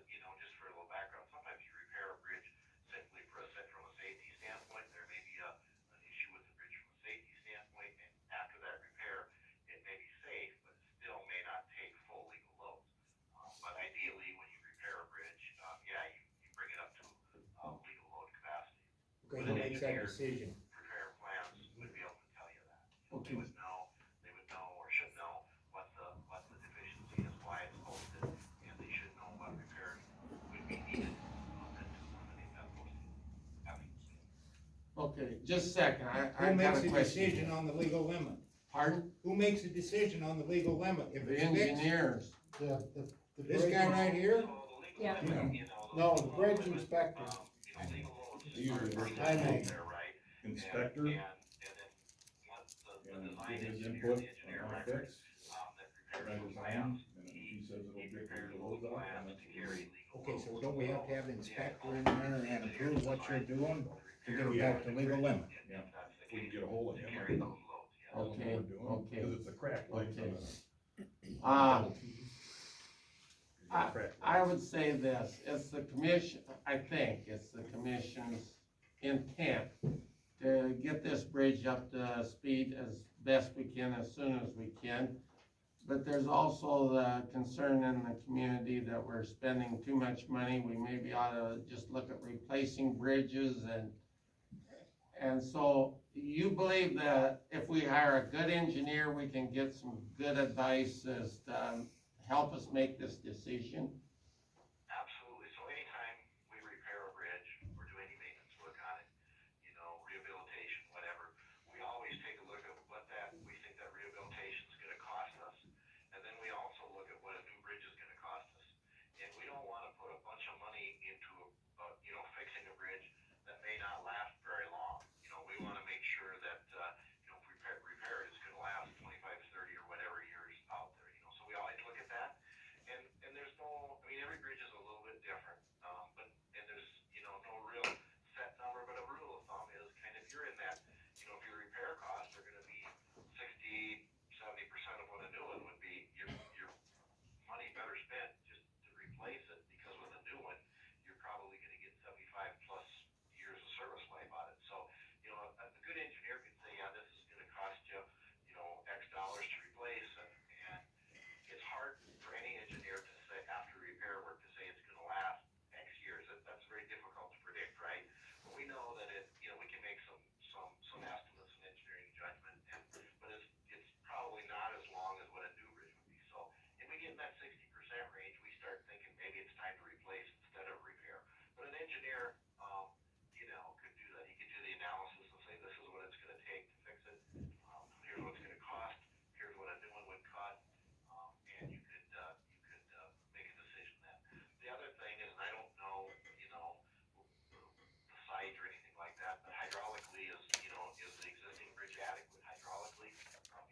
you know, just for a little background, sometimes you repair a bridge simply from a safety standpoint. There may be an issue with the bridge from a safety standpoint, and after that repair, it may be safe, but it still may not take full legal loads. But ideally, when you repair a bridge, yeah, you bring it up to legal load capacity. Okay, who makes that decision? Repair plans would be able to tell you that. Okay. They would know or should know what the deficiency is, why it's posted, and they should know what repairs would be needed to eliminate that posting. Absolutely. Okay, just a second, I Who got makes a the question. decision on the legal limit? Pardon? Who makes the decision on the legal limit? If The it's fixed, engineers. this guy right here? Yeah. No, the bridge inspector. Usually work I know. with the inspector and give his input on how to fix. By design, and if he says it'll get the loads out, then that's what we'll do. Okay, so don't we have to have the inspector in there and approve what you're doing to get it back to legal limit? Yeah, if we can get a hold of him, I think Okay, what we're doing, okay. because it's a cracked pipe Okay. on I would say this, it's the commission, I think, it's the commission's intent to get this bridge up to speed as best we can, as soon as we can. But there's also the concern in the community that we're spending too much money. We maybe ought to just look at replacing bridges and so you believe that if we hire a good engineer, we can get some good advice as to help us make this decision? Absolutely. So anytime we repair a bridge or do any maintenance work on it, you know, rehabilitation, whatever, we always take a look at what we think that rehabilitation is gonna cost us. And then we also look at what a new bridge is gonna cost us. And we don't wanna put a bunch of money into, you know, fixing a bridge that may not last very long. You know, we wanna make sure that, you know, if we repair it, it's gonna last 25, 30 or whatever years out there, you know, so we always look at that. And there's no, I mean, every bridge is a little bit different, and there's, you know, no real set number, but a rule of thumb is kind of, you're in that, you know, if your repair costs are gonna be 60, 70% of what a new one would be, your money better spent just to replace it, because with a new one, you're probably gonna get 75 plus years of service life on it. So, you know, a good engineer can say, yeah, this is gonna cost you, you know, X dollars to replace, and it's hard for any engineer to say, after repair work, to say it's gonna last X years. That's very difficult to predict, right? But we know that you know, we can make some estimates and engineering judgment, but it's probably not as long as what a new bridge would be. So if we get in that 60% range, we start thinking maybe it's time to replace instead of repair. But an engineer, you know, could do that. He could do the analysis and say, this is what it's gonna take to fix it. Here's what it's gonna cost. Here's what a new one would cost. And you could make a decision then. The other thing is, and I don't know, you know, the site or anything like that, but hydraulically is the existing bridge adequate hydraulically?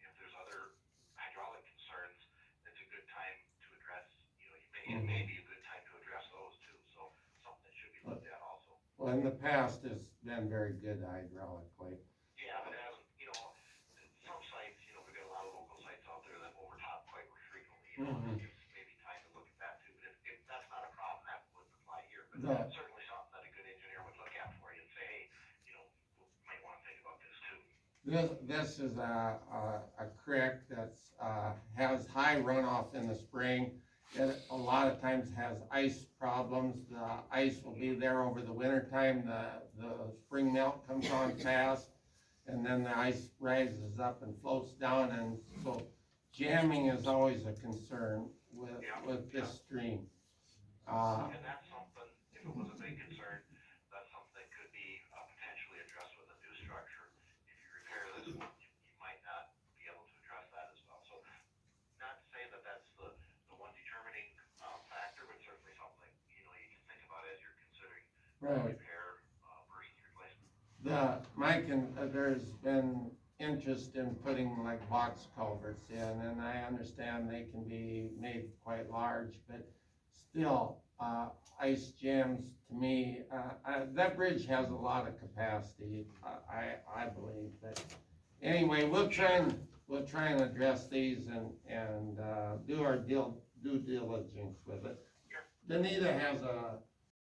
If there's other hydraulic concerns, it's a good time to address, you know, it may be a good time to address those too, so something that should be looked at also. Well, in the past, it's been very good hydraulically. Yeah, but it hasn't, you know, some sites, you know, we've got a lot of local sites out there that overtop quite frequently, you know, it's maybe time to look at that too, but if that's not a problem, that wouldn't apply here, but that's certainly something that a good engineer would look at for you and say, hey, you know, we might wanna think about this too. This is a creek that's, has high runoff in the spring. It a lot of times has ice problems. The ice will be there over the winter time. The spring melt comes on fast, and then the ice rises up and floats down, and so jamming is always a concern with this stream. And that's something, if it was a big concern, that's something that could be potentially addressed with a new structure. If you repair this one, you might not be able to address that as well. So not to say that that's the one determining factor, but certainly something, you know, you can think about as you're considering repair versus replacement. There's been interest in putting like box culverts in, and I understand they can be made quite large, but still, ice jams, to me, that bridge has a lot of capacity, I believe, but anyway, we'll try and address these and do our due diligence with it. Danita has a